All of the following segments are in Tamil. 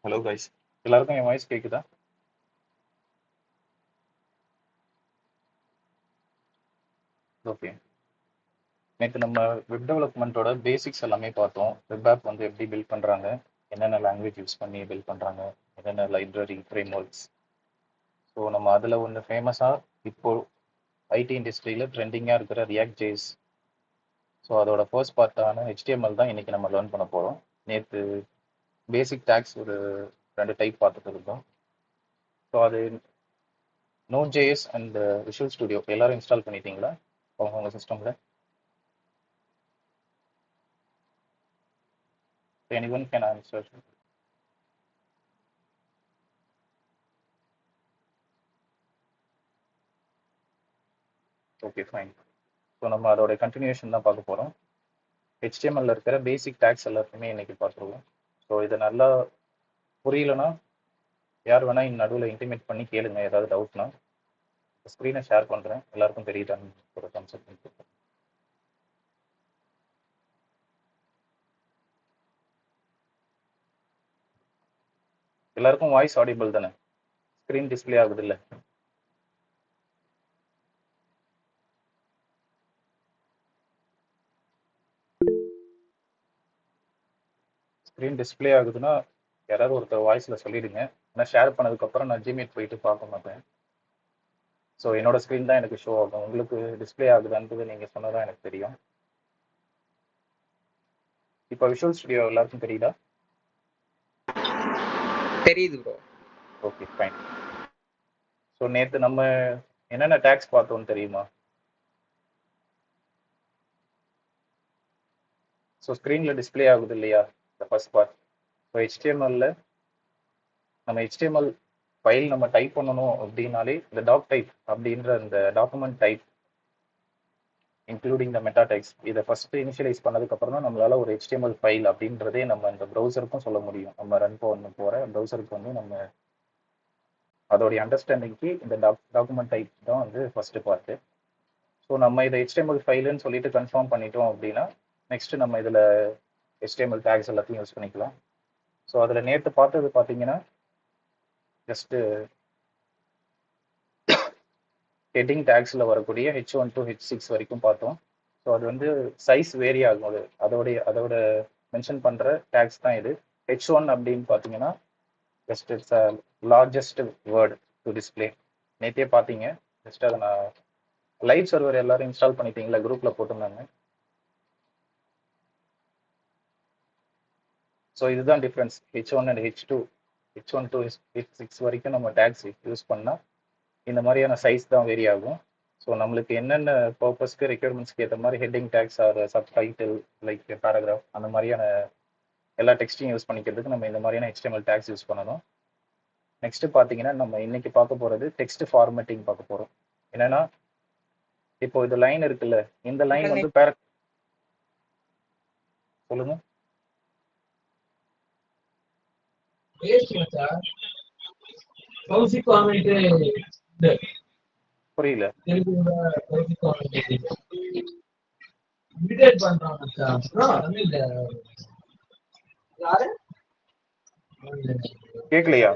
ஹலோ கைஸ், எல்லாருக்கும் என் வாய்ஸ் கேக்குதா? ஓகே. நேற்று நம்ம வெப் டெவலப்மெண்ட்டோட பேசிக்ஸ் எல்லாமே பார்த்தோம். வெப் ஆப் வந்து எப்படி பில்ட் பண்ணுறாங்க, என்னென்ன லாங்குவேஜ் யூஸ் பண்ணி பில்ட் பண்ணுறாங்க, என்னென்ன லைப்ரரி ஃப்ரேம் ஒர்க்ஸ். ஸோ நம்ம அதில் ஒன்று ஃபேமஸாக இப்போ ஐடி இண்டஸ்ட்ரியில் ட்ரெண்டிங்காக இருக்கிற ரியாக்ட் ஜேஸ். ஸோ அதோட ஃபர்ஸ்ட் பார்ட்டான ஹெச்டிஎம்எல் தான் இன்றைக்கி நம்ம லேர்ன் பண்ண போகிறோம். நேற்று பேசிக் டேக்ஸ் ஒரு 2 டைப் பார்த்துட்டு இருந்தோம். ஸோ அது node JS and visual studio எல்லாரும் இன்ஸ்டால் பண்ணிட்டீங்களா உங்கள் சிஸ்டமில்? Anyone can answer. Okay fine. So நம்ம அதோட கண்டினியூஷன் தான் பார்க்க போகிறோம். ஹெச்டிஎம்எல்ல இருக்கிற பேசிக் டேக்ஸ் எல்லாத்தையுமே இன்னைக்கு பார்த்துருவோம். ஸோ இதை நல்லா புரியலன்னா யார் வேணால் இந்த நடுவில் இன்டிமேட் பண்ணி கேளுங்க, ஏதாவது டவுட்னா. ஸ்க்ரீனை ஷேர் பண்ணுறேன், எல்லாருக்கும் தெரியுதான்னு ஒரு கான்செப்ட் கொடுப்பேன். எல்லாருக்கும் வாய்ஸ் ஆடிபிள் தானே? ஸ்க்ரீன் டிஸ்பிளே ஆகுது இல்லை? ஸ்க்ரீன் டிஸ்பிளே ஆகுதுன்னா யாராவது ஒருத்தர் வாய்ஸில் சொல்லிடுங்க. ஆனால் ஷேர் பண்ணதுக்கப்புறம் நான் ஜிமீட் போயிட்டு பார்க்க மாட்டேன். ஸோ என்னோட ஸ்க்ரீன் தான் எனக்கு ஷோ ஆகும். உங்களுக்கு டிஸ்பிளே ஆகுதான்றது நீங்கள் சொன்னதான் எனக்கு தெரியும். இப்போ விஷுவல் ஸ்டுடியோ எல்லாருக்கும் தெரியுதா? தெரியுது ப்ரோ. Okay fine. ஸோ நேற்று நம்ம என்னென்ன டேக்ஸ் பார்த்தோம்னு தெரியுமா? ஸோ ஸ்க்ரீனில் டிஸ்பிளே ஆகுது இல்லையா இந்த ஃபர்ஸ்ட் பார்ட். ஸோ ஹெச்டிஎம்எல்ல நம்ம ஹெச்டிஎம்எல் ஃபைல் நம்ம டைப் பண்ணணும் அப்படின்னாலே இந்த டாக் டைப் அப்படின்ற இந்த document type including the meta types இதை ஃபர்ஸ்ட் இனிஷியலைஸ் பண்ணதுக்கப்புறம் தான் நம்மளால ஒரு ஹெச்டிஎம்எல் ஃபைல் அப்படின்றதே நம்ம இந்த ப்ரௌசருக்கும் சொல்ல முடியும். நம்ம ரன் பண்ண போகிற ப்ரௌசருக்கு வந்து நம்ம அதோடைய அண்டர்ஸ்டாண்டிங்க்கு இந்த டாக்குமெண்ட் டைப் தான் வந்து ஃபர்ஸ்ட் பார்ட்டு. ஸோ நம்ம இதை ஹெச்டிஎம்எல் ஃபைலுன்னு சொல்லிட்டு கன்ஃபார்ம் பண்ணிட்டோம் அப்படின்னா நெக்ஸ்ட் நம்ம இதில் HTML டேக்ஸ் எல்லாத்தையும் யூஸ் பண்ணிக்கலாம். ஸோ அதில் நேற்று பார்த்தது பார்த்தீங்கன்னா ஜஸ்ட்டு ஹெட்டிங் டேக்ஸில் வரக்கூடிய H1 to H6 வரைக்கும் பார்த்தோம். ஸோ அது வந்து சைஸ் வேரி ஆகும். அதோட மென்ஷன் பண்ணுற டேக்ஸ் தான் இது. H1 அப்படின்னு பார்த்தீங்கன்னா just it's a largest word to display. நேற்றே பார்த்தீங்க. ஜஸ்ட் அதை நான் லைவ் சர்வர் எல்லாரும் இன்ஸ்டால் பண்ணிட்டீங்களா? குரூப்பில் போட்டிருந்தாங்க. ஸோ இதுதான் difference H1 and H2. H1 to H6 வரைக்கும் நம்ம டேக்ஸ் யூஸ் பண்ணால் இந்த மாதிரியான சைஸ் தான் வேரி ஆகும். ஸோ நம்மளுக்கு என்னென்ன பர்பஸ்க்கு ரெக்யர்மெண்ட்ஸ்க்கு ஏற்ற மாதிரி heading tags or subtitle like paragraph அந்த மாதிரியான எல்லா டெக்ஸ்ட்டையும் யூஸ் பண்ணிக்கிறதுக்கு நம்ம இந்த மாதிரியான HTML டேக்ஸ் யூஸ் பண்ணணும். நெக்ஸ்ட் பார்த்தீங்கன்னா நம்ம இன்னைக்கு பார்க்க போகிறது டெக்ஸ்ட் ஃபார்மேட்டிங் பார்க்க போகிறோம். என்னன்னா இப்போ இது லைன் இருக்குல்ல, இந்த லைன் வந்து சொல்லுங்க. புரியல. கேட்கலையா?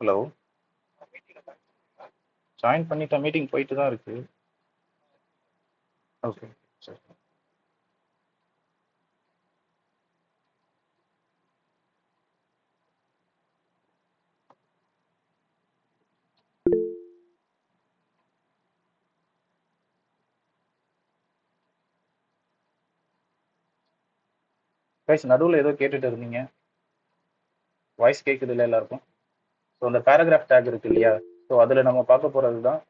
ஹலோ, ஜாயின் பண்ணிட்டேன், மீட்டிங் போயிட்டு தான் இருக்கு. ஓகே சரி. கைஸ் நடுவில் ஏதோ கேட்டுட்டு இருந்தீங்க, வாய்ஸ் கேட்குது இல்லை எல்லாருக்கும்? ஸோ அந்த பேராகிராஃப் டேக் இருக்கு இல்லையா, ஸோ அதில் நம்ம பார்க்க போகிறது தான்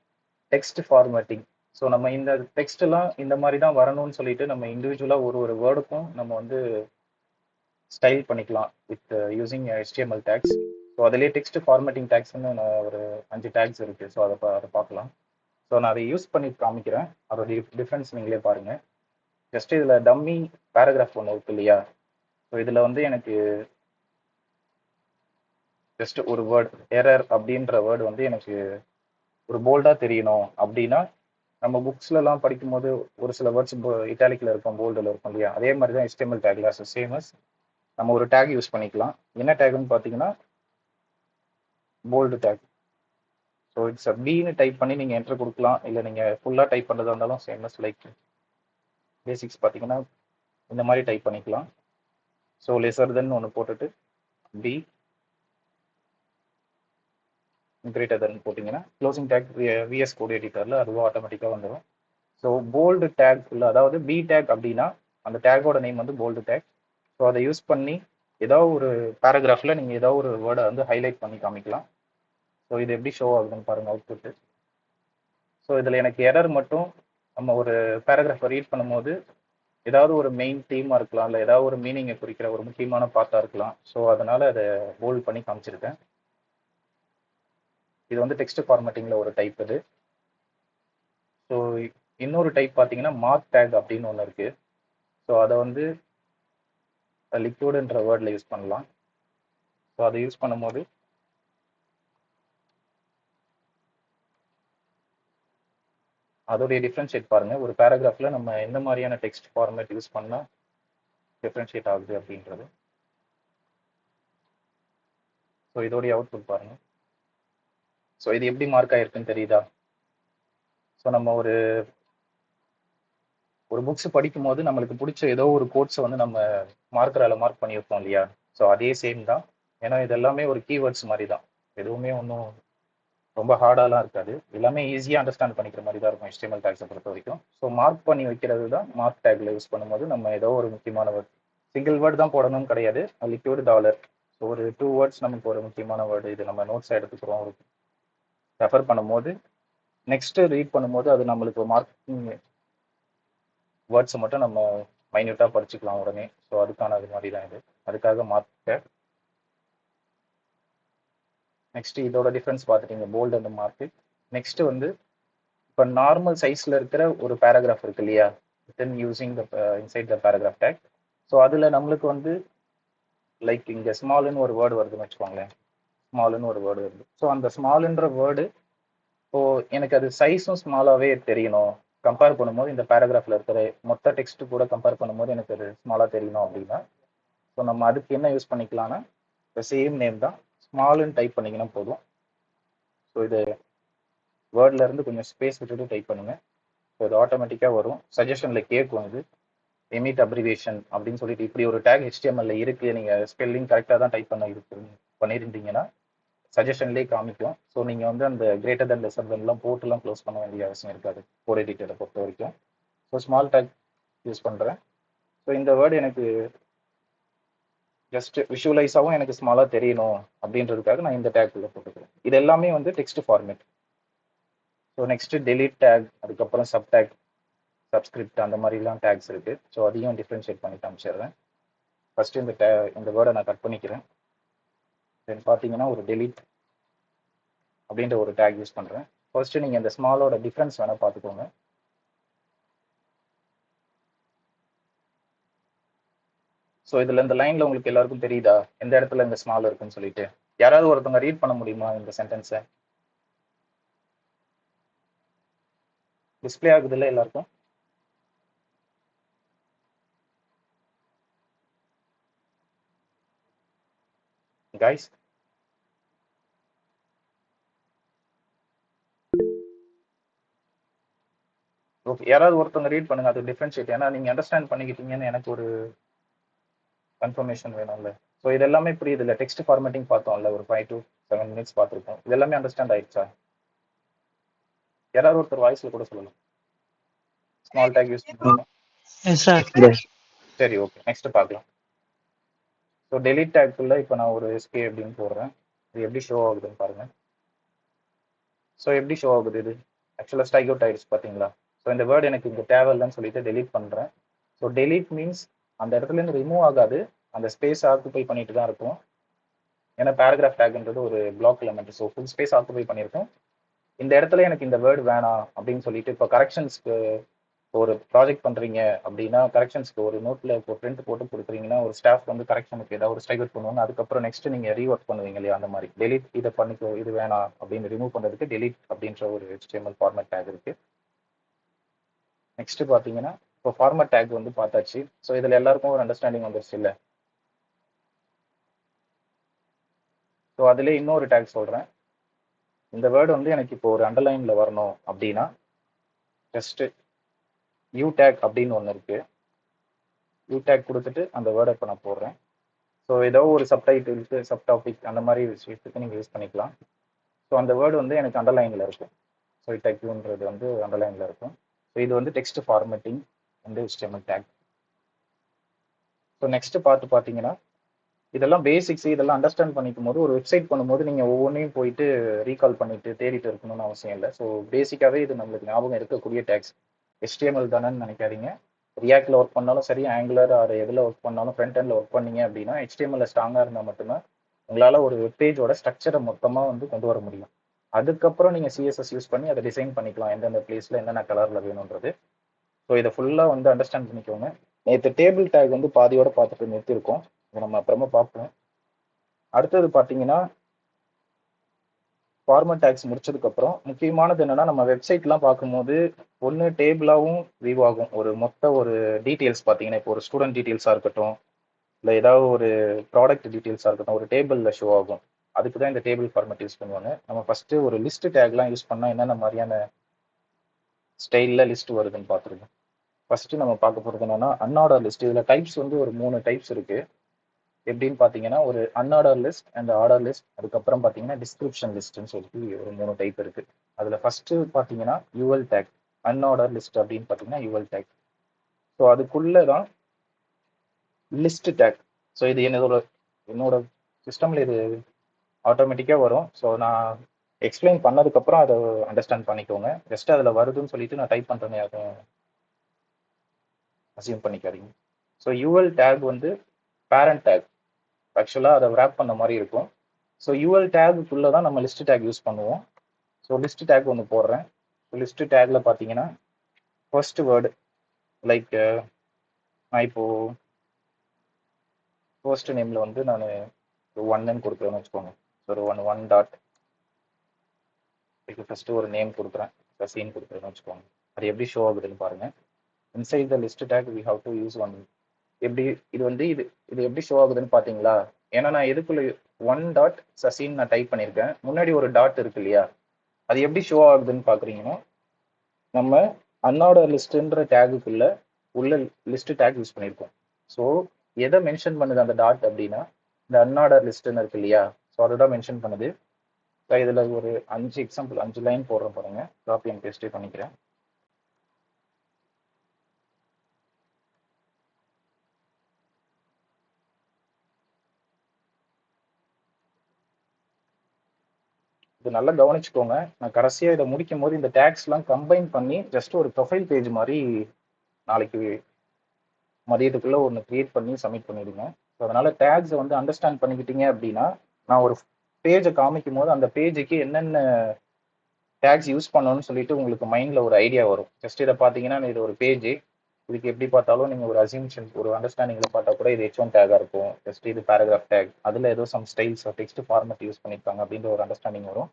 டெக்ஸ்ட் ஃபார்மேட்டிங். ஸோ நம்ம இந்த டெக்ஸ்ட் எல்லாம் இந்த மாதிரி தான் வரணும்னு சொல்லிட்டு நம்ம இண்டிவிஜுவலாக ஒரு ஒரு வேர்டுக்கும் நம்ம வந்து ஸ்டைல் பண்ணிக்கலாம் with using HTML tags. So அதிலே டெக்ஸ்ட் ஃபார்மேட்டிங் டேக்ஸ்னு ஒரு 5 டேக்ஸ் இருக்கு. ஸோ அதை பார்க்கலாம். ஸோ நான் அதை யூஸ் பண்ணி காமிக்கிறேன், அதோட டிஃப்ரென்ஸ் நீங்களே பாருங்க. ஜஸ்ட் இதில் டம்மி பேராகிராஃப் ஒன்று இருக்கு இல்லையா, ஸோ இதில் வந்து எனக்கு ஜஸ்ட் ஒரு வேர்ட் எரர் அப்படின்ற வேர்டு வந்து எனக்கு ஒரு போல்டாக தெரியணும் அப்படின்னா, நம்ம புக்ஸ்லலாம் படிக்கும்போது ஒரு சில வேர்ட்ஸ் இட்டாலிக்கில் இருக்கும், போல்டில் இருக்கும் இல்லையா, அதே மாதிரி தான் HTML டேக்ல சேமஸ் நம்ம ஒரு டேக் யூஸ் பண்ணிக்கலாம். என்ன டேக்னு பார்த்தீங்கன்னா போல்டு டேக். ஸோ இட்ஸ் பின்னு டைப் பண்ணி நீங்கள் என்டர் கொடுக்கலாம், இல்லை நீங்கள் ஃபுல்லாக டைப் பண்ணுறதா இருந்தாலும் சேமஸ் லைக் பேசிக்ஸ் பார்த்தீங்கன்னா இந்த மாதிரி டைப் பண்ணிக்கலாம். ஸோ லெசர் தென் ஒன்று போட்டுட்டு பி கிரேட்டர் தென் போட்டிங்கன்னா க்ளோசிங் டேக் VS கோட் எடிட்டரில் அதுவும் ஆட்டோமேட்டிக்காக வந்துடும். ஸோ போல்டு டேக் இல்லை, அதாவது பி டேக் அப்படின்னா அந்த டேக்கோட நேம் வந்து போல்டு டேக். ஸோ அதை யூஸ் பண்ணி ஏதாவது ஒரு பேராகிராஃபில் நீங்கள் ஏதாவது ஒரு வேர்டை வந்து ஹைலைட் பண்ணி காமிக்கலாம். ஸோ இது எப்படி ஷோ ஆகுதுன்னு பாருங்கள் அவுட்புட்டு. ஸோ இதில் எனக்கு எரர் மட்டும் நம்ம ஒரு பேராகிராஃபை ரீட் பண்ணும்போது ஏதாவது ஒரு மெயின் தீமாக இருக்கலாம், இல்லை ஏதாவது ஒரு மீனிங்கை குறிக்கிற ஒரு முக்கியமான பார்ட்டாக இருக்கலாம். ஸோ அதனால் அதை போல்ட் பண்ணி காமிச்சிருக்கேன். இது வந்து டெக்ஸ்ட் ஃபார்மேட்டிங்கில் ஒரு டைப் இது. ஸோ இன்னொரு டைப் பார்த்தீங்கன்னா மார்க் டேக் அப்படின்னு ஒன்று இருக்குது. ஸோ அதை வந்து லிக்விடுன்ற வேர்டில் யூஸ் பண்ணலாம். ஸோ அதை யூஸ் பண்ணும்போது அதோடைய டிஃப்ரென்ஷியேட் பாருங்கள், ஒரு பேராகிராஃபில் நம்ம எந்த மாதிரியான டெக்ஸ்ட் ஃபார்மேட் யூஸ் பண்ணால் டிஃப்ரென்ஷியேட் ஆகுது அப்படின்றது. ஸோ இதோடைய அவுட்புட் பாருங்கள். ஸோ இது எப்படி மார்க் ஆகிருக்குன்னு தெரியுதா? ஸோ நம்ம ஒரு புக்ஸ் படிக்கும் போது நம்மளுக்கு பிடிச்ச ஏதோ ஒரு கோட்ஸை வந்து நம்ம மார்க்கரால் மார்க் பண்ணி வைப்போம் இல்லையா, ஸோ அதே சேம் தான். ஏன்னா இது எல்லாமே ஒரு கீவேர்ட்ஸ் மாதிரி தான், எதுவுமே ஒன்றும் ரொம்ப ஹார்டாலாம் இருக்காது, எல்லாமே ஈஸியாக அண்டர்ஸ்டாண்ட் பண்ணிக்கிற மாதிரி தான் இருக்கும் HTML டேக்ஸை பொறுத்த வரைக்கும். ஸோ மார்க் பண்ணி வைக்கிறது தான் மார்க் டேக்ல யூஸ் பண்ணும்போது நம்ம ஏதோ ஒரு முக்கியமான வேர்ட், சிங்கிள் வேர்டு தான் போடணும்னு கிடையாது, லிக்விட் டாலர். ஸோ ஒரு 2 வேர்ட்ஸ் நமக்கு ஒரு முக்கியமான வேர்டு, இது நம்ம நோட்ஸாக எடுத்துக்கிறோம், ஒரு ரெஃபர் பண்ணும்போது நெக்ஸ்ட் ரீட் பண்ணும்போது அது நம்மளுக்கு மார்க்கிங் வேர்ட்ஸை மட்டும் நம்ம மைன்யூட்டாக படிச்சுக்கலாம் உடனே. ஸோ அதுக்கான அது மாதிரி தான் இது, அதுக்காக மார்க். நெக்ஸ்ட் இதோட டிஃப்ரென்ஸ் பார்த்துட்டீங்க, போல்டு அந்த மார்க்கு. நெக்ஸ்ட் வந்து இப்போ நார்மல் சைஸில் இருக்கிற ஒரு பேராகிராஃப் இருக்கு இல்லையா, then using the inside the paragraph tag. So அதில் நம்மளுக்கு வந்து லைக் இங்கே ஸ்மால்னு ஒரு வேர்டு வருதுன்னு வச்சுக்கோங்களேன், ஸ்மால்னு ஒரு வேர்டு வருது. ஸோ அந்த ஸ்மால்ன்ற வேர்டு இப்போ எனக்கு அது சைஸும் ஸ்மாலாகவே தெரியணும், கம்பேர் பண்ணும்போது இந்த பேராகிராஃபில் இருக்கிற மொத்த டெக்ஸ்ட் கூட கம்பேர் பண்ணும்போது எனக்கு அது ஸ்மாலாக தெரியணும் அப்படின்னா, ஸோ நம்ம அதுக்கு என்ன யூஸ் பண்ணிக்கலாம்னா இந்த சேம் நேம் தான், ஸ்மால்னு டைப் பண்ணிங்கன்னா போதும். ஸோ இது வேர்டில் இருந்து கொஞ்சம் ஸ்பேஸ் விட்டுட்டு டைப் பண்ணுங்க, ஸோ இது ஆட்டோமேட்டிக்காக வரும். சஜஷனில் கேட்கும் இது எமிட் அப்ரிவேஷன் அப்படின்னு சொல்லிட்டு, இப்படி ஒரு டேக் HTML இருக்குது, நீங்கள் ஸ்பெல்லிங் கரெக்டாக தான் டைப் பண்ணியிருந்தீங்கன்னா சஜஷன்லேயே காமிக்கும். ஸோ நீங்கள் வந்து அந்த கிரேட்டர் தென் லெசர் தென்லாம் போட்டுலாம் க்ளோஸ் பண்ண வேண்டிய அவசியம் இருக்காது கோட் எடிட்டரை பொறுத்த வரைக்கும். ஸோ ஸ்மால் டேக் யூஸ் பண்ணுறேன். ஸோ இந்த வேர்டு எனக்கு ஜஸ்ட் விஷுவலைஸாகவும் எனக்கு ஸ்மாலாக தெரியணும் அப்படின்றதுக்காக நான் இந்த டேக்குள்ளே போட்டுக்கிறேன். இது எல்லாமே வந்து text format. So next delete take, அதுக்கப்புறம் சப்டேக், சப்ஸ்கிரிப்ட், அந்த மாதிரிலாம் டேக்ஸ் இருக்கு. ஸோ அதையும் டிஃப்ரென்ஷியேட் பண்ணி காமிச்சிடுறேன். ஃபர்ஸ்ட் இந்த வேர்டை நான் கட் பண்ணிக்கிறேன். தென் பார்த்தீங்கன்னா ஒரு டெலிட் அப்படின்ற ஒரு டேக் யூஸ் பண்ணுறேன். ஃபர்ஸ்ட் நீங்கள் இந்த ஸ்மாலோட டிஃப்ரென்ஸ் வேணால் பார்த்துக்கோங்க. ஸோ இதில் இந்த லைனில் உங்களுக்கு எல்லாருக்கும் தெரியுதா எந்த இடத்துல இந்த ஸ்மால் இருக்குன்னு சொல்லிட்டு? யாராவது ஒருத்தவங்க ரீட் பண்ண முடியுமா இந்த சென்டென்ஸை? டிஸ்பிளே ஆகுது இல்லை எல்லாருக்கும்? கைஸ் ஓகே, யாராவது ஒருத்தவங்க ரீட் பண்ணுங்க, அது டிஃப்ரென்ஷியேட். ஏன்னா நீங்கள் அண்டர்ஸ்டாண்ட் பண்ணிக்கிட்டீங்கன்னு எனக்கு ஒரு கன்ஃபர்மேஷன் வேணும்ல. ஸோ இது எல்லாமே புரியுது இல்லை? டெக்ஸ்ட் ஃபார்மேட்டிங் பார்த்தோம்ல, ஒரு 5 to 7 minutes பார்த்துருக்கோம். இது எல்லாமே அண்டர்ஸ்டாண்ட் ஆயிடுச்சா? யாராவது ஒருத்தர் வாய்ஸ்ல கூட சொல்லலாம். ஸ்மால் டேக் யூஸ் பண்ணுறோம். சரி, ஓகே, நெக்ஸ்ட் பார்க்கலாம். ஸோ டெலிட் டேக்குள்ள இப்போ நான் ஒரு எஸ்கே அப்படின்னு போடுறேன். இது எப்படி ஷோ ஆகுதுன்னு பாருங்க. ஸோ எப்படி ஷோ ஆகுது இது? ஆக்சுவலாக ஸ்ட்ரைக் அவுட் ஆயிடுச்சு பார்த்தீங்களா? ஸோ இந்த வேர்டு எனக்கு இங்கே தேவையில்லைன்னு சொல்லிட்டு டெலீட் பண்ணுறேன். ஸோ டெலீட் மீன்ஸ் அந்த இடத்துலேருந்து ரிமூவ் ஆகாது, அந்த ஸ்பேஸ் ஆக்குபை பண்ணிட்டு தான் இருக்கும். ஏன்னா பேராகிராஃப் டேக்ன்றது ஒரு block element, so full space occupy பண்ணியிருக்கும். இந்த இடத்துல எனக்கு இந்த வேர்டு வேணாம் அப்படின்னு சொல்லிட்டு இப்போ கரெக்ஷன்ஸ்க்கு ஒரு ப்ராஜெக்ட் பண்றீங்க அப்படின்னா, கரெக்ஷன்ஸ்க்கு ஒரு நோட்ல இப்போ பிரிண்ட் போட்டு கொடுக்குறீங்கன்னா, ஒரு ஸ்டாஃப் வந்து கரெக்ஷனுக்கு ஏதாவது ஒரு ஸ்ட்ரைக் அவுட் பண்ணுவாங்க. அதுக்கப்புறம் நெக்ஸ்ட் நீங்க ரீஒர்க் பண்ணுவீங்க இல்லையா, அந்த மாதிரி டெலிட் இதை பண்ணிக்கோ, இது வேணாம் அப்படின்னு ரிமூவ் பண்றதுக்கு டெலிட் அப்படின்ற ஒரு HTML ஃபார்மேட் டேக் இருக்கு. நெக்ஸ்ட் பாத்தீங்கன்னா இப்போ ஃபார்மேட் டேக் வந்து பார்த்தாச்சு. ஸோ இதுல எல்லாருக்கும் ஒரு அண்டர்ஸ்டாண்டிங் வந்துருச்சு இல்லை? ஸோ அதுல இன்னொரு டேக் சொல்றேன். இந்த வேர்டு வந்து எனக்கு இப்போ ஒரு அண்டர்லைன்ல வரணும் அப்படின்னா ஜஸ்ட் யூ டேக் அப்படின்னு ஒன்று இருக்கு. யூ டேக் கொடுத்துட்டு அந்த வேர்டை இப்போ நான் போடுறேன். ஸோ ஏதோ ஒரு சப்டைட்டிலுக்கு சப் டாபிக் அந்த மாதிரி விஷயத்துக்கு நீங்கள் யூஸ் பண்ணிக்கலாம். ஸோ அந்த வேர்டு வந்து எனக்கு அண்டர்லைனில் இருக்கும். ஸோ டெக்யூன்றது வந்து அண்டர்லைனில் இருக்கும். ஸோ இது வந்து டெக்ஸ்ட் ஃபார்மேட்டிங் வந்து HTML டேக். ஸோ நெக்ஸ்ட் பார்த்து பார்த்தீங்கன்னா இதெல்லாம் பேசிக்ஸ், இதெல்லாம் அண்டர்ஸ்டாண்ட் பண்ணிக்கும் போது ஒரு வெப்சைட் பண்ணும்போது நீங்கள் ஒவ்வொன்றையும் போயிட்டு ரீகால் பண்ணிட்டு தேடிட்டு இருக்கணும்னு அவசியம் இல்லை. ஸோ பேசிக்காகவே இது நம்மளுக்கு ஞாபகம் இருக்கக்கூடிய டேக்ஸ். HTML தானேன்னு நினைக்காதீங்க. ரியாக்டில் ஒர்க் பண்ணாலும் சரி, ஆங்குலர் ஆர் எதில் ஒர்க் பண்ணாலும், ஃப்ரண்ட் எண்டில் ஒர்க் பண்ணீங்க அப்படின்னா HTML ஸ்ட்ராங்காக இருந்தால் மட்டும்தான் உங்களால் ஒரு வெப்பேஜோட ஸ்ட்ரக்சரை மொத்தமாக வந்து கொண்டு வர முடியும். அதுக்கப்புறம் நீங்கள் CSS யூஸ் பண்ணி அதை டிசைன் பண்ணிக்கலாம், எந்தெந்த பிளேஸில் என்னென்ன கலரில் வேணுன்றது. ஸோ இதை ஃபுல்லாக வந்து அண்டர்ஸ்டாண்ட் பண்ணிக்கோங்க. நேற்று டேபிள் டேக் வந்து பாதியோட பார்த்துட்டு நிறுத்திருக்கோம், இதை நம்ம அப்புறமா பார்ப்போம். அடுத்தது பார்த்தீங்கன்னா ஃபார்மட் டேக்ஸ் முடிச்சதுக்கப்புறம் முக்கியமானது என்னன்னா, நம்ம வெப்சைட்லாம் பார்க்கும்போது ஒன்று டேபிளாகவும் வியூ ஆகும். ஒரு மொத்த ஒரு டீட்டெயில்ஸ் பார்த்தீங்கன்னா, இப்போ ஒரு ஸ்டூடெண்ட் டீட்டெயில்ஸாக இருக்கட்டும், இல்லை ஏதாவது ஒரு ப்ராடக்ட் டீட்டெயில்ஸாக இருக்கட்டும், ஒரு டேபிளில் ஷோ ஆகும். அதுக்கு தான் இந்த டேபிள் ஃபார்மேட் யூஸ் பண்ணுவாங்க. நம்ம ஃபஸ்ட்டு ஒரு லிஸ்ட் டேக்லாம் யூஸ் பண்ணால் என்னென்ன மாதிரியான ஸ்டைலில் லிஸ்ட் வருதுன்னு பார்த்துருக்கோம். ஃபஸ்ட்டு நம்ம பார்க்க போகிறது என்னன்னா அன்ஆர்டர் லிஸ்ட். இதில் டைப்ஸ் வந்து ஒரு 3 டைப்ஸ் இருக்குது. எப்படின்னு பார்த்தீங்கன்னா ஒரு அன்ஆர்டர் லிஸ்ட் அண்ட் ஆர்டர் லிஸ்ட், அதுக்கப்புறம் பார்த்தீங்கன்னா டிஸ்கிரிப்ஷன் லிஸ்ட்னு சொல்லி ஒரு 3 டைப் இருக்கு. அதில் ஃபர்ஸ்ட் பார்த்தீங்கன்னா யூஎல் டேக். அன்ஆர்டர் லிஸ்ட் அப்படின்னு பார்த்தீங்கன்னா யூஎல் டேக். ஸோ அதுக்குள்ளே தான் லிஸ்ட் டேக். ஸோ இது என்னோட சிஸ்டமில் இது ஆட்டோமேட்டிக்காக வரும். ஸோ நான் எக்ஸ்பிளைன் பண்ணதுக்கப்புறம் அதை அண்டர்ஸ்டாண்ட் பண்ணிக்கோங்க. ஜஸ்ட் அதில் வருதுன்னு சொல்லிட்டு நான் டைப் பண்ணுறேன்னு யாரும் அசியூம் பண்ணிக்காதீங்க. ஸோ யூஎல் டேக் வந்து பேரண்ட் டேக். ஆக்சுவலாக அதை ரேப் பண்ண மாதிரி இருக்கும். ஸோ யூஎல் டேக்குள்ளே தான் நம்ம லிஸ்ட் டேக் யூஸ் பண்ணுவோம். ஸோ லிஸ்ட் டேக் ஒன்று போடுறேன். லிஸ்ட் டேக்ல பார்த்தீங்கன்னா ஃபர்ஸ்ட் வேர்டு லைக் நான் இப்போ ஃபர்ஸ்ட் நேமில் வந்து நான் ஒன்னு கொடுக்குறேன்னு வச்சுக்கோங்க. ஸோ ஒரு ஒன் டாட் இப்போ ஃபர்ஸ்ட் ஒரு நேம் கொடுக்குறேன், சீன் கொடுக்குறேன்னு வச்சுக்கோங்க. அது எப்படி ஷோ ஆகுதுன்னு பாருங்க. Inside the list tag we have to use one. எப்படி இது வந்து இது இது எப்படி ஷோ ஆகுதுன்னு பார்த்தீங்களா? ஏன்னா நான் எதுக்குள்ள ஒன் டாட் சசின் நான் டைப் பண்ணியிருக்கேன், முன்னாடி ஒரு டாட் இருக்கு இல்லையா, அது எப்படி ஷோ ஆகுதுன்னு பார்க்குறீங்கன்னா நம்ம அன்ஆர்டர் லிஸ்ட்ன்ற டேகுக்குள்ள உள்ள லிஸ்ட் டேக் யூஸ் பண்ணியிருக்கோம். ஸோ எதை மென்ஷன் பண்ணுது அந்த டாட் அப்படின்னா இந்த அன்ஆர்டர் லிஸ்ட்னு இருக்கு இல்லையா, ஸோ அதோட மென்ஷன் பண்ணுது. இதில் ஒரு 5 எக்ஸாம்பிள் 5 லைன் போடுறேன் பாருங்க, காப்பி அண்ட் பேஸ்டே பண்ணிக்கிறேன். இது நல்லா கவனிச்சுக்கோங்க. நான் கடைசியாக இதை முடிக்கும் போது இந்த டேக்ஸ்லாம் கம்பைன் பண்ணி ஜஸ்ட் ஒரு ப்ரொஃபைல் பேஜ் மாதிரி நாளைக்கு மதியத்துக்குள்ள ஒன்று கிரியேட் பண்ணி சப்மிட் பண்ணிடுங்க. ஸோ அதனால டேக்ஸை வந்து அண்டர்ஸ்டாண்ட் பண்ணிக்கிட்டீங்க அப்படின்னா நான் ஒரு பேஜை காமிக்கும் போது அந்த பேஜுக்கு என்னென்ன டேக்ஸ் யூஸ் பண்ணணும்னு சொல்லிட்டு உங்களுக்கு மைண்டில் ஒரு ஐடியா வரும். ஜஸ்ட் இதை பார்த்தீங்கன்னா இது ஒரு பேஜ், இதுக்கு எப்படி பார்த்தாலும் நீங்கள் ஒரு அசியூம்ஷன் ஒரு அண்டர்ஸ்டாண்டிங்கில் பார்த்தா கூட இது H1 டேகாக இருக்கும். ஜஸ்ட் இது பேராகிராஃப் டேக், அதில் ஏதோ some styles text format use பண்ணியிருக்காங்க அப்படின்ற ஒரு அண்டர்ஸ்டாண்டிங் வரும்.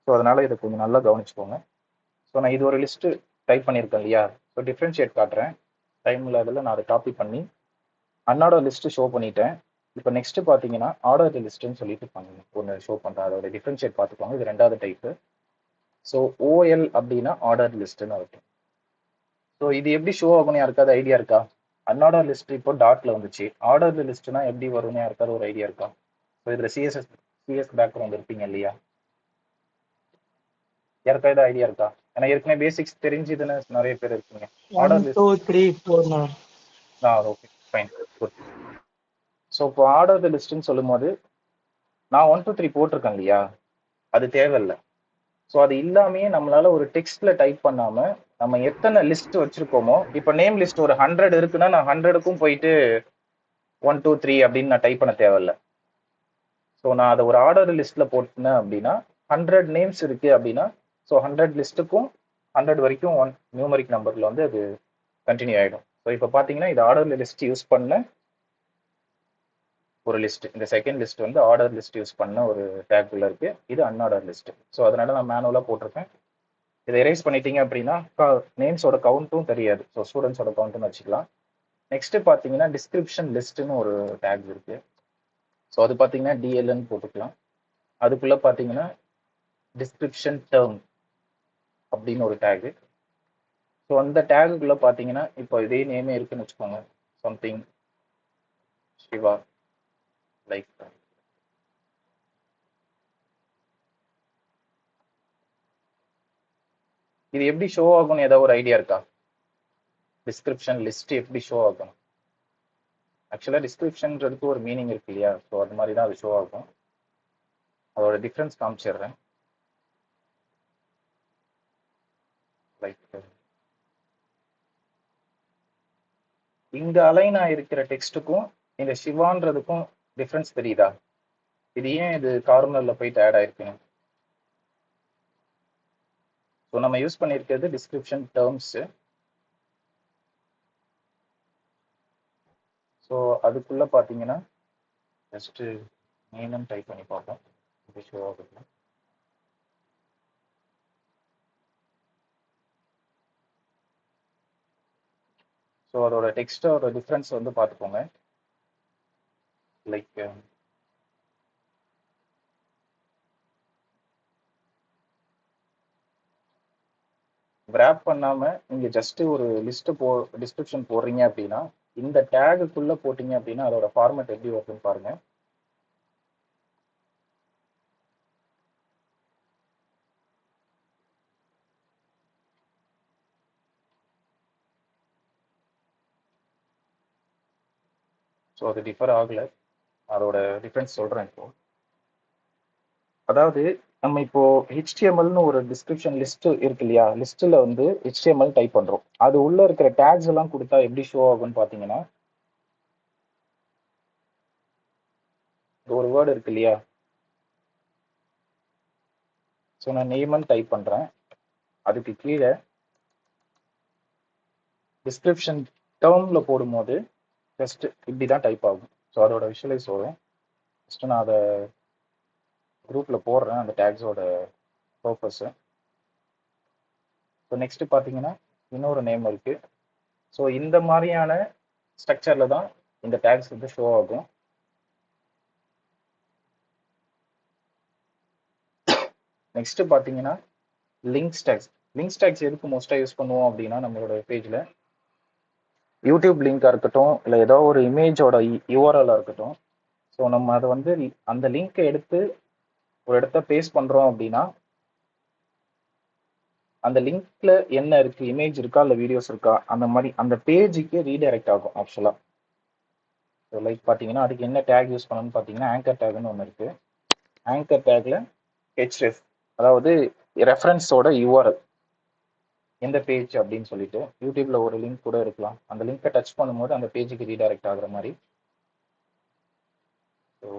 ஸோ அதனால இதை கொஞ்சம் நல்லா கவனிச்சுக்கோங்க. ஸோ நான் இது ஒரு லிஸ்ட்டு டைப் பண்ணியிருக்கேன் இல்லையா, ஸோ டிஃப்ரென்ஷியேட் காட்டுறேன். டைமில் அதில் நான் அதை காப்பி பண்ணி அன்னார்டர் லிஸ்ட்டு ஷோ பண்ணிட்டேன். இப்போ நெக்ஸ்ட் பார்த்தீங்கன்னா ஆர்டர் லிஸ்ட்டுன்னு சொல்லிட்டு ஒன்று ஷோ பண்ணுறேன். அதோட டிஃப்ரென்ஷியேட் பார்த்துக்கோங்க. இது 2வது டைப்பு. ஸோ OL அப்படின்னா ஆர்டர் லிஸ்ட்டுன்னு இருக்கும். ஸோ இது எப்படி ஷோ ஆகும்னு யாருக்காவது ஐடியா இருக்கா? அன்ஆர்டர் லிஸ்ட் இப்போ டாட்ல வந்துச்சு, ஆர்டர் லிஸ்ட்னா எப்படி வரும்னு யாருக்காவது ஒரு ஐடியா இருக்கா? ஸோ இதில் சிஎஸ் பேக்ரவுண்ட் இருப்பீங்க இல்லையா, யாருக்காவது ஐடியா இருக்கா? ஏன்னா ஏற்கனவே பேசிக்ஸ் தெரிஞ்சுதுன்னு நிறைய பேர் இருக்கீங்க. 1 2 3 4 ஓகே ஃபைன் குட். ஸோ இப்போ ஆர்டர் த லிஸ்ட்னு சொல்லும்போது நான் 1 2 3 போட்டிருக்கேன் இல்லையா, அது தேவையில்லை. ஸோ அது இல்லாமையே நம்மளால ஒரு டெக்ஸ்ட்ல டைப் பண்ணாம நம்ம எத்தனை லிஸ்ட் வச்சிருக்கோமோ, இப்போ நேம் லிஸ்ட் ஒரு 100 இருக்குன்னா நான் 100க்கும் போயிட்டு 1 2 3 அப்படின்னு நான் டைப் பண்ண தேவையில்ல. ஸோ நான் அதை ஒரு ஆர்டர் லிஸ்ட்ல போட்டேன் அப்படின்னா 100 நேம்ஸ் இருக்கு அப்படின்னா, ஸோ 100 லிஸ்ட்டுக்கும் 100 வரைக்கும் ஒன் நியூமரிக் நம்பர்ல வந்து அது கண்டினியூ ஆயிடும். ஸோ இப்போ பார்த்தீங்கன்னா இது ஆர்டர் லிஸ்ட் யூஸ் பண்ண ஒரு லிஸ்ட். இந்த செகண்ட் லிஸ்ட் வந்து ஆர்டர் லிஸ்ட் யூஸ் பண்ண ஒரு டேக்குள்ள இருக்கு. இது அன்ஆர்டர் லிஸ்ட். ஸோ அதனால நான் மேனுவலா போட்டிருக்கேன். இதை எரேஸ் பண்ணிட்டீங்க அப்படின்னா நேம்ஸோட கவுண்ட்டும் தெரியாது. ஸோ ஸ்டூடெண்ட்ஸோட கவுண்ட்னு வச்சுக்கலாம். நெக்ஸ்ட் பார்த்தீங்கன்னா டிஸ்கிரிப்ஷன் லிஸ்ட்னு ஒரு டேக் இருக்கு. ஸோ அது பார்த்தீங்கன்னா டிஎல்என் போட்டுக்கலாம். அதுக்குள்ள பார்த்தீங்கன்னா டிஸ்கிரிப்ஷன் டேர்ம் அப்படின்னு ஒரு டேகு. ஸோ அந்த டேகுக்குள்ள பார்த்தீங்கன்னா இப்போ இதே நேமே இருக்குன்னு வச்சுக்கோங்க, சம்திங் சிவா லைக். இது எப்படி ஷோ ஆகும்னு ஏதாவது ஒரு ஐடியா இருக்கா? டிஸ்கிரிப்ஷன் லிஸ்ட் எப்படி ஷோ ஆகும்? ஆக்சுவலாக டிஸ்கிரிப்ஷன்றதுக்கு ஒரு மீனிங் இருக்கு இல்லையா, ஸோ அது மாதிரி தான் அது ஷோ ஆகும். அதோட டிஃப்ரென்ஸ் காமிச்சிடுறேன். லைக் இங்க அலைன் ஆயிருக்கிற டெக்ஸ்ட்டுக்கும் இந்த சிவான்றதுக்கும் டிஃப்ரென்ஸ் தெரியுதா? இது ஏன் இது கார்னர்ல போயிட்டு ஆட் ஆயிருக்குங்க? ஸோ நம்ம யூஸ் பண்ணியிருக்கிறது டிஸ்கிரிப்ஷன் டேர்ம்ஸ். ஸோ அதுக்குள்ள பார்த்தீங்கன்னா ஜஸ்ட் நேம் டைப் பண்ணி பார்ப்போம், இது ஷோ ஆகுது. ஸோ அதோட டெக்ஸ்டோட டிஃப்ரென்ஸ் வந்து பார்த்துக்கோங்க. லைக் விராப் பண்ணாம நீங்க ஜஸ்ட் ஒரு லிஸ்ட் டிஸ்கிரிப்ஷன் போடுறீங்க அப்படின்னா, இந்த டேகுக்குள்ள போட்டீங்க அப்படின்னா அதோட ஃபார்மேட் எப்படி வருதுன்னு பாருங்க. ஸோ அது டிஃபர் ஆகல. அதோட டிஃபரன்ஸ் சொல்றேன் இப்போ. அதாவது நம்ம இப்போ ஹெச்டிஎம்எல்னு ஒரு டிஸ்கிரிப்ஷன் லிஸ்ட் இருக்கு இல்லையா, லிஸ்ட்ல வந்து ஹெச்டிஎம்எல் டைப் பண்றோம். அது உள்ள இருக்கிற டேக்ஸ் எல்லாம் கொடுத்தா எப்படி ஷோ ஆகும்னு பாத்தீங்கன்னா, ஒரு வேர்டு இருக்கு இல்லையா, ஸோ நான் நேம்னு டைப் பண்றேன். அதுக்கு கீழே டிஸ்கிரிப்ஷன் டேர்ம்ல போடும்போது ஜஸ்ட் இப்படி தான் டைப் ஆகும். ஸோ அதோட விஷுவலைஸ் வரும். ஜஸ்ட் நான் அதை குரூப்ல போடுறேன் அந்த டேக்ஸோட பர்பஸ். ஸோ நெக்ஸ்ட் பார்த்தீங்கன்னா இன்னொரு நேம் இருக்கு. ஸோ இந்த மாதிரியான ஸ்ட்ரக்சர்ல தான் இந்த டேக்ஸ் வந்து ஷோ ஆகும். நெக்ஸ்ட் பார்த்தீங்கன்னா லிங்க் டேக்ஸ். லிங்க் டேக்ஸ் எதுக்கு மோஸ்ட்டாக யூஸ் பண்ணுவோம் அப்படின்னா, நம்மளோட பேஜில் யூடியூப் லிங்காக இருக்கட்டும், இல்லை ஏதோ ஒரு இமேஜோட யூஆர்எல்லாக இருக்கட்டும், ஸோ நம்ம அதை வந்து அந்த லிங்க்கை எடுத்து ஒரு இடத்த பேஸ்ட் பண்ணுறோம் அப்படின்னா, அந்த லிங்க்ல என்ன இருக்கு, இமேஜ் இருக்கா இல்லை வீடியோஸ் இருக்கா, அந்த மாதிரி அந்த பேஜுக்கு ரீடைரக்ட் ஆகும் ஆக்சுவலாக. ஸோ லைக் பார்த்தீங்கன்னா அதுக்கு என்ன டேக் யூஸ் பண்ணணும்னு பார்த்தீங்கன்னா ஆங்கர் டேக்னு ஒன்று இருக்குது. ஆங்கர் டேக்ல ஹெச்ரெஃப், அதாவது ரெஃபரன்ஸோட யூஆர்எல் எந்த பேஜ் அப்படின்னு சொல்லிட்டு, யூடியூப்ல ஒரு லிங்க் கூட இருக்கலாம், அந்த லிங்கை டச் பண்ணும்போது அந்த பேஜுக்கு ரீடைரக்ட் ஆகுற மாதிரி. ஸோ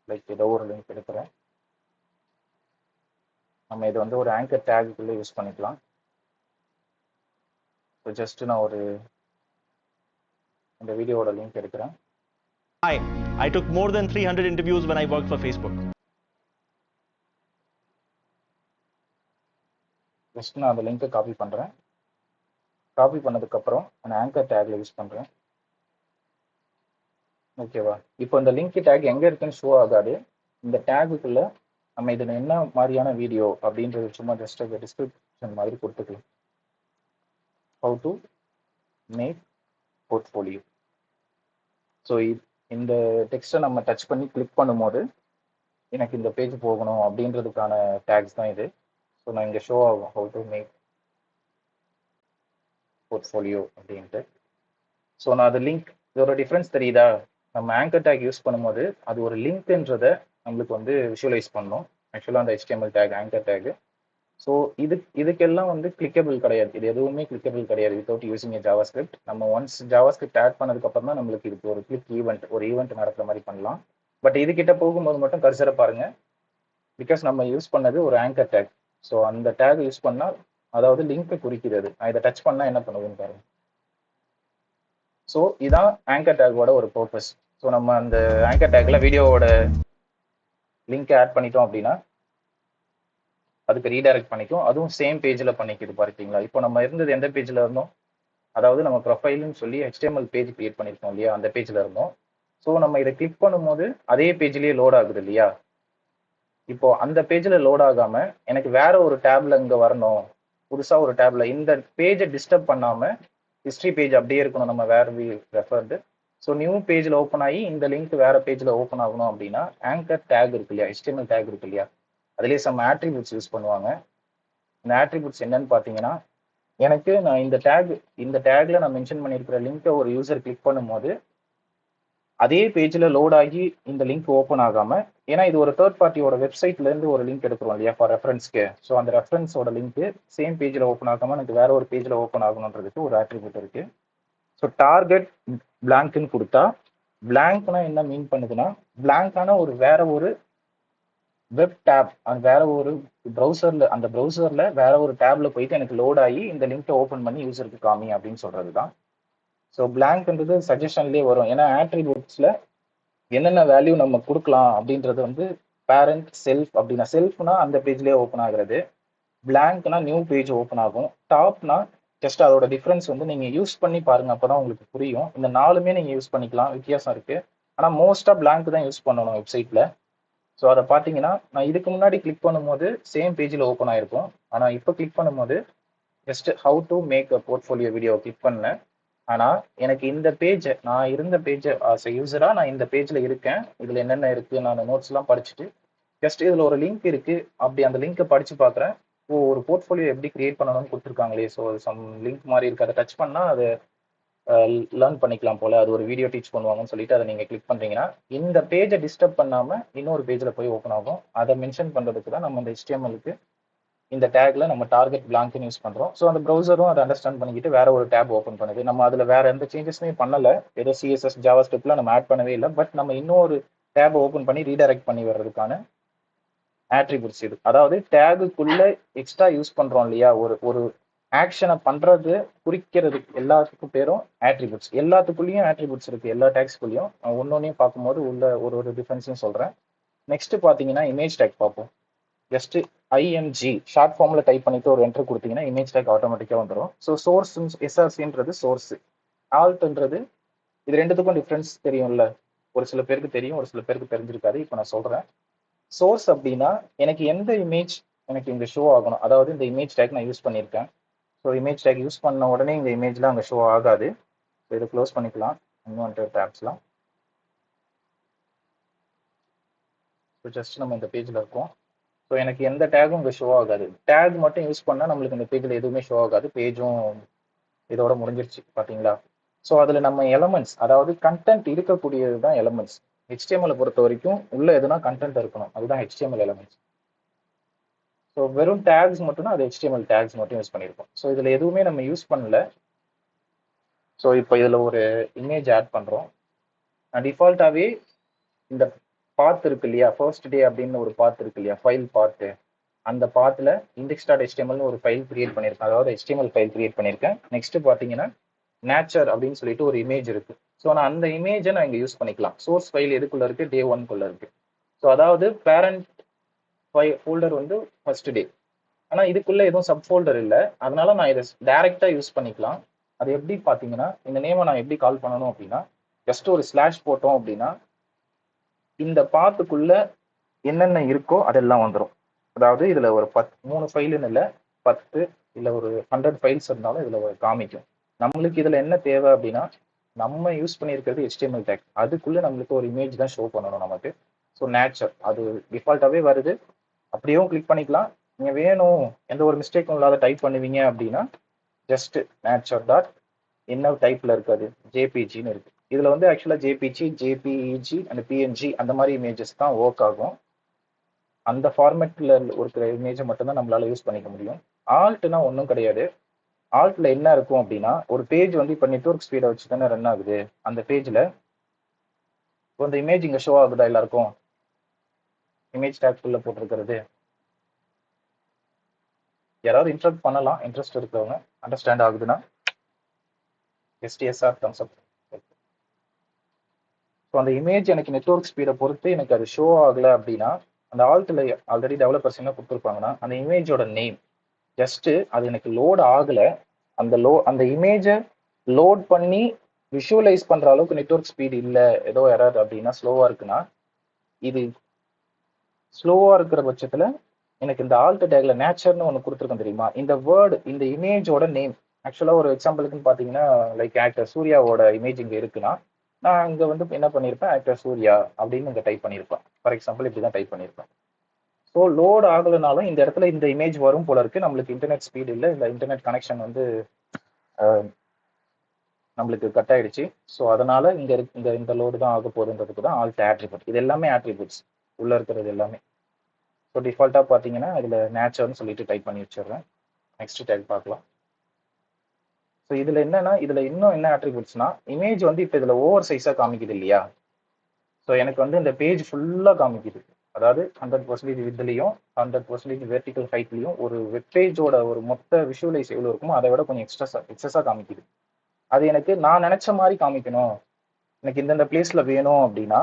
லைக் ஏதோ ஒரு லிங்க் எடுக்கிறேன், நம்ம இது வந்து ஒரு ஆங்கர் டேக்குள்ளே யூஸ் பண்ணிக்கலாம். ஸோ ஜஸ்ட் நான் ஒரு இந்த வீடியோவோட லிங்க் எடுக்கிறேன். Hi, I took more than 300 interviews when I worked for Facebook. Just நான் அந்த லிங்கை காப்பி பண்ணுறேன். காப்பி பண்ணதுக்கப்புறம் நான் ஆங்கர் டேக்ல யூஸ் பண்ணுறேன். ஓகேவா? இப்போ இந்த லிங்க் டேக் எங்கே இருக்குன்னு ஷோ ஆகாது. இந்த டேகுக்குள்ள நம்ம இதில் என்ன மாதிரியான வீடியோ அப்படின்றது சும்மா ஜஸ்ட் ஒரு டிஸ்கிரிப்ஷன் மாதிரி கொடுத்துக்கலாம். How to make portfolio. So இந்த டெக்ஸ்ட்டை நம்ம டச் பண்ணி கிளிக் பண்ணும்போது எனக்கு இந்த பேஜ் போகணும் அப்படின்றதுக்கான டேக்ஸ் தான் இது. ஸோ நான் இங்கே ஷோ ஆகும் ஹவு டு மேக் போர்ட்ஃபோலியோ அப்படின்ட்டு. ஸோ நான் அது லிங்க், இதோட டிஃப்ரென்ஸ் தெரியுதா? நம்ம ஆங்கர் டேக் யூஸ் பண்ணும்போது அது ஒரு லிங்க்ன்றதை நம்மளுக்கு வந்து விஷுவலைஸ் பண்ணணும். ஆக்சுவலாக அந்த HTML tag anchor tag. So இதுக்கெல்லாம் வந்து கிளிக்கபிள் கிடையாது. இது எதுவுமே கிளிக்கபிள் கிடையாது வித்தவுட் யூசிங் ஜாவா ஸ்கிரிப்ட். நம்ம ஒன்ஸ் ஜாவா ஸ்கிரிப்ட் ஆட் பண்ணதுக்கு அப்புறம் தான் நம்மளுக்கு இதுக்கு ஒரு கிளிக் ஈவெண்ட், ஒரு ஈவெண்ட் நடக்கிற மாதிரி பண்ணலாம். பட் இது கிட்ட போகும்போது மட்டும் கர்சரை பாருங்க. பிகாஸ் நம்ம யூஸ் பண்ணது ஒரு ஆங்கர் டேக். ஸோ அந்த டேக் யூஸ் பண்ணா, அதாவது லிங்க் குறிக்கிறது. நான் இதை டச் பண்ணா என்ன பண்ணுவேன்னு பாருங்க. ஸோ இதான் ஆங்கர் டேக்கோட ஒரு பர்பஸ். ஸோ நம்ம அந்த ஆங்கர் டேக்ல வீடியோவோட லிங்க் ஆட் பண்ணிட்டோம் அப்படின்னா அதுக்கு ரீடைரக்ட் பண்ணிக்கும். அதுவும் சேம் பேஜில் பண்ணிக்குது பார்த்தீங்களா. இப்போ நம்ம இருந்தது எந்த பேஜில் இருந்தோம், அதாவது நம்ம ப்ரொஃபைல்னு சொல்லி HTML பேஜ் கிரியேட் பண்ணியிருக்கோம் இல்லையா, அந்த பேஜில் இருந்தோம். ஸோ நம்ம இதை கிளிக் பண்ணும்போது அதே பேஜ்லேயே லோட் ஆகுது இல்லையா. இப்போ அந்த பேஜில் லோட் ஆகாம எனக்கு வேற ஒரு டேப்ல இங்கே வரணும், புதுசா ஒரு டேப்ல இந்த பேஜை டிஸ்டர்ப் பண்ணாம ஹிஸ்ட்ரி பேஜ் அப்படியே இருக்கணும், நம்ம வேற ரெஃபர்டு. ஸோ நியூ பேஜில் ஓப்பன் ஆகி இந்த லிங்க் வேற பேஜில் ஓப்பன் ஆகணும் அப்படின்னா ஆங்கர் டேக் இருக்கு இல்லையா, HTML டேக் இருக்கு இல்லையா, அதுலேயே சம் ஆட்ரிபியூட்ஸ் யூஸ் பண்ணுவாங்க. இந்த ஆட்ரிபியூட்ஸ் என்னன்னு பார்த்தீங்கன்னா, எனக்கு நான் இந்த டேக்ல நான் மென்ஷன் பண்ணியிருக்கிற லிங்கை ஒரு யூசர் கிளிக் பண்ணும்போது அதே பேஜில் லோட் ஆகி இந்த லிங்க் ஓப்பன் ஆகாம, ஏன்னா இது ஒரு தேர்ட் பார்ட்டியோட வெப்சைட்ல இருந்து ஒரு லிங்க் எடுக்கிறோம் இல்லையா ஃபார் ரெஃபரன்ஸ்க்கு. ஸோ அந்த ரெஃபரன்ஸோட லிங்க் சேம் பேஜில் ஓப்பன் ஆகாம எனக்கு வேற ஒரு பேஜில் ஓப்பன் ஆகணுன்றதுக்கு ஒரு ஆட்ரிபியூட் இருக்கு. ஸோ டார்கெட் பிளாங்க்னு கொடுத்தா, பிளாங்க்னா என்ன மீன் பண்ணுதுன்னா, பிளாங்கான வேற ஒரு வெப் டேப், அது வேற ஒரு ப்ரௌசர்ல, அந்த ப்ரௌசர்ல வேற ஒரு டேப்ல போயிட்டு எனக்கு லோட் ஆகி இந்த லிங்கை ஓப்பன் பண்ணி யூசருக்கு காமி அப்படின்னு சொல்றது தான். ஸோ பிளாங்க்ன்றது சஜஷன்லேயே வரும். ஏன்னா ஆட்ரிபியூட்ஸ்ல என்னென்ன வேல்யூ நம்ம கொடுக்கலாம் அப்படின்றது வந்து பேரண்ட், செல்ஃப் அப்படின்னா, செல்ஃப்னா அந்த பேஜ்லேயே ஓப்பன் ஆகுறது, பிளாங்க்னா நியூ பேஜ் ஓப்பன் ஆகும், டாப்னா ஜஸ்ட் அதோட டிஃப்ரென்ஸ் வந்து நீங்க யூஸ் பண்ணி பாருங்க, அப்பதான் உங்களுக்கு புரியும். இந்த நாலுமே நீங்க யூஸ் பண்ணிக்கலாம், வித்தியாசம் இருக்கு. ஆனா மோஸ்டா பிளாங்க் தான் யூஸ் பண்ணணும் வெப்சைட்ல. ஸோ அதை பார்த்தீங்கன்னா, நான் இதுக்கு முன்னாடி கிளிக் பண்ணும்போது சேம் பேஜில் ஓப்பன் ஆயிருக்கும். ஆனால் இப்போ கிளிக் பண்ணும்போது just how to make a portfolio video click பண்ணேன். ஆனால் எனக்கு இந்த பேஜ், நான் இருந்த பேஜ் ஆஸ் எ யூசராக நான் இந்த பேஜில் இருக்கேன், இதில் என்னென்ன இருக்குது நான் நோட்ஸ்லாம் படிச்சுட்டு ஜஸ்ட் இதில் ஒரு லிங்க் இருக்குது, அப்படி அந்த லிங்க்கை படித்து பார்க்குறேன். ஓ, ஒரு போர்ட்ஃபோலியோ எப்படி கிரியேட் பண்ணணும்னு கொடுத்துருக்காங்களே, ஸோ சம் லிங்க் மாதிரி இருக்குது, அதை டச் பண்ணால் அது லேர்ன் பண்ணிக்கலாம் போல, அது ஒரு வீடியோ டீச் பண்ணுவாங்கன்னு சொல்லிட்டு அதை நீங்கள் கிளிக் பண்ணுறீங்கன்னா இந்த பேஜை டிஸ்டர்ப் பண்ணாமல் இன்னொரு பேஜில் போய் ஓப்பன் ஆகும். அதை மென்ஷன் பண்ணுறதுக்கு தான் நம்ம இந்த HTML-க்கு இந்த டேக்ல நம்ம டார்கெட் பிளாங்க்னு யூஸ் பண்ணுறோம். ஸோ அந்த ப்ரௌசரும் அதை அண்டர்ஸ்டாண்ட் பண்ணிக்கிட்டு வேற ஒரு டேப் ஓப்பன் பண்ணுது. நம்ம அதில் வேற எந்த சேஞ்சஸுமே பண்ணல, ஏதோ CSS ஜாவா ஸ்கிரிப்ட்லாம் நம்ம ஆட் பண்ணவே இல்லை. பட் நம்ம இன்னொரு டேப் ஓப்பன் பண்ணி ரீடைரக்ட் பண்ணி வர்றதுக்கான ஆட்ரிபியூட்ஸ் இது. அதாவது டேகுக்குள்ள எக்ஸ்ட்ரா யூஸ் பண்றோம் இல்லையா, ஒரு ஒரு ஆக்ஷனை பண்றது குறிக்கிறது எல்லாத்துக்கும் பேரும் ஆட்ரிபியூட்ஸ். எல்லாத்துக்குள்ளேயும் ஆட்ரிபியூட்ஸ் இருக்கு, எல்லா டேக்ஸ்குள்ளேயும். ஒன்னொன்னையும் பார்க்கும்போது உள்ள ஒரு ஒரு டிஃபரன்ஸையும் சொல்றேன். நெக்ஸ்ட் பார்த்தீங்கன்னா இமேஜ் டேக் பார்ப்போம். ஜஸ்ட் IMG ஷார்ட் ஃபார்ம்ல டைப் பண்ணிட்டு ஒரு என்டர் கொடுத்தீங்கன்னா இமேஜ் டேக் ஆட்டோமேட்டிக்காக வந்துடும். ஸோ சோர்ஸ், SRCன்றது சோர்ஸ், ஆல்ட்ன்றது, இது ரெண்டுத்துக்கும் டிஃப்ரென்ஸ் தெரியும்ல, ஒரு சில பேருக்கு தெரியும், ஒரு சில பேருக்கு தெரிஞ்சிருக்காது. இப்போ நான் சொல்றேன். சோர்ஸ் அப்படின்னா எனக்கு எந்த இமேஜ் எனக்கு இங்கே ஷோ ஆகணும், அதாவது இந்த இமேஜ் டேக் நான் யூஸ் பண்ணியிருக்கேன். ஸோ இமேஜ் டேக் யூஸ் பண்ண உடனே இந்த இமேஜ்லாம் அங்கே ஷோ ஆகாது. ஸோ இதை க்ளோஸ் பண்ணிக்கலாம், இன்னொன்று டேப்ஸ்லாம். ஸோ ஜஸ்ட் நம்ம இந்த பேஜில் இருக்கோம். ஸோ எனக்கு எந்த டேகும் இங்கே ஷோ ஆகாது. டேக் மட்டும் யூஸ் பண்ணால் நம்மளுக்கு இந்த பேஜில் எதுவுமே ஷோ ஆகாது, பேஜும் இதோட முடிஞ்சிருச்சு பார்த்தீங்களா. ஸோ அதில் நம்ம எலமெண்ட்ஸ், அதாவது கண்டென்ட் இருக்கக்கூடியது தான் எலமெண்ட்ஸ். HTML பொறுத்த வரைக்கும் உள்ள எதுனா கண்டென்ட் இருக்கணும், அதுதான் HTML எலமெண்ட்ஸ். ஸோ வெறும் டேக்ஸ் மட்டும்னா அது HTML டேக்ஸ் மட்டும் யூஸ் பண்ணியிருக்கோம். ஸோ இதில் எதுவுமே நம்ம யூஸ் பண்ணல. ஸோ இப்போ இதில் ஒரு இமேஜ் ஆட் பண்ணுறோம். டிஃபால்ட்டாகவே இந்த பாத் இருக்கு இல்லையா, ஃபர்ஸ்ட் டே அப்படின்னு ஒரு பாத் இருக்கு இல்லையா, ஃபைல் பாத்து, அந்த பாத்தில் index.html ஒரு ஃபைல் கிரியேட் பண்ணியிருக்கேன், அதாவது HTML ஃபைல் கிரியேட் பண்ணியிருக்கேன். நெக்ஸ்ட் பார்த்தீங்கன்னா நேச்சர் அப்படின்னு சொல்லிட்டு ஒரு இமேஜ் இருக்கு. ஸோ நான் அந்த இமேஜை நான் இங்கே யூஸ் பண்ணிக்கலாம். சோர்ஸ் ஃபைல் எதுக்குள்ள இருக்கு, day 1 இருக்கு. ஸோ அதாவது பேரண்ட் ஃபோல்டர் வந்து ஃபர்ஸ்ட் டே, ஆனால் இதுக்குள்ள எதுவும் சப் ஃபோல்டர் இல்லை, அதனால நான் இதை டைரக்டா யூஸ் பண்ணிக்கலாம். அது எப்படி பார்த்தீங்கன்னா, இந்த நேமை நான் எப்படி கால் பண்ணணும் அப்படின்னா, ஜஸ்ட் ஒரு ஸ்லாஷ் போட்டோம் அப்படின்னா இந்த பாத்துக்குள்ள என்னென்ன இருக்கோ அதெல்லாம் வந்துடும். அதாவது இதுல ஒரு 3 ஃபைலுன்னு இல்லை, 10 இல்லை ஒரு 100 ஃபைல்ஸ் இருந்தாலும் இதுல காமிக்கும். நம்மளுக்கு இதுல என்ன தேவை அப்படின்னா, நம்ம யூஸ் பண்ணியிருக்கிறது HTML டேக், அதுக்குள்ள நம்மளுக்கு ஒரு இமேஜ் தான் ஷோ பண்ணணும் நமக்கு. ஸோ நேச்சர் அது டிஃபால்ட்டாகவே வருது, அப்படியும் கிளிக் பண்ணிக்கலாம். நீங்க வேணும் எந்த ஒரு மிஸ்டேக்கும் இல்லாத டைப் பண்ணுவீங்க அப்படின்னா ஜஸ்ட் நேச்சர் டாட் என்ன டைப்ல இருக்காது, JPGன்னு இருக்கு, இதில் வந்து ஆக்சுவலாக ஜேபிஜி, ஜேபிஇஜி அண்ட் பிஎன்ஜி அந்த மாதிரி இமேஜஸ் தான் ஒர்க் ஆகும். அந்த ஃபார்மேட்டில் இருக்கிற இமேஜை மட்டும்தான் நம்மளால யூஸ் பண்ணிக்க முடியும். ஆல்ட்னா ஒன்றும் கிடையாது. ஆல்ட்ல என்ன இருக்கும் அப்படின்னா, ஒரு பேஜ் வந்து இப்போ நெட்வொர்க் ஸ்பீடை வச்சு தானே ரன் ஆகுது. அந்த பேஜில் இப்போ இந்த இமேஜ் இங்கே ஷோ ஆகுதா எல்லாருக்கும்? இமேஜ் டேக்ல போட்டிருக்கிறது யாராவது இன்ட்ரக்ட் பண்ணலாம், இன்ட்ரெஸ்ட் இருக்கிறவங்க. அண்டர்ஸ்டாண்ட் ஆகுதுன்னா எஸ்டிஎஸ்ஆர் தம்ஸ் அப். ஸோ அந்த இமேஜ் எனக்கு நெட்வொர்க் ஸ்பீடை பொறுத்து எனக்கு அது ஷோ ஆகலை அப்படின்னா, அந்த ஆல்ட்டில் ஆல்ரெடி டெவலப்பர்ஸ் என்ன கொடுத்துருப்பாங்கன்னா, அந்த இமேஜோட நேம் ஜஸ்ட் அது எனக்கு லோட் ஆகலை, அந்த இமேஜை லோட் பண்ணி விஷுவலைஸ் பண்ற அளவுக்கு நெட்வொர்க் ஸ்பீட் இல்லை, ஏதோ யாராவது அப்படின்னா ஸ்லோவா இருக்குன்னா, இது ஸ்லோவா இருக்கிற பட்சத்துல எனக்கு இந்த ஆல்ட் டேக்ல நேச்சர்னு ஒன்று கொடுத்துருக்கோம் தெரியுமா, இந்த வேர்டு இந்த இமேஜோட நேம். ஆக்சுவலா ஒரு எக்ஸாம்பிளுக்குன்னு பாத்தீங்கன்னா, லைக் ஆக்டர் சூர்யாவோட இமேஜ் இங்க இருக்குன்னா, நான் இங்க வந்து என்ன பண்ணியிருப்பேன், ஆக்டர் சூர்யா அப்படின்னு இங்க டைப் பண்ணியிருப்பேன். ஃபார் எக்ஸாம்பிள் இப்படிதான் டைப் பண்ணியிருப்பேன். ஸோ லோட் ஆகலைனாலும் இந்த இடத்துல இந்த இமேஜ் வரும் போல இருக்கு, நம்மளுக்கு இன்டர்நெட் ஸ்பீட் இல்லை, இந்த இன்டர்நெட் கனெக்ஷன் வந்து நம்மளுக்கு கட் ஆயிடுச்சு. ஸோ அதனால இந்த லோடு தான் ஆக போகுதுன்றதுக்கு தான் ஆல்ட் ஆட்ரிபியூட். இது எல்லாமே ஆட்ரிபியூட்ஸ் உள்ள இருக்கிறது எல்லாமே. ஸோ டிஃபால்ட்டாக பார்த்தீங்கன்னா இதில் நேச்சர்னு சொல்லிட்டு டைப் பண்ணி வச்சிடுறேன். நெக்ஸ்ட் டேக் பார்க்கலாம். ஸோ இதில் என்னன்னா, இதில் இன்னும் என்ன ஆட்ரிபியூட்ஸ்னா, இமேஜ் வந்து இப்போ இதில் ஓவர் சைஸாக காமிக்குது இல்லையா. ஸோ எனக்கு வந்து இந்த பேஜ் ஃபுல்லாக காமிக்குது. அதாவது 100% வித்லையும் 100% வெர்டிக்கல் ஹைட்லையும் ஒரு வெப்பேஜோட ஒரு மொத்த விஷுவலைஸ் எவ்வளோ இருக்குமோ அதை விட கொஞ்சம் எக்ஸஸாக காமிக்குது. அது எனக்கு நான் நினைச்ச மாதிரி காமிக்கணும், எனக்கு இந்தந்த பிளேஸ்ல வேணும் அப்படின்னா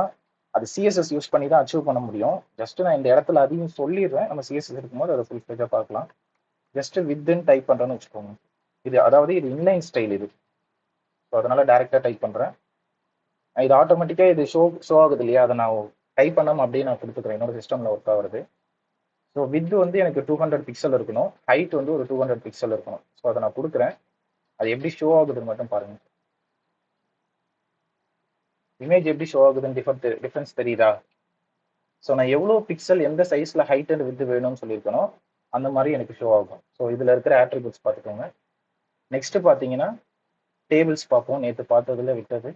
அது சிஎஸ்எஸ் யூஸ் பண்ணி தான் அச்சீவ் பண்ண முடியும். ஜஸ்ட் நான் இந்த இடத்துல அதையும் சொல்லிடுறேன், நம்ம சிஎஸ்எஸ் இருக்கும்போது அதை ஃபுல் பேஜாக பார்க்கலாம். ஜஸ்ட் வித்ன்னு டைப் பண்ணுறேன்னு வச்சுக்கோங்க. இது அதாவது இது இன்லைன் ஸ்டைல் இது. ஸோ அதனால டைரெக்டாக டைப் பண்ணுறேன். இது ஆட்டோமேட்டிக்காக இது ஷோ ஆகுது இல்லையா, அதை நான் டைப் பண்ணாமல் அப்படியே நான் கொடுத்துக்கிறேன், என்னோட சிஸ்டமில் ஒர்க் ஆகுறது. ஸோ வித் வந்து எனக்கு 200 பிக்சல் இருக்கணும், ஹைட் வந்து ஒரு 200 பிக்சல் இருக்கணும். ஸோ அதை நான் கொடுக்குறேன். அது எப்படி ஷோ ஆகுதுன்னு மட்டும் பாருங்க. இமேஜ் எப்படி ஷோ ஆகுதுன்னு டிஃபரன்ஸ் தெரியுதா? ஸோ நான் எவ்வளோ பிக்சல் எந்த சைஸில் ஹைட் அண்ட் வித் வேணும்னு சொல்லியிருக்கணும், அந்த மாதிரி எனக்கு ஷோ ஆகும். ஸோ இதில் இருக்கிற ஆட்ரிபியூட்ஸ் பார்த்துக்கோங்க. நெக்ஸ்ட் பார்த்தீங்கன்னா டேபிள்ஸ் பார்ப்போம், நேற்று பார்த்ததுல விட்டது.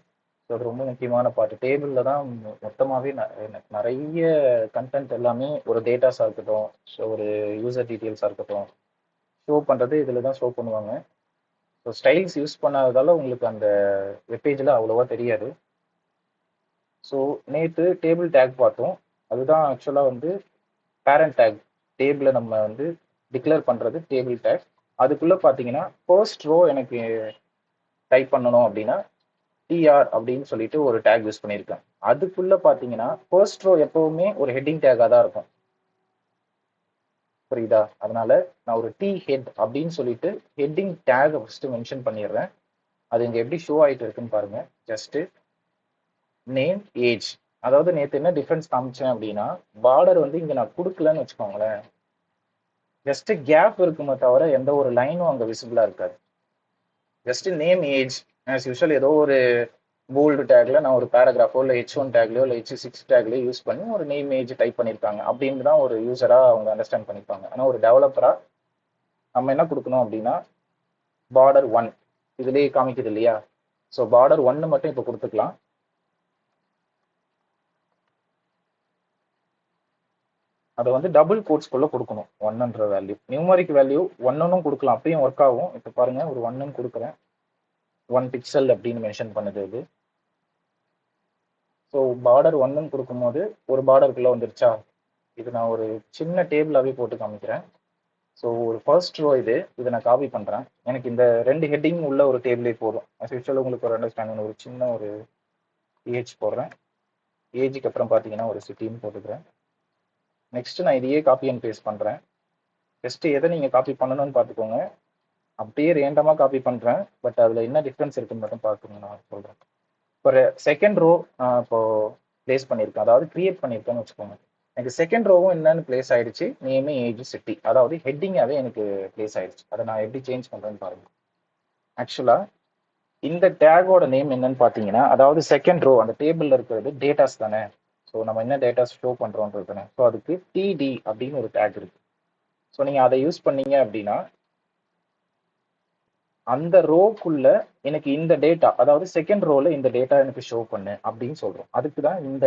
ஸோ அது ரொம்ப முக்கியமான பார்ட். டேபிளில் தான் மொத்தமாகவே நிறைய கண்டென்ட் எல்லாமே, ஒரு டேட்டாஸாக இருக்கட்டும், ஸோ ஒரு யூசர் டீட்டெயில்ஸாக இருக்கட்டும், ஷோ பண்ணுறது இதில் தான் ஷோ பண்ணுவாங்க. ஸோ ஸ்டைல்ஸ் யூஸ் பண்ணாததால உங்களுக்கு அந்த வெப்பேஜில் அவ்வளோவா தெரியாது. ஸோ நேற்று டேபிள் டேக் பார்த்தோம். அதுதான் ஆக்சுவலாக வந்து பேரண்ட் டேக். டேபிளை நம்ம வந்து டிக்ளேர் பண்ணுறது டேபிள் டேக். அதுக்குள்ளே பார்த்தீங்கன்னா ஃபர்ஸ்ட் ரோ எனக்கு டைப் பண்ணணும் அப்படின்னா டிஆர் அப்படின்னு சொல்லிட்டு ஒரு டேக் யூஸ் பண்ணியிருக்கேன். அதுக்குள்ளே பார்த்தீங்கன்னா ஃபர்ஸ்ட் ரோ எப்போவுமே ஒரு ஹெட்டிங் டேக்காக தான் இருக்கும், புரியுதா? அதனால நான் ஒரு டி ஹெட் அப்படின்னு சொல்லிட்டு ஹெட்டிங் டேக் ஃபர்ஸ்ட் மென்ஷன் பண்ணிடுறேன். அது இங்கே எப்படி ஷோ ஆகிட்டு இருக்குன்னு பாருங்க. Just name age. அதாவது நேற்று என்ன டிஃபரன்ஸ் காமிச்சேன் அப்படின்னா, பார்டர் வந்து இங்கே நான் கொடுக்கலன்னு வச்சுக்கோங்களேன், ஜஸ்ட் கேப் இருக்குமே தவிர எந்த ஒரு லைனும் அங்கே விசிபிளாக இருக்காது. Just name age as usual ஏதோ ஒரு போல்டு டேக்ல நான் ஒரு பேராகிராஃபோ இல்லை H1 டேக்லையோ இல்லை H6 டேக்லையோ யூஸ் பண்ணி ஒரு நேம் ஏஜ் டைப் பண்ணியிருக்காங்க அப்படின்னு தான் ஒரு யூசராக அவங்க அண்டர்ஸ்டாண்ட் பண்ணிப்பாங்க. ஆனால் ஒரு டெவலப்பராக நம்ம என்ன கொடுக்கணும் அப்படின்னா, பார்டர் 1 இதுலேயே காமிக்குது இல்லையா, ஸோ பார்டர் 1 மட்டும் இப்போ கொடுத்துக்கலாம். அதை வந்து டபுள் கோட்ஸ்குள்ள கொடுக்கணும். 1ன்ற வேல்யூ நியூமரிக் வேல்யூ 1ன்னு கொடுக்கலாம், அப்பயும் ஒர்க் ஆகும். இப்போ பாருங்க, ஒரு 1ன்னு கொடுக்குறேன், 1 பிக்சல் அப்படின்னு மென்ஷன் பண்ணுது இது. ஸோ பார்டர் 1ன்னு கொடுக்கும்போது ஒரு பார்டருக்குள்ள வந்துருச்சா. இது நான் ஒரு சின்ன டேபிளாகவே போட்டு காமிக்கிறேன். ஸோ ஒரு ஃபர்ஸ்ட் ரோ இதை நான் காப்பி பண்ணுறேன். எனக்கு இந்த 2 ஹெட்டிங் உள்ள ஒரு டேபிளே போதும். ஆக்சுவலாக உங்களுக்கு ஒரு அண்டர்ஸ்டாண்டிங், ஒரு சின்ன ஒரு ஏஜ் போடுறேன். ஏஜுக்கு அப்புறம் பார்த்தீங்கன்னா ஒரு சிட்டின்னு போட்டுக்கிறேன். நெக்ஸ்ட் நான் இதையே காப்பி அண்ட் பேஸ்ட் பண்ணுறேன். ஜஸ்ட் எதை நீங்கள் காப்பி பண்ணணும்னு பார்த்துக்கோங்க. அப்படியே ரேண்டமாக காப்பி பண்ணுறேன், பட் அதில் என்ன டிஃப்ரென்ஸ் இருக்குன்னு மட்டும் பார்த்துக்கோங்க, நான் சொல்கிறேன். ஒரு செகண்ட் ரோ இப்போ பிளேஸ் பண்ணியிருக்கேன், அதாவது கிரியேட் பண்ணியிருக்கேன்னு வச்சுக்கோங்க. எனக்கு செகண்ட் ரோவும் என்னன்னு பிளேஸ் ஆயிடுச்சு, நேம் ஏஜ் சிட்டி, அதாவது ஹெட்டிங்காகவே எனக்கு பிளேஸ் ஆயிடுச்சு. அதை நான் எப்படி சேஞ்ச் பண்ணுறேன்னு பாருங்க. ஆக்சுவலாக இந்த டேகோட நேம் என்னன்னு பார்த்தீங்கன்னா, அதாவது செகண்ட் ரோ அந்த டேபிளில் இருக்கிறது டேட்டாஸ் தானே. ஸோ நம்ம என்ன டேட்டாஸ் ஷோ பண்ணுறோன்றது தானே. ஸோ அதுக்கு டிடி அப்படின்னு ஒரு டேக் இருக்கு. ஸோ நீங்கள் அதை யூஸ் பண்ணீங்க அப்படின்னா அந்த ரோக்குள்ள எனக்கு இந்த டேட்டா, அதாவது செகண்ட் ரோல இந்த டேட்டா எனக்கு ஷோ பண்ணு அப்படின்னு சொல்றோம். அதுக்கு தான் இந்த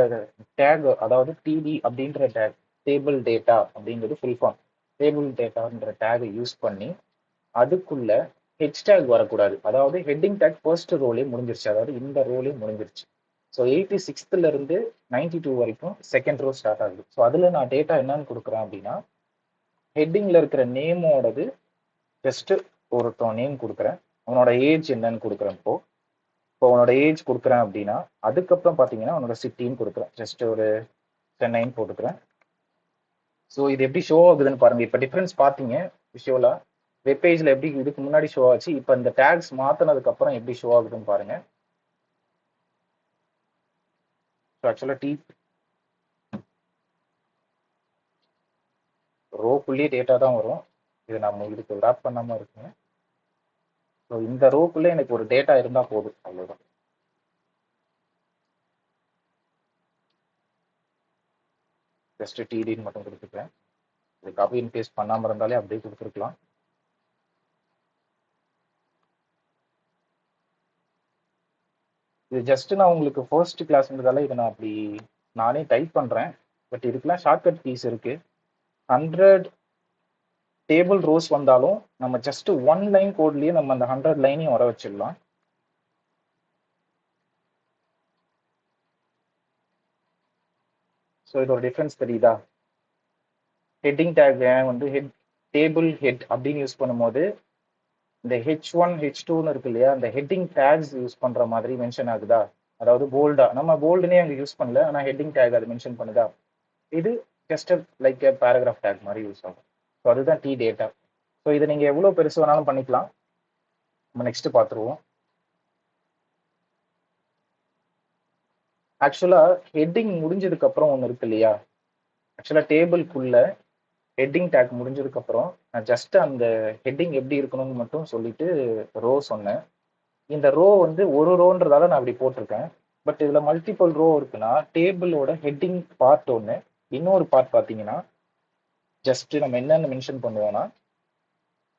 டேக், அதாவது டிடி அப்படின்ற டேக், டேபிள் டேட்டா அப்படிங்கிறது ஃபுல் ஃபார்ம். டேபிள் டேட்டான்ற டேகை யூஸ் பண்ணி அதுக்குள்ள ஹெச் டேக் வரக்கூடாது. அதாவது ஹெட்டிங் டேக் ஃபர்ஸ்ட் ரோலே முடிஞ்சிருச்சு, அதாவது இந்த ரோலே முடிஞ்சிருச்சு. ஸோ 86ல இருந்து 92 வரைக்கும் செகண்ட் ரோ ஸ்டார்ட் ஆகுது. ஸோ அதில் நான் டேட்டா என்னன்னு கொடுக்குறேன் அப்படின்னா, ஹெட்டிங்ல இருக்கிற நேமோடது ஜஸ்ட் ஒருத்தன் நேம் கொடுக்குறேன், அவனோட ஏஜ் என்னன்னு கொடுக்குறேன். இப்போ உன்னோட ஏஜ் கொடுக்குறேன் அப்படின்னா, அதுக்கப்புறம் பார்த்தீங்கன்னா உன்னோட சிட்டின்னு கொடுக்குறேன், ஜஸ்ட் ஒரு சென்னைன்னு போட்டுக்கிறேன். ஸோ இது எப்படி ஷோ ஆகுதுன்னு பாருங்க. இப்போ டிஃப்ரென்ஸ் பார்த்தீங்க விஷுவலா, வெப்பேஜில் எப்படி இதுக்கு முன்னாடி ஷோ ஆச்சு, இப்போ இந்த டேக்ஸ் மாற்றினதுக்கு அப்புறம் எப்படி ஷோ ஆகுதுன்னு பாருங்க. ஸோ ஆக்சுவலாக ரோக்குள்ளேயே டேட்டா தான் வரும். இது நம்ம இதுக்கு ரேப் பண்ணாமல் இருக்குங்க. ஸோ இந்த ரோக்குள்ளே எனக்கு ஒரு டேட்டா இருந்தால் போதும், அவ்வளோதான். ஜஸ்ட் டிடின்னு மட்டும் கொடுத்துக்கிறேன். இது காப்பி அண்ட் பேஸ்ட் பண்ணாமல் இருந்தாலே அப்படியே கொடுத்துருக்கலாம். இது ஜஸ்ட் நான் உங்களுக்கு ஃபர்ஸ்ட் கிளாஸ்ன்றதால இதை நான் அப்படி நானே டைப் பண்ணுறேன். பட் இதுக்கெல்லாம் ஷார்ட்கட் கீஸ் இருக்கு. 100 டேபிள் ரோஸ் வந்தாலும் நம்ம ஜஸ்ட் 1 லைன் கோட்லயே நம்ம அந்த 100 லைனையும் வர வச்சிடலாம். ஸோ இதோட டிஃப்ரென்ஸ் தெரியுதா? ஹெட்டிங் டேக் வந்து டேபிள் ஹெட் அப்படின்னு யூஸ் பண்ணும்போது இந்த H1 H2ன்னு இருக்கு இல்லையா, அந்த ஹெட்டிங் டேக்ஸ் யூஸ் பண்ற மாதிரி மென்ஷன் ஆகுதா? அதாவது போல்டா, நம்ம போல்டுனே அங்கே யூஸ் பண்ணல, ஆனால் ஹெட்டிங் டேக் அது மென்ஷன் பண்ணுதா? இது ஜஸ்ட் லைக் பேராகிராஃப் டேக் மாதிரி யூஸ் ஆகும். ஸோ அதுதான் டி டேட்டா. ஸோ இதை நீங்கள் எவ்வளோ பெருசு வேணாலும் பண்ணிக்கலாம். நம்ம நெக்ஸ்ட் பார்த்துருவோம். ஆக்சுவலாக ஹெட்டிங் முடிஞ்சதுக்கு அப்புறம் ஒன்று இருக்கு இல்லையா, ஆக்சுவலாக டேபிள்குள்ள ஹெட்டிங் டேக் முடிஞ்சதுக்கு அப்புறம் நான் ஜஸ்ட் அந்த ஹெட்டிங் எப்படி இருக்கணும்னு மட்டும் சொல்லிட்டு ரோ சொன்னேன். இந்த ரோ வந்து ஒரு ரோன்றதால நான் அப்படி போட்டிருக்கேன். பட் இதில் மல்டிபிள் ரோ இருக்குன்னா டேபிளோட ஹெட்டிங் பார்ட் ஒன்று, இன்னொரு பார்ட் பார்த்தீங்கன்னா ஜஸ்ட் நம்ம என்னென்ன மென்ஷன் பண்ணுவோம்னா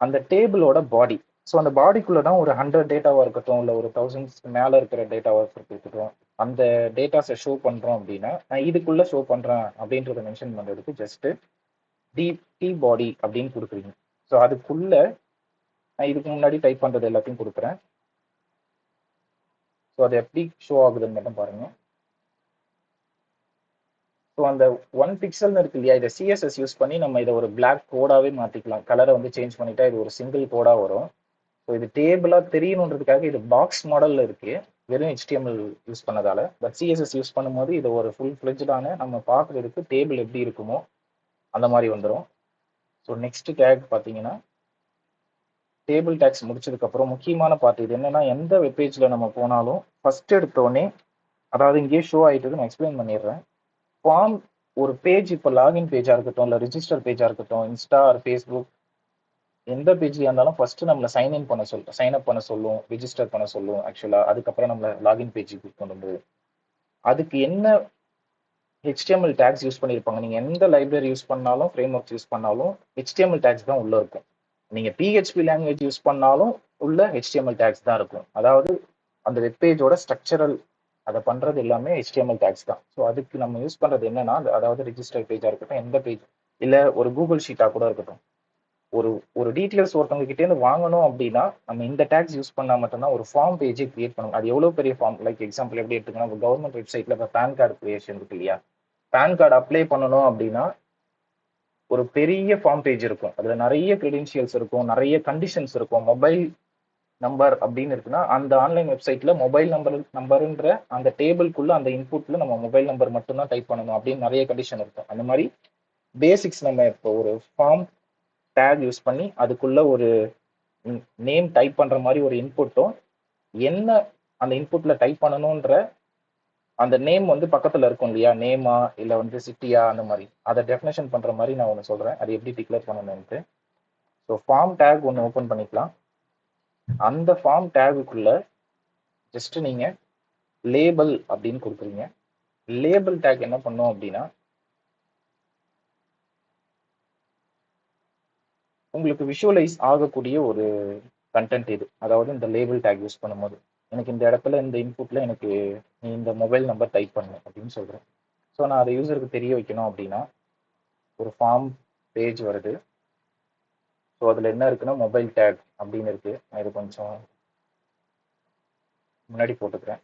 அந்த டேபிளோட பாடி. ஸோ அந்த பாடிக்குள்ள தான் ஒரு 100 டேட்டாவாக இருக்கட்டும், இல்லை ஒரு 1000 மேலே இருக்கிற டேட்டாவாக இருக்கட்டும், அந்த டேட்டாஸை ஷோ பண்ணுறோம் அப்படின்னா நான் இதுக்குள்ள ஷோ பண்ணுறேன் அப்படின்றத மென்ஷன் பண்ணுறதுக்கு ஜஸ்ட் டி பாடி அப்படின்னு கொடுக்குறீங்க. ஸோ அதுக்குள்ள நான் இதுக்கு முன்னாடி டைப் பண்ணுறது எல்லாத்தையும் கொடுக்குறேன். ஸோ அது எப்படி ஷோ ஆகுதுன்னு மட்டும் பாருங்க. ஸோ அந்த 1 பிக்சல்னு இருக்கு இல்லையா, இதை சிஎஸ்எஸ் யூஸ் பண்ணி நம்ம இதை ஒரு பிளாக் கோடாவே மாற்றிக்கலாம். கலரை வந்து சேஞ்ச் பண்ணிட்டா இது ஒரு சிங்கிள் கோடாக வரும். ஸோ இது டேபிளாக தெரியணுன்றதுக்காக இது பாக்ஸ் மாடலில் இருக்கு, வெறும் HTML யூஸ் பண்ணதால. பட் சிஎஸ்எஸ் யூஸ் பண்ணும்போது இது ஒரு ஃபுல் ஃப்ளெஜ்டான நம்ம பார்க்குறதுக்கு டேபிள் எப்படி இருக்குமோ அந்த மாதிரி வந்துடும். ஸோ நெக்ஸ்ட் டேக் பார்த்தீங்கன்னா டேபிள் டேக்ஸ் முடிச்சதுக்கப்புறம் முக்கியமான பார்ட் இது என்னன்னா, எந்த வெப்பேஜில் நம்ம போனாலும் ஃபர்ஸ்ட் எடுத்தோடனே, அதாவது இங்கேயே ஷோ ஆகிட்டு நான் எக்ஸ்பிளைன் பண்ணிடுறேன். ஃபார்ம் ஒரு பேஜ், இப்போ லாகின் பேஜாக இருக்கட்டும், இல்லை ரிஜிஸ்டர் பேஜாக இருக்கட்டும், இன்ஸ்டா ஆர் ஃபேஸ்புக், எந்த பேஜ்லையாக இருந்தாலும் ஃபர்ஸ்ட் நம்மளை சைன் அப் பண்ண சொல்லும், ரிஜிஸ்டர் பண்ண சொல்லும் ஆக்சுவலாக. அதுக்கப்புறம் நம்மளை லாகின் பேஜுக்கு கொண்டு வந்து அதுக்கு என்ன HTML டேக்ஸ் யூஸ் பண்ணியிருப்பாங்க. நீங்கள் எந்த லைப்ரரி யூஸ் பண்ணாலும், ஃப்ரேம் ஒர்க்ஸ் யூஸ் பண்ணாலும் HTML டேக்ஸ் தான் உள்ளே இருக்கும். நீங்கள் PHP லாங்குவேஜ் யூஸ் பண்ணாலும் உள்ள HTML டேக்ஸ் தான் இருக்கும். அதாவது அந்த வெப்பேஜோட ஸ்ட்ரக்சரல் அதை பண்ணுறது எல்லாமே HTML டேக்ஸ் தான். ஸோ அதுக்கு நம்ம யூஸ் பண்ணுறது என்னன்னா, அதாவது ரிஜிஸ்டர் பேஜாக இருக்கட்டும், எந்த பேஜ், இல்லை ஒரு கூகுள் ஷீட்டாக கூட இருக்கட்டும், ஒரு டீட்டெயில்ஸ் ஒருத்தவங்க கிட்டேருந்து வாங்கணும் அப்படின்னா நம்ம இந்த டேக்ஸ் யூஸ் பண்ணால் மட்டும்தான் ஒரு ஃபார்ம் பேஜை கிரியேட் பண்ணணும். அது எவ்வளோ பெரிய ஃபார்ம், லைக் எக்ஸாம்பிள் எப்படி எடுத்துக்கணும், கவர்மெண்ட் வெப்சைட்டில் இப்போ பேன் கார்டு கிரியேஷன் இருக்கு இல்லையா, பேன் கார்டு அப்ளை பண்ணணும் அப்படின்னா ஒரு பெரிய ஃபார்ம் பேஜ் இருக்கும், அதில் நிறைய கிரெடென்ஷியல்ஸ் இருக்கும், நிறைய கண்டிஷன்ஸ் இருக்கும். மொபைல் நம்பர் அப்படின்னு இருக்குன்னா அந்த ஆன்லைன் வெப்சைட்ல மொபைல் நம்பருன்ற அந்த டேபிள்குள்ள அந்த இன்புட்ல நம்ம மொபைல் நம்பர் மட்டும்தான் டைப் பண்ணணும் அப்படின்னு நிறைய கண்டிஷன் இருக்கும். அந்த மாதிரி பேசிக்ஸ் நம்ம இப்போ ஒரு ஃபார்ம் டேக் யூஸ் பண்ணி அதுக்குள்ள ஒரு நேம் டைப் பண்ற மாதிரி ஒரு இன்புட்டும், என்ன அந்த இன்புட்ல டைப் பண்ணணும்ன்ற அந்த நேம் வந்து பக்கத்துல இருக்கும் இல்லையா, நேமா இல்லை வந்து சிட்டியா, அந்த மாதிரி அதை டெஃபினேஷன் பண்ற மாதிரி நான் ஒன்று சொல்றேன், அது எப்படி டிக்ளேர் பண்ணணும்ட்டு. ஸோ ஃபார்ம் டேக் ஒன்று ஓப்பன் பண்ணிக்கலாம். அந்த ஃபார்ம் டேகுக்குள்ள ஜஸ்ட் நீங்க லேபிள் அப்படின்னு கொடுக்குறீங்க. லேபிள் டேக் என்ன பண்ணும் அப்படின்னா, உங்களுக்கு விஷுவலைஸ் ஆகக்கூடிய ஒரு கண்டென்ட் இது, அதாவது இந்த லேபிள் டேக் யூஸ் பண்ணும்போது எனக்கு இந்த இடத்துல இந்த இன்புட்ல எனக்கு நீ இந்த மொபைல் நம்பர் டைப் பண்ணு அப்படின்னு சொல்கிறேன். ஸோ நான் அதை யூசருக்கு தெரிய வைக்கணும் அப்படின்னா ஒரு ஃபார்ம் பேஜ் வருது. ஸோ அதில் என்ன இருக்குன்னா மொபைல் டேக் அப்படின்னு இருக்கு. நான் இது கொஞ்சம் முன்னாடி போட்டுக்கிறேன்.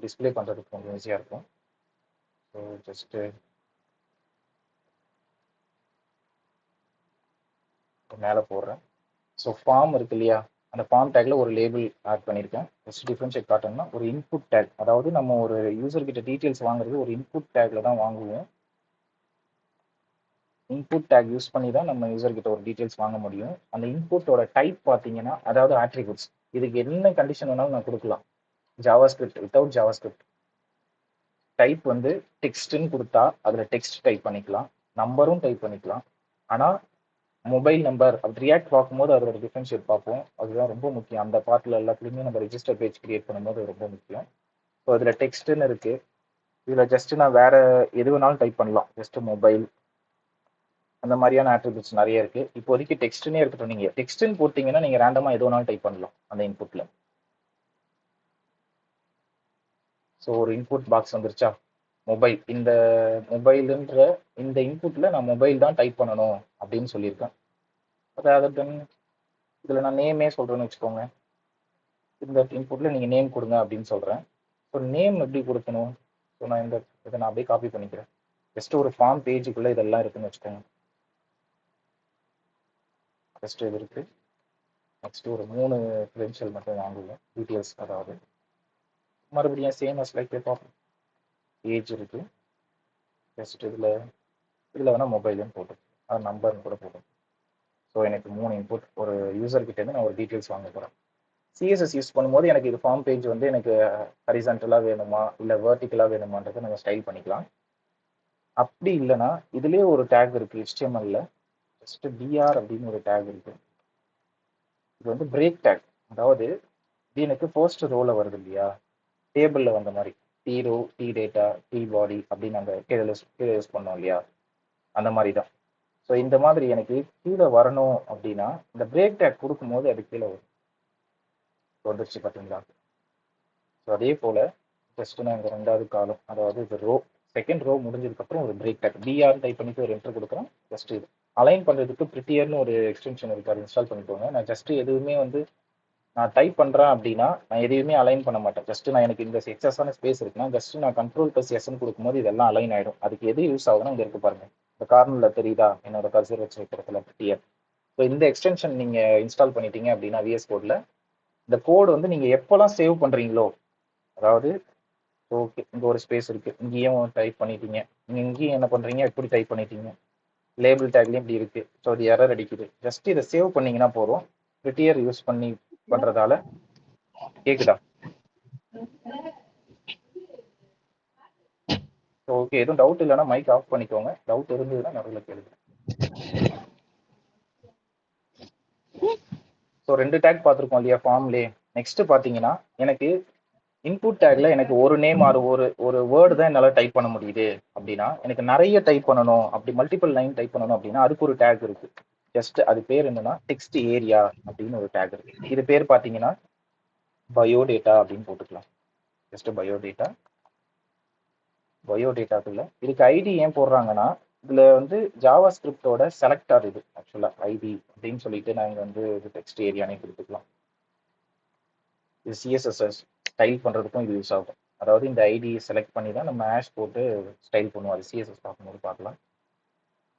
டிஸ்பிளே பண்ணுறதுக்கு கொஞ்சம் ஈஸியாக இருக்கும். ஸோ ஜஸ்ட்டு மேலே போடுறேன். ஸோ ஃபார்ம் இருக்கு இல்லையா, அந்த ஃபார்ம் டேக்ல ஒரு லேபிள் ஆட் பண்ணியிருக்கேன். ஜஸ்ட் டிஃப்ரென்ஷியேட் காட்டணும்னா ஒரு இன்புட் டேக், அதாவது நம்ம ஒரு யூசர் கிட்ட டீட்டெயில்ஸ் வாங்குறது ஒரு இன்புட் டேக்ல தான் வாங்குவோம். இன்புட் டேக் யூஸ் பண்ணி தான் நம்ம யூசர் கிட்ட ஒரு டீட்டெயில்ஸ் வாங்க முடியும். அந்த இன்புட்டோட டைப் பார்த்தீங்கன்னா, அதாவது ஆட்ரிபியூட்ஸ், இதுக்கு என்ன கண்டிஷன் வேணாலும் நான் கொடுக்கலாம். Java script without Java script type வந்து டெக்ஸ்ட்னு கொடுத்தா அதில் டெக்ஸ்ட் டைப் பண்ணிக்கலாம், நம்பரும் டைப் பண்ணிக்கலாம். ஆனால் மொபைல் நம்பர் அப்படி ரியாக்ட் பார்க்கும்போது அதோட டிஃபரன்ஷியேட் பார்ப்போம். அதுதான் ரொம்ப முக்கியம். அந்த பார்ட்டில் எல்லாத்துலேயுமே நம்ம ரெஜிஸ்டர் பேஜ் கிரியேட் பண்ணும்போது ரொம்ப முக்கியம். ஸோ அதில் டெக்ஸ்ட்டுன்னு இருக்குது. இதில் ஜஸ்ட் நான் வேற எது வேணாலும் டைப் பண்ணலாம். ஜஸ்ட் மொபைல் அந்த மாதிரியான ஆட்ரிபியூட்ஸ் நிறைய இருக்கு. இப்போதைக்கு டெக்ஸ்ட்னே இருக்கட்டும். நீங்க டெக்ஸ்ட்னு போட்டீங்கன்னா நீங்க ரேண்டமா எது வேணாலும் டைப் பண்ணலாம் அந்த இன்புட்ல. ஸோ ஒரு இன்புட் பாக்ஸ் வந்துருச்சா, மொபைல், இந்த மொபைலுன்ற இந்த இன்புட்ல நான் மொபைல் தான் டைப் பண்ணணும் அப்படின்னு சொல்லியிருக்கேன். அதாவது இதுல நான் நேமே சொல்றேன்னு வச்சுக்கோங்க. இந்த இன்புட்ல நீங்க நேம் கொடுங்க அப்படின்னு சொல்றேன். ஸோ நேம் எப்படி கொடுக்கணும்? ஸோ நான் இதை நான் அப்படியே காப்பி பண்ணிக்கிறேன். ஜஸ்ட் ஒரு ஃபார்ம் பேஜுக்குள்ள இதெல்லாம் இருக்குன்னு வச்சுக்கோங்க. ஜஸ்ட் இது இருக்கு. நெக்ஸ்ட் ஒரு 3 கிரெடென்ஷியல் மட்டும் வாங்குவோம், டீட்டெயில்ஸ். அதாவது மறுபடியும் சேம் அஸ் லைக் பார்ப்போம். ஏஜ் இருக்கு. ஜஸ்ட் இதில் வேணால் மொபைல்னு போட்டு அது நம்பர்னு கூட போடும். ஸோ எனக்கு 3 இன்புட் ஒரு யூசர் கிட்டேருந்து நான் ஒரு டீட்டெயில்ஸ் வாங்க போகிறேன். சிஎஸ்எஸ் யூஸ் பண்ணும்போது எனக்கு இது ஃபார்ம் பேஜ் வந்து எனக்கு ஹரிசான்டலாக வேணுமா இல்லை வெர்டிக்கலாக வேணுமான்றதை நம்ம ஸ்டைல் பண்ணிக்கலாம். அப்படி இல்லைன்னா இதுலேயே ஒரு டேக் இருக்குது HTML-ல, ஜஸ்ட் பிஆர் அப்படின்னு ஒரு டேக் இருக்குது. இது வந்து பிரேக் டேக். அதாவது இது எனக்கு ஃபர்ஸ்ட் ரோவில் வருது இல்லையா, டேபிளில் வந்த மாதிரி T row, T data, T body அப்படின்னு நாங்கள் கீழே யூஸ் பண்ணோம் இல்லையா, அந்த மாதிரி தான். ஸோ இந்த மாதிரி எனக்கு கீழே வரணும் அப்படின்னா இந்த பிரேக் டேக் கொடுக்கும்போது அது கீழே வரும். வந்துருச்சு பார்த்தீங்களா? ஸோ அதே போல் ஜஸ்ட் நான் இந்த 2வது காலம், அதாவது இது ரோ, செகண்ட் ரோ முடிஞ்சதுக்கப்புறம் ஒரு பிரேக் டேக் பிஆர் டைப் பண்ணிட்டு ஒரு என்டர் கொடுக்குறேன். ஜஸ்ட் இது அலைன் பண்ணுறதுக்கு ப்ரிட்டியர்னு ஒரு எக்ஸ்டென்ஷன் இருக்கு, அதை இன்ஸ்டால் பண்ணிக்கோங்க. நான் ஜஸ்ட் எதுவுமே வந்து நான் டைப் பண்ணுறேன் அப்படின்னா நான் எதையுமே அலைன் பண்ண மாட்டேன். ஜஸ்ட் நான் எனக்கு இந்த எக்ஸஸான ஸ்பேஸ் இருக்குன்னா ஜஸ்ட் நான் Ctrl+S கொடுக்கும்போது இதெல்லாம் அலைன் ஆகிடும். அதுக்கு எது யூஸ் ஆகுதுன்னா இங்கே இருக்கு பாருங்க, இந்த கார்னரில் தெரியுதா என்னோட கர்சர் வச்சு வைக்கிறதுல ப்ரிட்டியர். ஸோ இந்த எக்ஸ்டென்ஷன் நீங்கள் இன்ஸ்டால் பண்ணிட்டீங்க அப்படின்னா VS கோடில் இந்த கோடு வந்து நீங்கள் எப்போல்லாம் சேவ் பண்ணுறீங்களோ, அதாவது ஓகே இங்கே ஒரு ஸ்பேஸ் இருக்குது, இங்கேயும் டைப் பண்ணிட்டீங்க, நீங்கள் இங்கேயும் என்ன பண்ணுறீங்க எப்படி டைப் பண்ணிட்டீங்க, லேபிள் டேக்லேயும் இப்படி இருக்குது. ஸோ அது எரர் அடிக்குது. ஜஸ்ட் இதை சேவ் பண்ணிங்கன்னா போதும். ப்ரிட்டியர் யூஸ் பண்ணி பண்ணுறதால. கேக்குதா? ஓகே, எதுவும் டவுட் இல்லைன்னா மைக் ஆஃப் பண்ணிக்கோங்க. டவுட் இருந்ததுன்னா நடுவில் கேளுங்க. ஸோ 2 டேக் பார்த்துருக்கோம் இல்லையா ஃபார்ம்லேயே. நெக்ஸ்ட் பார்த்தீங்கன்னா எனக்கு இன்புட் டேக்ல எனக்கு ஒரு நேம் ஆறு ஒரு வேர்டு தான் என்னால் டைப் பண்ண முடியுது அப்படின்னா, எனக்கு நிறைய டைப் பண்ணணும், அப்படி மல்டிபிள் லைன் டைப் பண்ணணும் அப்படின்னா அதுக்கு ஒரு டேக் இருக்கு. ஜஸ்ட் அது பேர் என்னன்னா டெக்ஸ்ட் ஏரியா அப்படின்னு ஒரு டேக் இருக்கு. இது பேர் பார்த்தீங்கன்னா பயோடேட்டா அப்படின்னு போட்டுக்கலாம். ஜஸ்ட் பயோடேட்டாக்குள்ள இதுக்கு ஐடி ஏன் போடுறாங்கன்னா, இதுல வந்து ஜாவா ஸ்கிரிப்டோட செலக்டர் இது ஆக்சுவலா ஐடி அப்படின்னு சொல்லிட்டு நாங்கள் வந்து இது டெக்ஸ்ட் ஏரியானே கொடுத்துக்கலாம். இது சிஎஸ்எஸ் ஸ்டைல் பண்ணுறதுக்கும் இது யூஸ் ஆகும். அதாவது இந்த ஐடி செலக்ட் பண்ணி தான் நம்ம ஹேஷ் போட்டு ஸ்டைல் பண்ணுவோம். அது சிஎஸ்எஸ் பார்க்கும்போது பார்க்கலாம்.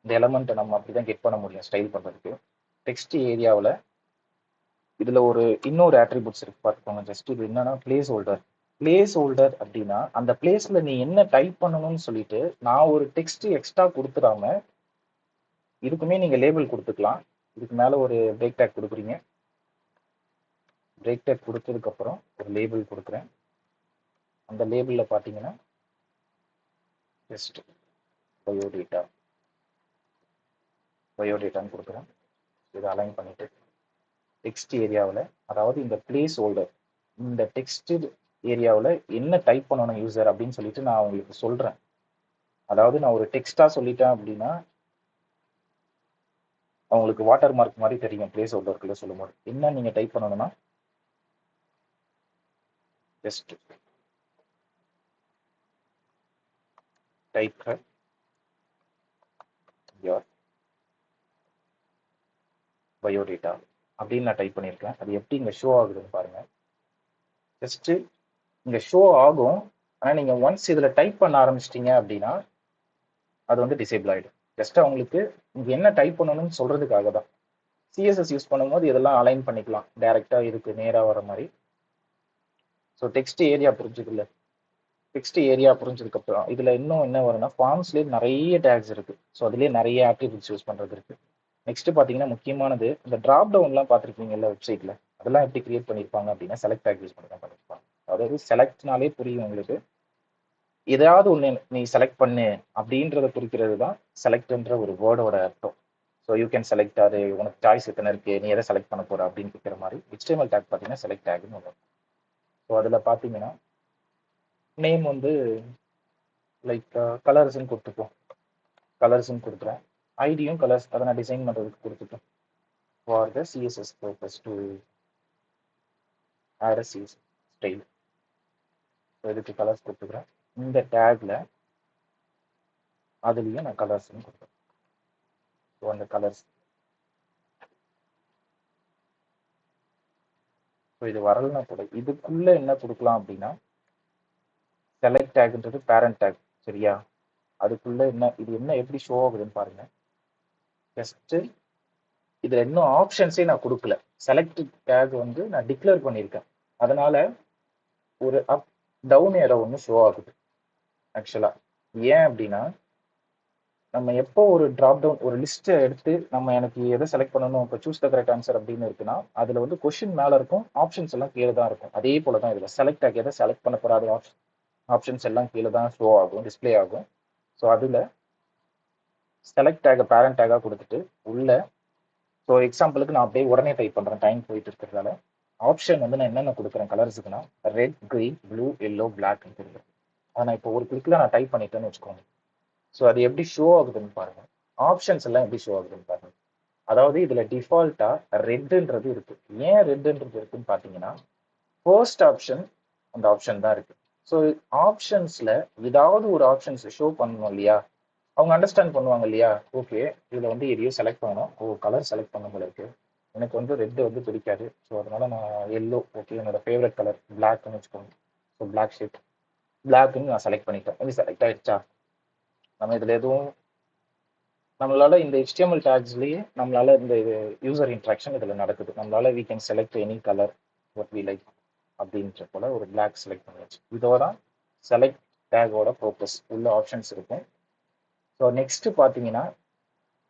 இந்த எலமெண்ட்டை நம்ம அப்படி தான் கெட் பண்ண முடியும் ஸ்டைல் பண்ணுறதுக்கு. டெக்ஸ்ட் ஏரியாவில் இதில் இன்னொரு ஆட்ரிபியூட்ஸ் இருக்கு பார்த்துக்கோங்க. ஜஸ்ட் இது என்னன்னா பிளேஸ் ஹோல்டர். பிளேஸ் ஹோல்டர் அப்படின்னா அந்த பிளேஸ்ல நீ என்ன டைப் பண்ணணும்னு சொல்லிட்டு நான் ஒரு டெக்ஸ்ட் எக்ஸ்ட்ரா கொடுத்துடாம இதுக்குமே நீங்க லேபிள் கொடுத்துக்கலாம். இதுக்கு மேல ஒரு பிரேக் டேக் கொடுக்குறீங்க. பிரேக் டேக் கொடுத்ததுக்கு அப்புறம் ஒரு லேபிள் கொடுக்குறேன். அந்த லேபிள்ல பாத்தீங்கன்னா ஜஸ்ட் பயோடேட்டான்னு கொடுக்குறேன். இதை அலைன் பண்ணிட்டு டெக்ஸ்ட் ஏரியாவில், அதாவது இந்த பிளேஸ் ஹோல்டர், இந்த டெக்ஸ்ட் ஏரியாவில் என்ன டைப் பண்ணணும் யூசர் அப்படின்னு சொல்லிட்டு நான் உங்களுக்கு சொல்றேன். அதாவது நான் ஒரு டெக்ஸ்டா சொல்லிட்டேன் அப்படின்னா அவங்களுக்கு வாட்டர் மார்க் மாதிரி தெரியும் பிளேஸ் ஹோல்டருக்குள்ள சொல்லும்போது. என்ன நீங்க டைப் பண்ணணும்னா ஜஸ்ட் டைப் யோர் பயோடேட்டா அப்படின்னு நான் டைப் பண்ணியிருக்கேன். அது எப்படி இங்கே ஷோ ஆகுதுன்னு பாருங்க. ஜஸ்ட் இங்கே ஷோ ஆகும். ஆனால் நீங்கள் ஒன்ஸ் இதில் டைப் பண்ண ஆரம்பிச்சிட்டிங்க அப்படின்னா அது வந்து டிசேபிள் ஆகிடும். ஜஸ்ட் அவங்களுக்கு இங்கே என்ன டைப் பண்ணணும்னு சொல்றதுக்காக தான். சிஎஸ்எஸ் யூஸ் பண்ணும்போது இதெல்லாம் அலைன் பண்ணிக்கலாம் டைரெக்டாக இதுக்கு நேராக வர மாதிரி. ஸோ டெக்ஸ்ட் ஏரியா புரிஞ்சுக்கல. டெக்ஸ்ட் ஏரியா புரிஞ்சதுக்கப்புறம் இதில் இன்னும் என்ன வரும்னா ஃபார்ம்ஸ்லேயே நிறைய டேக்ஸ் இருக்குது. ஸோ அதுலேயே நிறைய ஆட்ரிபியூட்ஸ் யூஸ் பண்ணுறது இருக்குது. நெக்ஸ்ட் பார்த்தீங்கன்னா முக்கியமானது இந்த ட்ராப் டவுன்லாம் பார்த்துருக்கீங்கல்ல வெப்சைட்டில், அதெல்லாம் எப்படி கிரியேட் பண்ணியிருப்பாங்க அப்படின்னா செலக்ட் டேக் யூஸ் பண்ணி தான் பண்ணியிருப்பாங்க. அதாவது செலக்ட்னாலே புரியும் உங்களுக்கு. ஏதாவது ஒன்று நீ செலக்ட் பண்ணு அப்படின்றத குறிக்கிறது தான் செலக்ட்ன்ற ஒரு வேர்டோட அர்த்தம். ஸோ யூ கேன் செலக்ட், அது உனக்கு சாய்ஸ் எத்தனை இருக்கு, நீ எதை செலக்ட் பண்ண போற அப்படின்னு கேட்குற மாதிரி. HTML டேக் பார்த்தீங்கன்னா செலக்ட் டேக்னு ஒன்று. ஸோ அதில் பார்த்தீங்கன்னா நேம் வந்து லைக் கலர்ஸ்ன்னு கொடுத்துப்போம். கலர்ஸ்ன்னு கொடுக்குறேன். ஐடியும் கலர்ஸ் அதை நான் டிசைன் பண்ணுறதுக்கு கொடுத்துப்போம். For the CSS purpose to add a CSS style. So இதுக்கு கலர்ஸ் கொடுத்துக்கிறேன். இந்த டேக்ல அதுலேயும் நான் கலர்ஸ்ன்னு கொடுக்குறேன். ஸோ அந்த கலர்ஸ். ஸோ இது வரலன்னா கூட இதுக்குள்ள என்ன கொடுக்கலாம் அப்படின்னா செலக்ட் டேக்ன்றது பேரண்ட் டேக். சரியா? அதுக்குள்ள என்ன இது என்ன எப்படி ஷோ ஆகுதுன்னு பாருங்க. ஜஸ்ட் இதுல இன்னும் ஆப்ஷன்ஸே நான் கொடுக்கல. செலக்ட் டேக் வந்து நான் டிக்ளேர் பண்ணியிருக்கேன். அதனால ஒரு அப் டவுன் ஏரோ ஒன்று ஷோ ஆகுது ஆக்சுவலா. ஏன் அப்படின்னா நம்ம எப்போ ஒரு டிராப் டவுன் ஒரு லிஸ்ட்டை எடுத்து நம்ம எனக்கு எதை செலக்ட் பண்ணணும், இப்போ சூஸ் த கரெக்ட் ஆன்சர் அப்படின்னு இருக்குன்னா அதில் வந்து கொஷின் மேலே இருக்கும், ஆப்ஷன்ஸ் எல்லாம் கீழே தான் இருக்கும். அதே போல தான் இதில் செலக்ட் டேக் எதை செலக்ட் பண்ண போறாது ஆப்ஷன்ஸ் எல்லாம் கீழே தான் ஷோ ஆகும், டிஸ்பிளே ஆகும். ஸோ அதில் செலக்ட் டேக்கை பேரண்ட் டேக்காக கொடுத்துட்டு உள்ள, ஸோ எக்ஸாம்பிளுக்கு நான் அப்படியே உடனே டைப் பண்ணுறேன் டைம் போயிட்டு இருக்கிறதால. ஆப்ஷன் வந்து நான் என்னென்ன கொடுக்குறேன் கலர்ஸுக்குன்னா ரெட், கிரீன், ப்ளூ, எல்லோ, பிளாக்னு கொடுக்குறேன். அதை நான் இப்போ ஒரு கிளிக்கில் நான் டைப் பண்ணிட்டேன்னு வச்சுக்கோங்க. ஸோ அது எப்படி ஷோ ஆகுதுன்னு பாருங்க. ஆப்ஷன்ஸ் எல்லாம் எப்படி ஷோ ஆகுதுன்னு பாருங்க. அதாவது இதுல டிஃபால்ட்டா ரெட்ன்றது இருக்கு. ஏன் ரெட்ன்றது இருக்குன்னு பாத்தீங்கன்னா ஃபர்ஸ்ட் ஆப்ஷன் அந்த ஆப்ஷன் தான் இருக்கு. ஸோ ஆப்ஷன்ஸ்ல ஏதாவது ஒரு ஆப்ஷன்ஸ் ஷோ பண்ணணும் இல்லையா, அவங்க அண்டர்ஸ்டாண்ட் பண்ணுவாங்க இல்லையா. ஓகே இதுல வந்து எதையோ செலக்ட் பண்ணணும், கலர் செலக்ட் பண்ண போல இருக்கு, எனக்கு வந்து ரெட் வந்து பிடிக்காது, ஸோ அதனால நான் எல்லோ, ஓகே என்னோட ஃபேவரட் கலர் பிளாக்னு வச்சுக்கோங்க. ஸோ பிளாக் ஷேட் பிளாக்னு நான் செலக்ட் பண்ணிட்டேன். இது செலக்ட் ஆயிடுச்சா, நம்ம இதுல எதுவும் நம்மளால இந்த HTML டேக்ஸ்லயே நம்மளால இந்த யூசர் இன்ட்ராக்ஷன் இதுல நடக்குது. நம்மளால we can select any color what we like அப்படின்ற போல ஒரு பிளாக் செலக்ட் பண்ணியாச்சு. இதோட செலக்ட் டேகோட பர்பஸ் உள்ள ஆப்ஷன்ஸ் இருக்கும். ஸோ நெக்ஸ்ட் பார்த்தீங்கன்னா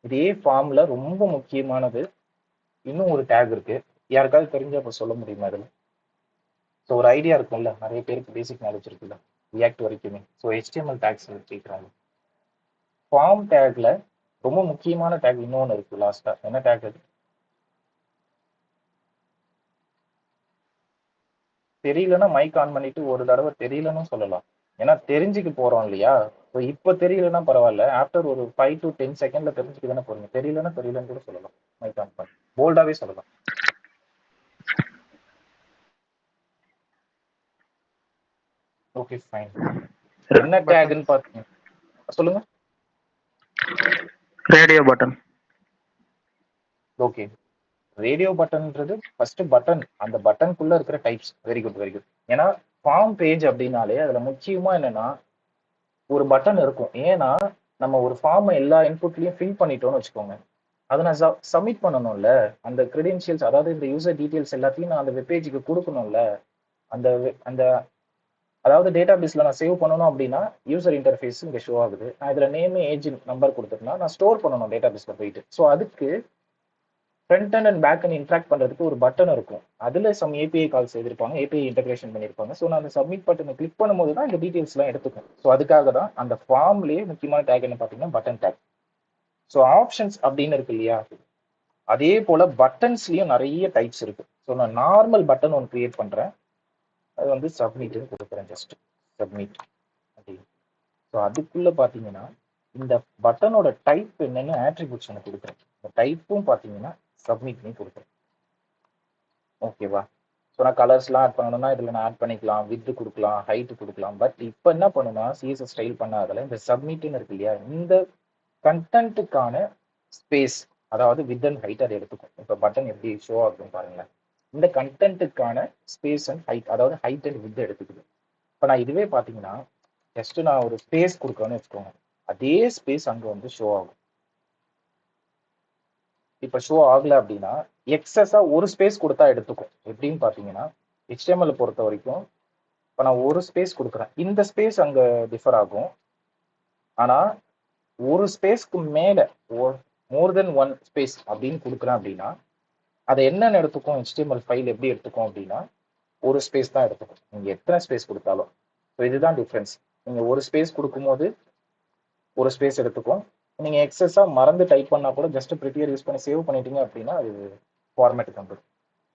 இதே ஃபார்ம்ல ரொம்ப முக்கியமானது இன்னும் ஒரு டேக் இருக்கு. யாருக்காவது தெரிஞ்சா இப்போ சொல்ல முடியுமா இதில்? ஸோ ஒரு ஐடியா இருக்கும்ல, நிறைய பேருக்கு பேசிக் நாலேஜ் இருக்குல்ல ரியாக்ட் வரைக்குமே. ஸோ HTML டேக்ஸ் கேட்குறாங்க. ஃபார்ம் டேக்ல ரொம்ப முக்கியமான டேக் இன்னொன்று இருக்கு லாஸ்டா. என்ன டேக் அது? தெரியலன்னா மைக் ஆன் பண்ணிட்டு ஒரு தடவை தெரியலன்னு சொல்லலாம். ஏன்னா தெரிஞ்சுக்க போறோம் இல்லையா. ஸோ இப்போ தெரியலன்னா பரவாயில்ல, ஆஃப்டர் ஒரு 5 to 10 செகண்ட்ல தெரிஞ்சுக்க தானே போறீங்க. தெரியலன்னு கூட சொல்லலாம், மைக் ஆன் பண்ணி போல்டாவே சொல்லலாம். Okay fine. என்ன டேக்னு பாத்தீங்க சொல்லுங்க. Radio button. ஓகே ரேடியோ பட்டன்ன்றது ஃபர்ஸ்ட் பட்டன், அந்த பட்டனுக்குள்ள இருக்கிற types. Very good very good. ஏன்னா ஃபார்ம் பேஜ் அப்படின்னாலே அதுல முக்கியமா என்னன்னா ஒரு பட்டன் இருக்கும். ஏன்னா நம்ம ஒரு ஃபார்மை எல்லா இன்புட்லயும் ஃபில் பண்ணிட்டோம்னு வச்சுக்கோங்க, அதை நான் சப்மிட் பண்ணணும்ல. அந்த கிரெடென்ஷியல்ஸ், அதாவது இந்த யூசர் டீடைல்ஸ் எல்லாத்தையும் நான் அந்த வெப்பேஜுக்கு கொடுக்கணும்ல. அந்த அந்த அதாவது டேட்டா பேஸ்ல நான் சேவ் பண்ணணும் அப்படின்னா யூசர் இன்டர்ஃபேஸ் இங்கே ஷோ ஆகுது. நான் இதுல நேம், ஏஜ், நம்பர் கொடுத்துருந்தா நான் ஸ்டோர் பண்ணணும் டேட்டா பேஸ்ல போயிட்டு. ஸோ அதுக்கு front and and back and interact பண்றதுக்கு ஒரு பட்டன் இருக்கும். அதுல சம் ஏபிஐ கால்ஸ் செய்திருப்பாங்க, ஏபிஐ இன்டகிரேஷன் பண்ணியிருப்பாங்க. ஸோ நான் அந்த சப்மிட் பட்டனை கிளிக் பண்ணும்போது தான் இந்த டீடைல்ஸ் எல்லாம் எடுத்துக்கும். ஸோ அதுக்காக தான் அந்த ஃபார்ம்லயே முக்கியமான டேக் என்ன பார்த்தீங்கன்னா பட்டன் டேக். ஸோ ஆப்ஷன்ஸ் அப்படின்னு இருக்கு இல்லையா, அதே போல பட்டன்ஸ்லயும் நிறைய டைப்ஸ் இருக்கு. ஸோ நான் நார்மல் பட்டன் ஒன்று கிரியேட் பண்றேன், அது வந்து சப்மிட்னு கொடுக்குறேன். ஜஸ்ட் சப்மிட் அப்படின்னு. ஸோ அதுக்குள்ள பார்த்தீங்கன்னா இந்த பட்டனோட டைப் என்னன்னு ஆட்ரிபியூட்ஸ் ஒன்று கொடுக்குறேன். டைப்பும் பார்த்தீங்கன்னா சப்மிட் பண்ணி கொடுக்குறேன். ஓகேவா? ஸோ நான் கலர்ஸ்லாம் ஆட் பண்ணணும்னா இதில் நான் ஆட் பண்ணிக்கலாம், வித்து கொடுக்கலாம், ஹைட்டு கொடுக்கலாம். பட் இப்போ என்ன பண்ணுன்னா சிஎஸ்எஸ் ஸ்டைல் பண்ணாதில் இந்த சப்மிட்னு இருக்கு இல்லையா, இந்த கண்டென்ட்டுக்கான ஸ்பேஸ், அதாவது வித் அண்ட் ஹைட் அதை எடுத்துக்கும். இப்போ பட்டன் எப்படி ஷோ ஆகும் பாருங்களேன். இந்த கண்டென்ட்டுக்கான ஸ்பேஸ் அண்ட் ஹைட், அதாவது ஹைட் அண்ட் வித் எடுத்துக்குது. இப்போ நான் இதுவே பார்த்தீங்கன்னா ஜஸ்ட் நான் ஒரு ஸ்பேஸ் கொடுக்கணும்னு வச்சுக்கோங்க, அதே ஸ்பேஸ் அங்கே வந்து ஷோ ஆகும். இப்போ ஷோ ஆகல அப்படின்னா எக்ஸஸா ஒரு ஸ்பேஸ் கொடுத்தா எடுத்துக்கும். எப்படின்னு பார்த்தீங்கன்னா HTML பொறுத்த வரைக்கும் இப்போ நான் ஒரு ஸ்பேஸ் கொடுக்குறேன், இந்த ஸ்பேஸ் அங்கே டிஃபர் ஆகும். ஆனால் ஒரு ஸ்பேஸ்க்கு மேலே மோர் தென் ஒன் ஸ்பேஸ் அப்படின்னு கொடுக்குறேன் அப்படின்னா அதை என்னென்னு எடுத்துக்கும், HTML ஃபைல் எப்படி எடுத்துக்கும் அப்படின்னா ஒரு ஸ்பேஸ் தான் எடுத்துக்கும், நீங்கள் எத்தனை ஸ்பேஸ் கொடுத்தாலும். ஸோ இதுதான் டிஃப்ரென்ஸ். நீங்கள் ஒரு ஸ்பேஸ் கொடுக்கும்போது ஒரு ஸ்பேஸ் எடுத்துக்கும். நீங்கள் எக்ஸஸாக மறந்து டைப் பண்ணால் கூட ஜஸ்ட் ப்ரிட்டியர் யூஸ் பண்ணி சேவ் பண்ணிட்டீங்க அப்படின்னா அது ஃபார்மேட்டுக்கு வந்துடும்.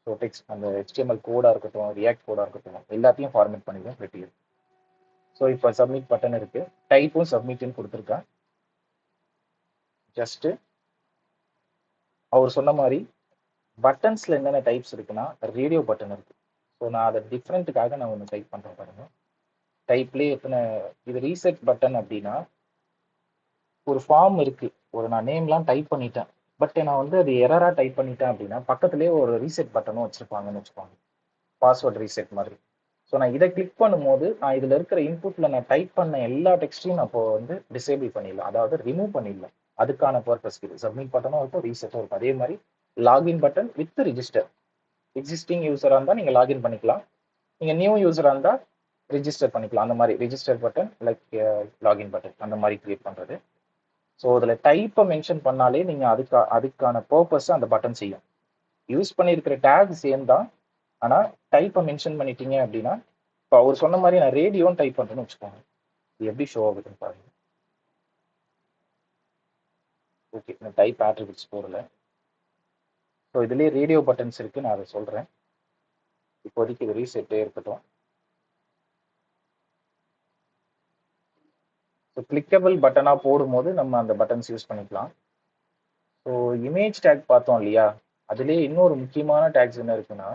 ஸோ டெக்ஸ்ட் அந்த HTML கோடாக இருக்கட்டும், ரியாக்ட் கோடாக இருக்கட்டும், எல்லாத்தையும் ஃபார்மேட் பண்ணிடுவோம் ப்ரிட்டியர். ஸோ இப்போ சப்மிட் பட்டன் இருக்குது, டைப்பும் சப்மிட்னு கொடுத்துருக்கேன். ஜஸ்ட்டு அவர் சொன்ன மாதிரி பட்டன்ஸில் என்னென்ன டைப்ஸ் இருக்குன்னா ரேடியோ பட்டன் இருக்குது. ஸோ நான் அதை டிஃப்ரெண்ட்டுக்காக நான் ஒன்று டைப் பண்ணுறேன் பாருங்க. டைப்லேயே எத்தனை இது ரீசெட் பட்டன் அப்படின்னா ஒரு ஃபார்ம் இருக்குது, ஒரு நான் நேம்லாம் டைப் பண்ணிட்டேன், பட் நான் வந்து அது எரராக டைப் பண்ணிட்டேன் அப்படின்னா பக்கத்துலேயே ஒரு ரீசெட் பட்டனும் வச்சுருப்பாங்கன்னு வச்சுக்கோங்க, பாஸ்வேர்ட் ரீசெட் மாதிரி. ஸோ நான் இதை கிளிக் பண்ணும்போது நான் இதில் இருக்கிற இன்புட்டில் நான் டைப் பண்ண எல்லா டெக்ஸ்ட்டையும் நான் இப்போ வந்து டிசேபிள் பண்ணிடலாம், அதாவது ரிமூவ் பண்ணிடலாம். அதுக்கான பர்பஸ்க்கு இது சப்மிட் பட்டனும் இருக்கும், ரீசெட்டும் இருக்கும். அதே மாதிரி login button with register. Existing யூஸராக இருந்தால் நீங்கள் லாகின் பண்ணிக்கலாம், நீங்கள் நியூ யூஸராக இருந்தால் ரிஜிஸ்டர் பண்ணிக்கலாம். அந்த மாதிரி register button like login button அந்த மாதிரி கிரியேட் பண்ணுறது. ஸோ அதில் டைப்பை மென்ஷன் பண்ணாலே நீங்கள் அதுக்கான பர்பஸை அந்த பட்டன் செய்யும். யூஸ் பண்ணியிருக்கிற டேக் சேம் தான், ஆனால் டைப்பை மென்ஷன் பண்ணிட்டீங்க அப்படின்னா இப்போ அவர் சொன்ன மாதிரி நான் ரேடியோன்னு டைப் பண்ணுறேன்னு வச்சுக்கோங்க, இது எப்படி ஷோ ஆகுதுன்னு பாருங்க. ஓகே, நான் டைப் ஆட்ரிபியூட்ஸ் போடல. ஸோ இதுலேயே ரேடியோ பட்டன்ஸ் இருக்குது, நான் அதை சொல்கிறேன். இப்போதைக்கு இது ரீசெட்டே இருக்கட்டும். ஸோ கிளிக்கபிள் பட்டனாக போடும்போது நம்ம அந்த பட்டன்ஸ் யூஸ் பண்ணிக்கலாம். ஸோ இமேஜ் டேக் பார்த்தோம் இல்லையா, அதுலேயே இன்னொரு முக்கியமான டேக்ஸ் என்ன இருக்குன்னா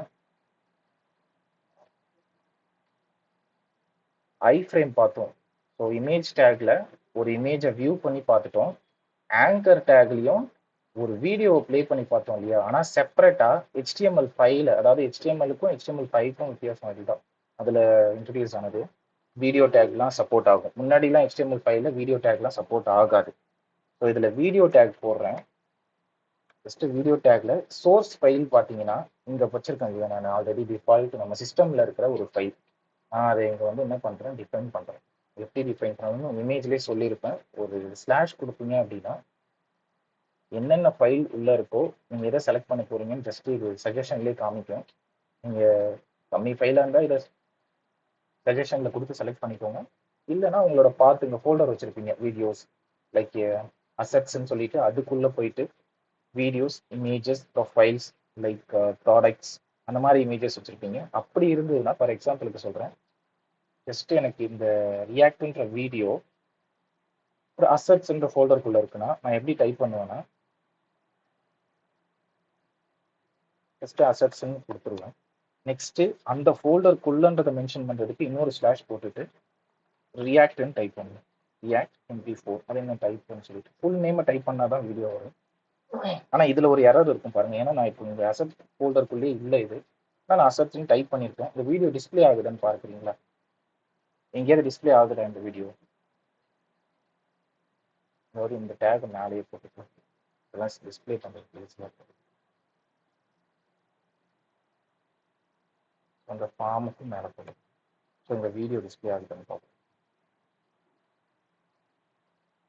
ஐ ஃப்ரேம் பார்த்தோம். ஸோ இமேஜ் டேக்ல ஒரு இமேஜை வியூ பண்ணி பார்த்துட்டோம், ஆங்கர் டேக்லையும் ஒரு வீடியோவை ப்ளே பண்ணி பார்த்தோம் இல்லையா. ஆனால் செப்பரேட்டாக HTML ஃபைல, அதாவது HTML-க்கும் HTML5க்கும் வித்தியாசம் இதுதான் அதில் இன்ட்ரடியூஸ் ஆனது. வீடியோ டேக்லாம் சப்போர்ட் ஆகும், முன்னாடிலாம் HTML5ல வீடியோ டேக்லாம் சப்போர்ட் ஆகாது. ஸோ இதில் வீடியோ டேக் போடுறேன். ஜஸ்ட் வீடியோ டேக்ல சோர்ஸ் ஃபைல் பார்த்தீங்கன்னா இங்கே வச்சிருக்கேன், நான் ஆல்ரெடி டிஃபால்ட் நம்ம சிஸ்டமில் இருக்கிற ஒரு ஃபைல், நான் அதை இங்கே வந்து என்ன பண்ணுறேன், டிஃபைன் பண்ணுறேன். எப்படி டிஃபைன் பண்ணணும்னு இமேஜ்லேயே சொல்லியிருப்பேன். ஒரு ஸ்லாஷ் கொடுப்பீங்க அப்படின்னா என்னென்ன ஃபைல் உள்ளே இருக்கோ நீங்கள் எதை செலக்ட் பண்ண போகிறீங்கன்னு ஜஸ்ட் இது சஜஷன்லேயே காமிக்கும். நீங்கள் கம்மி ஃபைலாக இருந்தால் இதை சஜஷனில் கொடுத்து செலக்ட் பண்ணிக்கோங்க. இல்லைனா உங்களோட பார்த்து இங்கே ஃபோல்டர் வச்சுருப்பீங்க வீடியோஸ் லைக் அசெட்ஸ்ன்னு சொல்லிட்டு அதுக்குள்ளே போயிட்டு videos, images, profiles like products அந்த மாதிரி இமேஜஸ் வச்சுருப்பீங்க. அப்படி இருந்ததுன்னா ஃபார் எக்ஸாம்பிளுக்கு சொல்கிறேன், ஜஸ்ட் எனக்கு இந்த ரியாக்ட்ன்ற வீடியோ ஒரு அசெட்ஸ்ன்ற ஃபோல்டருக்குள்ளே இருக்குன்னா நான் எப்படி டைப் பண்ணுவேன்னா ஜஸ்ட் அசெட்ஸ்ன்னு கொடுத்துருவேன். நெக்ஸ்ட்டு அந்த ஃபோல்டருக்குள்ளன்றதை மென்ஷன் பண்ணுறதுக்கு இன்னொரு ஸ்லாஷ் போட்டுட்டு ரியாக்ட்னு டைப் பண்ணுவேன், ரியாக்ட் MP4 அதை என்ன டைப் பண்ணு சொல்லிட்டு ஃபுல் நேமை டைப் பண்ணால் தான் வீடியோ வரும். ஆனால் இதில் ஒரு எரர் இருக்கும் பாருங்கள், ஏன்னா நான் இப்போ இந்த அசெட் ஃபோல்டருக்குள்ளேயே இல்லை இது, ஆனால் நான் அசெட்ஸ்ன்னு டைப் பண்ணியிருக்கேன். இந்த வீடியோ டிஸ்பிளே ஆகுதுன்னு பார்க்குறீங்களா, எங்கேயாவது டிஸ்பிளே ஆகுதா இந்த வீடியோ, அதாவது இந்த டேக் மேலேயே போட்டுக்கலாம், இதெல்லாம் டிஸ்பிளே பண்ணுறது அந்த ஃபார்முக்கும் மேலே போடும். ஸோ இந்த வீடியோ டிஸ்பிளே ஆகுதுன்னு பார்ப்போம்.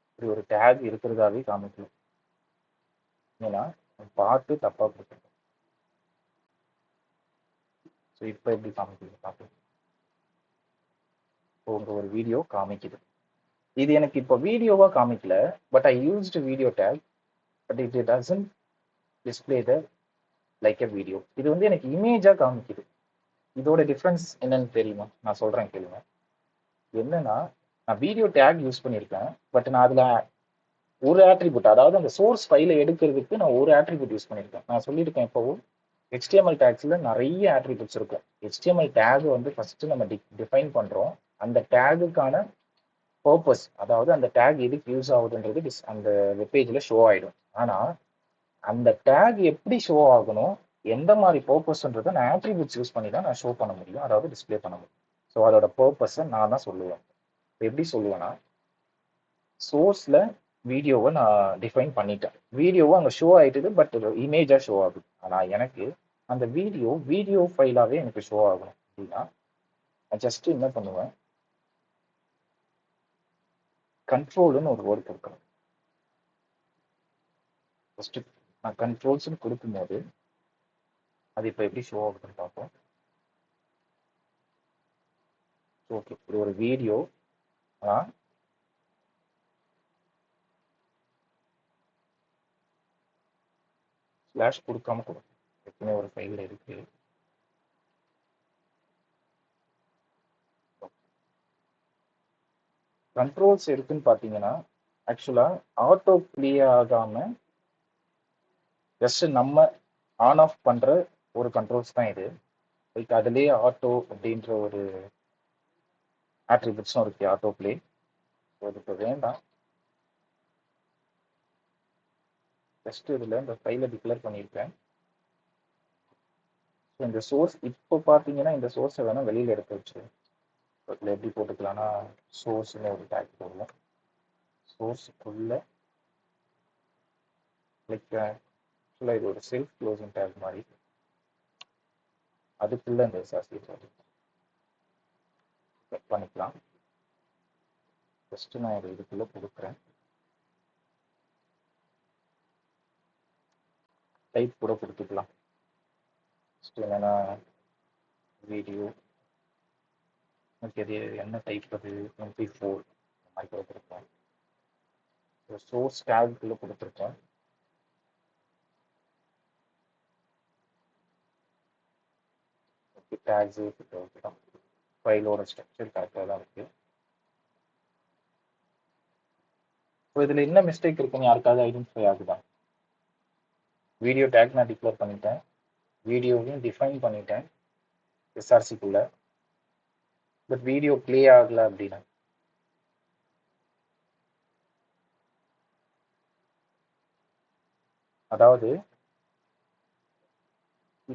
இப்படி ஒரு டேக் இருக்கிறதாவே காமிக்கணும், ஏன்னா பார்த்து தப்பாக கொடுத்துருக்கோம். ஸோ இப்போ எப்படி காமிக்குது பார்ப்போம். ஸோ உங்க ஒரு வீடியோ காமிக்குது, இது எனக்கு இப்போ வீடியோவாக காமிக்கல, but I used video take, but it doesn't display the like a video. இது வந்து எனக்கு இமேஜாக காமிக்குது. இதோட டிஃப்ரென்ஸ் என்னன்னு தெரியுமா, நான் சொல்கிறேன் கேளுங்க. என்னன்னா நான் வீடியோ டேக் யூஸ் பண்ணியிருக்கேன், பட் நான் அதில் ஒரு ஆட்ரிபியூட், அதாவது அந்த சோர்ஸ் ஃபைலை எடுக்கிறதுக்கு நான் ஒரு ஆட்ரிபியூட் யூஸ் பண்ணியிருக்கேன். நான் சொல்லியிருக்கேன் எப்பவும், HTML டேக்ஸில் நிறைய ஆட்ரிபியூட்ஸ் இருக்கும். HTML டேக் வந்து ஃபர்ஸ்ட் நம்ம டிஃபைன் பண்றோம். அந்த டேகுக்கான பர்பஸ், அதாவது அந்த டேக் எதுக்கு யூஸ் ஆகுதுன்றது அந்த வெப்பேஜில் ஷோ ஆயிடும். ஆனால் அந்த டேக் எப்படி ஷோ ஆகணும், எந்த மாதிரி பர்பஸ்ன்றதை நான் ஆட்ரிபியூட்ஸ் யூஸ் பண்ணி தான் நான் ஷோ பண்ண முடியும், அதாவது டிஸ்பிளே பண்ண முடியும். ஸோ அதோட பர்பஸை நான் தான் சொல்லுவேன். எப்படி சொல்லுவேன்னா, சோர்ஸில் வீடியோவை நான் டிஃபைன் பண்ணிட்டேன். வீடியோவை அங்கே ஷோ ஆயிட்டுது, பட் இமேஜாக ஷோ ஆகுது. ஆனால் எனக்கு அந்த வீடியோ ஃபைலாகவே எனக்கு ஷோ ஆகணும் அப்படின்னா நான் ஜஸ்ட் என்ன பண்ணுவேன், கண்ட்ரோல்னு ஒரு வேர்டு கொடுக்கணும். ஃபர்ஸ்ட் நான் கண்ட்ரோல்ஸ்னு கொடுக்கும்போது அது இப்போ எப்படி ஷோ ஆகுதுன்னு பார்ப்போம். ஓகே, இது ஒரு வீடியோ. ஆனால் ஸ்லாஷ் கொடுக்காம கொடுக்கும், எப்பவுமே ஒரு ஃபைலில் இருக்கு. கண்ட்ரோல்ஸ் இருக்குன்னு பார்த்தீங்கன்னா ஆக்சுவலாக ஆட்டோ ப்ளே ஆகாமல் ஜஸ்ட் நம்ம ஆன் ஆஃப் பண்ணுற ஒரு கண்ட்ரோல்ஸ் தான் இது. லைக் அதுலேயே ஆட்டோ அப்படின்ற ஒரு ஆட்ரிபியூட்ஸும் இருக்கு, ஆட்டோ ப்ளே. அதுக்கு வேண்டாம், ஜஸ்ட் இதில் இந்த ஃபைலை டிக்ளேர் பண்ணியிருக்கேன். இந்த சோர்ஸ் இப்போ பார்த்தீங்கன்னா இந்த சோர்ஸை வேணால் வெளியில் எடுத்து வச்சு இதில் எப்படி போட்டுக்கலாம்னா, சோர்ஸ்னு ஒரு டேக் போடுவோம். சோர்ஸுக்குள்ள லைக் ஆக்சுவலாக இது ஒரு செல்ஃப் க்ளோசிங் டேக் மாதிரி, அதுக்குள்ள இந்த சாஸ்திரி பண்ணிக்கலாம். ஃபஸ்ட்டு நான் இதுக்குள்ளே கொடுக்குறேன். டைப் கூட கொடுத்துக்கலாம். ஃபஸ்ட்டு என்னென்னா வீடியோ, அது என்ன டைப், அது MP4 இந்த மாதிரி கொடுத்துருக்கேன். சோர்ஸ் டேக்குள்ளே கொடுத்துருக்கேன். டேக்ஸு ஃபைலோட ஸ்ட்ரக்சர் கரெக்டாக தான் இருக்குது. ஸோ இதில் என்ன மிஸ்டேக் இருக்குன்னு யாருக்காவது ஐடென்டிஃபை ஆகுதா? வீடியோ டேக் நான் டிக்ளேர் பண்ணிட்டேன், வீடியோவையும் டிஃபைன் பண்ணிட்டேன் எஸ்ஆர்சிக்குள்ள, பட் வீடியோ ப்ளே ஆகலை அப்படின்னா அதாவது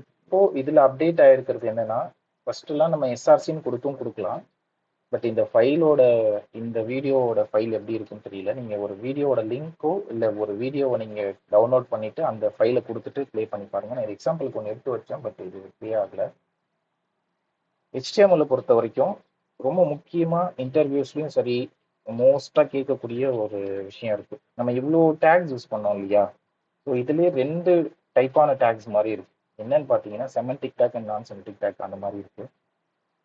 இப்போ இதில் அப்டேட் ஆகிருக்கிறது என்னன்னா, ஃபர்ஸ்ட்லாம் நம்ம எஸ்ஆர்சின்னு கொடுக்கலாம். பட் இந்த ஃபைலோட, இந்த வீடியோவோட ஃபைல் எப்படி இருக்குன்னு தெரியல. நீங்கள் ஒரு வீடியோவோட லிங்க்கோ இல்லை ஒரு வீடியோவை நீங்கள் டவுன்லோட் பண்ணிவிட்டு அந்த ஃபைலை கொடுத்துட்டு ப்ளே பண்ணி பாருங்கள். நான் எக்ஸாம்பிளுக்கு ஒன்று எடுத்து வச்சேன், பட் இது ப்ளே ஆகலை. HTML பொறுத்த வரைக்கும் ரொம்ப முக்கியமாக இன்டர்வியூஸ்லையும் சரி மோஸ்ட்டாக கேட்கக்கூடிய ஒரு விஷயம் இருக்குது. நம்ம இவ்வளோ டேக்ஸ் யூஸ் பண்ணோம் இல்லையா? ஸோ இதுலேயே 2 டைப்பான டேக்ஸ் மாதிரி இருக்குது. என்னன்னு பார்த்தீங்கன்னா செமண்டிக் டேக் அண்ட் நான் செமண்டிக் டேக் அந்த மாதிரி இருக்குது.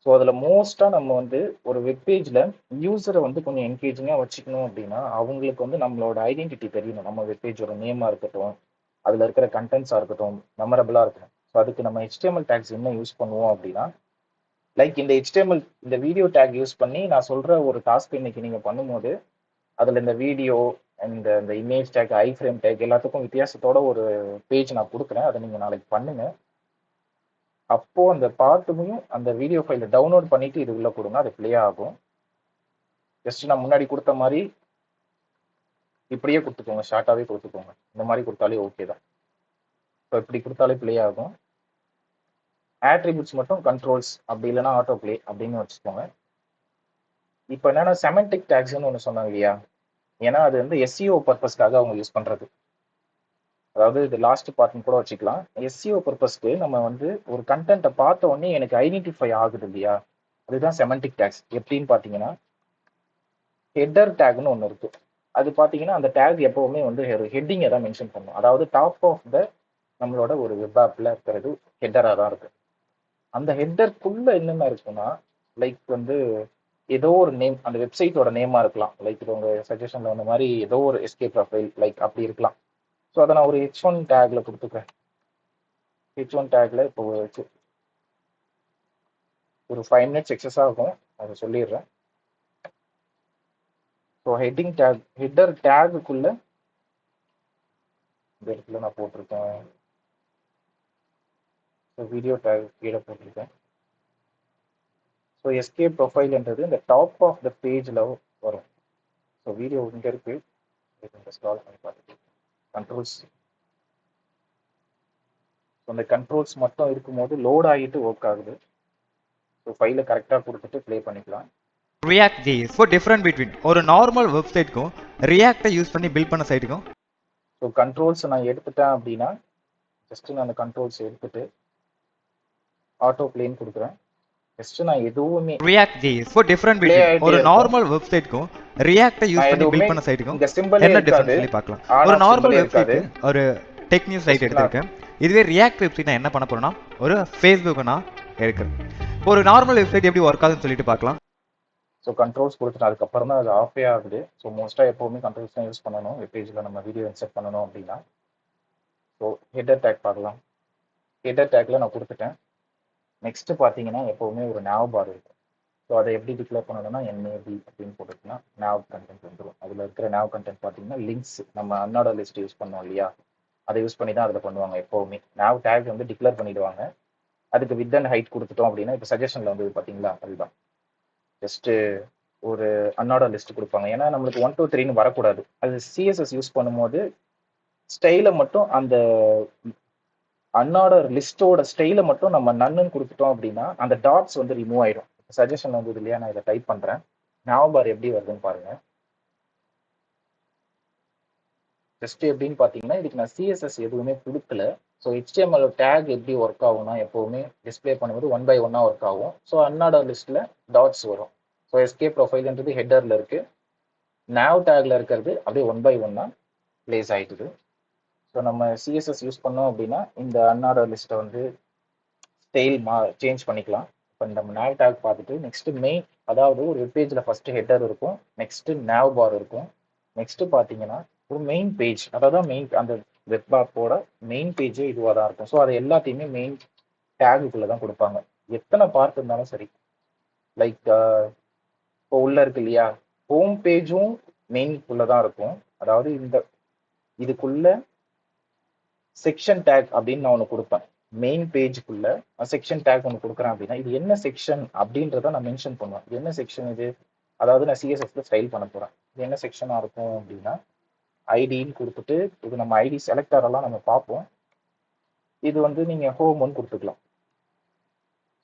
ஸோ அதில் மோஸ்ட்டாக நம்ம வந்து ஒரு வெப்பேஜில் யூஸரை வந்து கொஞ்சம் என்கேஜிங்காக வச்சுக்கணும் அப்படின்னா அவங்களுக்கு வந்து நம்மளோட ஐடென்டிட்டி தெரியணும். நம்ம வெப்பேஜோட நேமாக இருக்கட்டும், அதில் இருக்கிற கண்டென்ட்ஸாக இருக்கட்டும், மெமரபிளாக இருக்கணும். ஸோ அதுக்கு நம்ம HTML டேக்ஸ் என்ன யூஸ் பண்ணுவோம் அப்படின்னா, லைக் இந்த HTML இந்த வீடியோ டேக் யூஸ் பண்ணி நான் சொல்கிற ஒரு டாஸ்க் இன்னைக்கு நீங்கள் பண்ணும்போது அதில் இந்த வீடியோ இந்த இமேஜ் டேக், ஐ ஃப்ரேம் டேக் எல்லாத்துக்கும் வித்தியாசத்தோட ஒரு பேஜ் நான் கொடுக்குறேன். அதை நீங்கள் நாளைக்கு பண்ணுங்க. அப்போ அந்த பார்ட்டுமையும் அந்த வீடியோ ஃபைலை டவுன்லோட் பண்ணிட்டு இது உள்ள கொடுங்க, அது ப்ளே ஆகும். ஜஸ்ட் நான் முன்னாடி கொடுத்த மாதிரி இப்படியே கொடுத்துக்கோங்க, ஷார்ட்டாகவே கொடுத்துக்கோங்க. இந்த மாதிரி கொடுத்தாலே ஓகே தான். ஸோ இப்படி கொடுத்தாலே ப்ளே ஆகும். ஆட்ரிபியூட்ஸ் மட்டும் கண்ட்ரோல்ஸ் அப்படி இல்லைன்னா ஆட்டோ ப்ளே அப்படின்னு வச்சுக்கோங்க. இப்போ என்னன்னா செமண்டிக் டேக்ஸ்ன்னு ஒன்று சொன்னாங்க இல்லையா? ஏன்னா அது வந்து SEO பர்பஸ்க்காக அவங்க யூஸ் பண்ணுறது. அதாவது இது லாஸ்ட் பார்ட்னு கூட வச்சுக்கலாம். SEO பர்பஸ்க்கு நம்ம வந்து ஒரு கண்டென்ட்டை பார்த்த உடனே எனக்கு ஐடென்டிஃபை ஆகுது இல்லையா, அதுதான் செமண்டிக் டேக்ஸ். எப்படின்னு பார்த்தீங்கன்னா ஹெட்டர் டேக்னு ஒன்று இருக்கு. அது பார்த்தீங்கன்னா அந்த டேக் எப்பவுமே வந்து ஹெட்டிங்கை தான் மென்ஷன் பண்ணும். அதாவது டாப் ஆஃப் த நம்மளோட ஒரு வெப் ஆப்பில் இருக்கிறது ஹெட்டராக தான் இருக்கு. அந்த ஹெட்டருக்குள்ள என்னென்ன இருக்குன்னா, லைக் வந்து ஏதோ ஒரு நேம், அந்த வெப்சைட்டோட நேமாக இருக்கலாம். லைக் இது உங்கள் சஜஷனில் வந்த மாதிரி ஏதோ ஒரு எஸ்கே ப்ரொஃபைல் லைக் அப்படி இருக்கலாம். ஸோ அதை நான் ஒரு H1 டேக்ல கொடுத்துக்கிறேன். H1 டேக்ல இப்போ ஒரு 5 minutes எக்ஸஸ் ஆகும், அதை சொல்லிடுறேன். ஸோ ஹெட்டர் டேகுக்குள்ள இந்த இடத்துல நான் போட்டிருக்கேன். ஸோ வீடியோ டேக் கீழே போட்டிருக்கேன். ஸோ எஸ்கேப் ப்ரொஃபைல்ன்றது இந்த டாப் ஆஃப் த பேஜில் வரும். ஸோ வீடியோ இங்கே இருக்கு, இந்த ஸ்க்ரால் பண்ணி பார்த்துட்டு கண்ட்ரோல்ஸ். ஸோ அந்த கண்ட்ரோல்ஸ் மட்டும் இருக்கும்போது லோட் ஆகிட்டு ஒர்க் ஆகுது. ஸோ ஃபைலை கரெக்டாக கொடுத்துட்டு ப்ளே பண்ணிக்கலாம். React JS for different between ஒரு நார்மல் வெப்சைட்க்கும் ரியாக்டை யூஸ் பண்ணி பில்ட் பண்ண சைட்டுக்கும். ஸோ கண்ட்ரோல்ஸ் நான் எடுத்துட்டேன் அப்படின்னா ஜஸ்ட் நான் அந்த கண்ட்ரோல்ஸ் எடுத்துட்டு ஆட்டோ பிளேன்னு கொடுக்குறேன். ஜஸ்ட் நான் எதுவுமே React JS for different between ஒரு நார்மல் வெப்சைட்க்கும் ரியாக்டை யூஸ் பண்ணி பில்ட் பண்ண சைட்டுக்கும் இந்த சிம்பிளே என்ன இருக்காது. டிஃபரன்ஸ் சொல்லி பார்க்கலாம். ஒரு நார்மல் வெப்சைட் ஒரு டெக் நியூஸ் சைட் எடுத்திருக்கேன். இதுவே ரியாக்ட் வெப்சைட் நான் என்ன பண்ண போறேன்னா ஒரு ஃபேஸ்புக் நான் எடுக்கிறேன். ஒரு நார்மல் வெப்சைட் எப்படி ஒர்க் ஆகுதுன்னு சொல்லிட்டு பார்க்கலாம். ஸோ கண்ட்ரோல்ஸ் கொடுத்துட்டு அதுக்கப்புறம் தான் அது ஆஃபே ஆகுது. ஸோ மோஸ்ட்டாக எப்போவுமே கண்ட்ரோல்ஸ் தான் யூஸ் பண்ணணும் வெப்பேஜில் நம்ம வீடியோ இன்செர்ட் பண்ணணும் அப்படின்னா. ஸோ ஹெடர் டேக் பார்க்கலாம். ஹெடர் டேக்கில் நான் கொடுத்துட்டேன். நெக்ஸ்ட் பார்த்தீங்கன்னா எப்போவுமே ஒரு நாவ் பார் இருக்கும். ஸோ அதை எப்படி டிக்ளேர் பண்ணணும்னா NAV அப்படின்னு போட்டுட்டுனா நாவ் கண்டென்ட் வந்துடும். அதில் இருக்கிற நாவ் கண்டென்ட் பார்த்தீங்கன்னா லிங்க்ஸ் நம்ம அன்னோட லிஸ்ட் யூஸ் பண்ணோம் இல்லையா, அதை யூஸ் பண்ணி தான் அதில் பண்ணுவாங்க எப்போவுமே. நாவ் டேக் வந்து டிக்ளேர் பண்ணிடுவாங்க. அதுக்கு வித் அண்ட் ஹைட் கொடுத்துட்டோம் அப்படின்னா இப்போ சஜஷனில் வந்து பார்த்தீங்களா அதுதான் ஜஸ்ட்டு ஒரு அன்னோட லிஸ்ட் கொடுப்பாங்க. ஏன்னா நம்மளுக்கு 1 2 3ன்னு வரக்கூடாது. அது CSS யூஸ் பண்ணும்போது ஸ்டைலை மட்டும் அந்த அன்னோட லிஸ்ட்டோட ஸ்டைலை மட்டும் நம்ம நன்னு கொடுத்துட்டோம் அப்படின்னா அந்த டாட்ஸ் வந்து ரிமூவ் ஆயிடும். சஜஷன் வந்து இல்லையா, நான் இதை டைப் பண்ணுறேன். நாவ் பார் எப்படி வருதுன்னு பாருங்க. ஜஸ்ட் எப்படின்னு பார்த்தீங்கன்னா இதுக்கு நான் CSS எதுவுமே கொடுக்கல. ஸோ HTML டேக் எப்படி ஒர்க் ஆகும்னா எப்போவுமே டிஸ்பிளே பண்ணும்போது 1 by 1 ஒர்க் ஆகும். ஸோ அன்னோட லிஸ்ட்டில் டாட்ஸ் வரும். ஸோ எஸ்கேப் ப்ரொஃபைல்ன்றது ஹெட்டரில் இருக்குது. நாவ் டேக்ல இருக்கிறது அப்படியே 1 by 1 பிளேஸ் ஆகிட்டுது. ஸோ நம்ம CSS யூஸ் பண்ணோம் அப்படின்னா இந்த அன்னோட லிஸ்ட்டை வந்து ஸ்டைல் சேஞ்ச் பண்ணிக்கலாம். இப்போ நம்ம நாவ் டேக் பார்த்துட்டு நெக்ஸ்ட் மெயின், அதாவது ஒரு வெப்பேஜில் ஃபர்ஸ்ட் ஹெட்டர் இருக்கும், நெக்ஸ்ட் நாவ் பார் இருக்கும், நெக்ஸ்ட் பார்த்தீங்கன்னா ஒரு மெயின் பேஜ், அதாவது மெயின் அந்த வெப் ஆப்போட மெயின் பேஜே இதுவாக தான் இருக்கும். ஸோ அது எல்லாத்தையுமே மெயின் டேகுக்குள்ளே தான் கொடுப்பாங்க. எத்தனை பார்ட் இருந்தாலும் சரி. லைக் இப்போ உள்ள இருக்கு இல்லையா, ஹோம் பேஜும் மெயின்குள்ளே தான் இருக்கும். அதாவது இந்த இதுக்குள்ள செக்ஷன் டேக் அப்படின்னு நான் ஒன்று கொடுப்பேன். மெயின் பேஜுக்குள்ள செக்ஷன் டேக் ஒன்று கொடுக்குறேன் அப்படின்னா இது என்ன செக்ஷன் அப்படின்றத நான் மென்ஷன் பண்ணுவேன். இது என்ன செக்ஷன் இது, அதாவது நான் CSSல ஸ்டைல் பண்ண போகிறேன். இது என்ன செக்ஷனாக இருக்கும் அப்படின்னா ஐடின்னு கொடுத்துட்டு இது நம்ம ஐடி செலக்டரெல்லாம் நம்ம பார்ப்போம். இது வந்து நீங்கள் ஹோம்னு கொடுத்துக்கலாம்.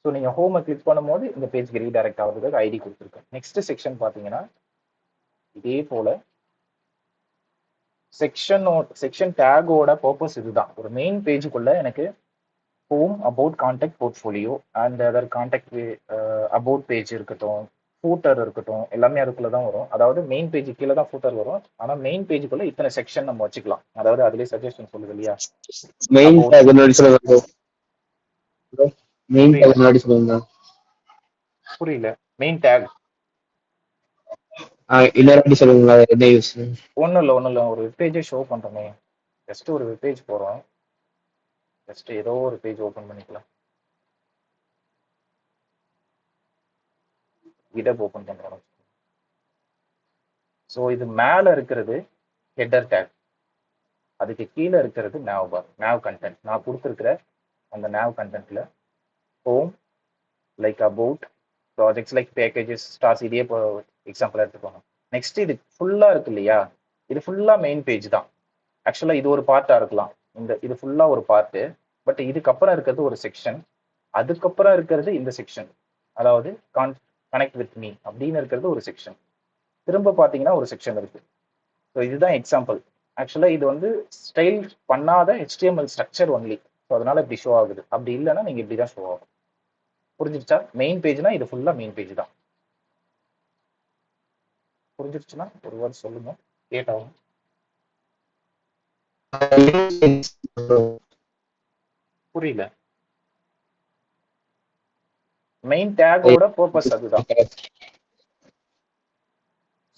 ஸோ நீங்கள் ஹோமை கிளிக் பண்ணும்போது இந்த பேஜ்க்கு ரீடைரக்ட் ஆகிறதுக்கு ஐடி கொடுத்துருக்கேன். நெக்ஸ்ட் செக்ஷன் பார்த்தீங்கன்னா இதே போல செக்ஷன் டேகோட பர்பஸ் இதுதான். ஒரு மெயின் பேஜுக்குள்ள எனக்கு home, about, contact, portfolio and other contact about page இருக்கட்டும், ஃபூட்டர் இருக்கட்டும், எல்லாமே அதுக்குள்ள தான் வரும். அதாவது மெயின் பேஜ் கீழே தான் ஃபூட்டர் வரும். ஆனால் மெயின் பேஜுக்குள்ள இத்தனை செக்ஷன் நம்ம வச்சுக்கலாம். அதாவது அதுலேயே சஜஷன் சொல்லுது இல்லையா, மெயின் டேக் முன்னாடி சொல்லுங்க. மெயின் டேக் முன்னாடி சொல்லுங்க. புரியல. மெயின் டேக் இன்னொரு சொல்லுங்க, என்ன யூஸ்? ஒன்றும் இல்லை, ஒரு வெப்பேஜே ஷோ பண்ணுறோமே. ஜஸ்ட் ஒரு வெப்பேஜ் போகிறோம், ஜஸ்ட் ஏதோ ஒரு பேஜ் ஓப்பன் பண்ணிக்கலாம். GitHub ஓப்பன் பண்ணுறோம். ஸோ இது மேலே இருக்கிறது ஹெட்டர் டேக், அதுக்கு கீழே இருக்கிறது நாவ் பார், நாவ் கண்டென்ட். நான் கொடுத்துருக்கிற அந்த நாவ் கண்டென்ட்ல home, like about, projects like packages, stars, இதே இப்போ எக்ஸாம்பிள் எடுத்துக்கோங்க. நெக்ஸ்ட் இது ஃபுல்லாக இருக்கு இல்லையா, இது ஃபுல்லாக மெயின் பேஜ் தான். ஆக்சுவலாக இது ஒரு பார்ட்டாக இருக்கலாம், இது ஃபுல்லாக ஒரு பார்ட்டு. பட் இதுக்கப்புறம் இருக்கிறது ஒரு செக்ஷன், அதுக்கப்புறம் இருக்கிறது இந்த செக்ஷன், அதாவது கனெக்ட் வித் மீ அப்படின்னு இருக்கிறது ஒரு செக்ஷன். திரும்ப பார்த்தீங்கன்னா ஒரு செக்ஷன் இருக்கு. ஸோ இதுதான் எக்ஸாம்பிள். ஆக்சுவலாக இது வந்து ஸ்டைல் பண்ணாத HTML ஸ்ட்ரக்சர் ஒன்லி. ஸோ அதனால இப்படி ஷோ ஆகுது. அப்படி இல்லைன்னா நீங்கள் இப்படி தான் ஷோ ஆகும். புரிஞ்சிருச்சா? மெயின் பேஜ்னா இது ஃபுல்லாக மெயின் பேஜ் தான். புரிஞ்சிருச்சுன்னா ஒரு வேர்ட் சொல்லுங்க, கேட்டாகும். புரியல. மெயின் டேகோட பர்பஸ் அதுதான்.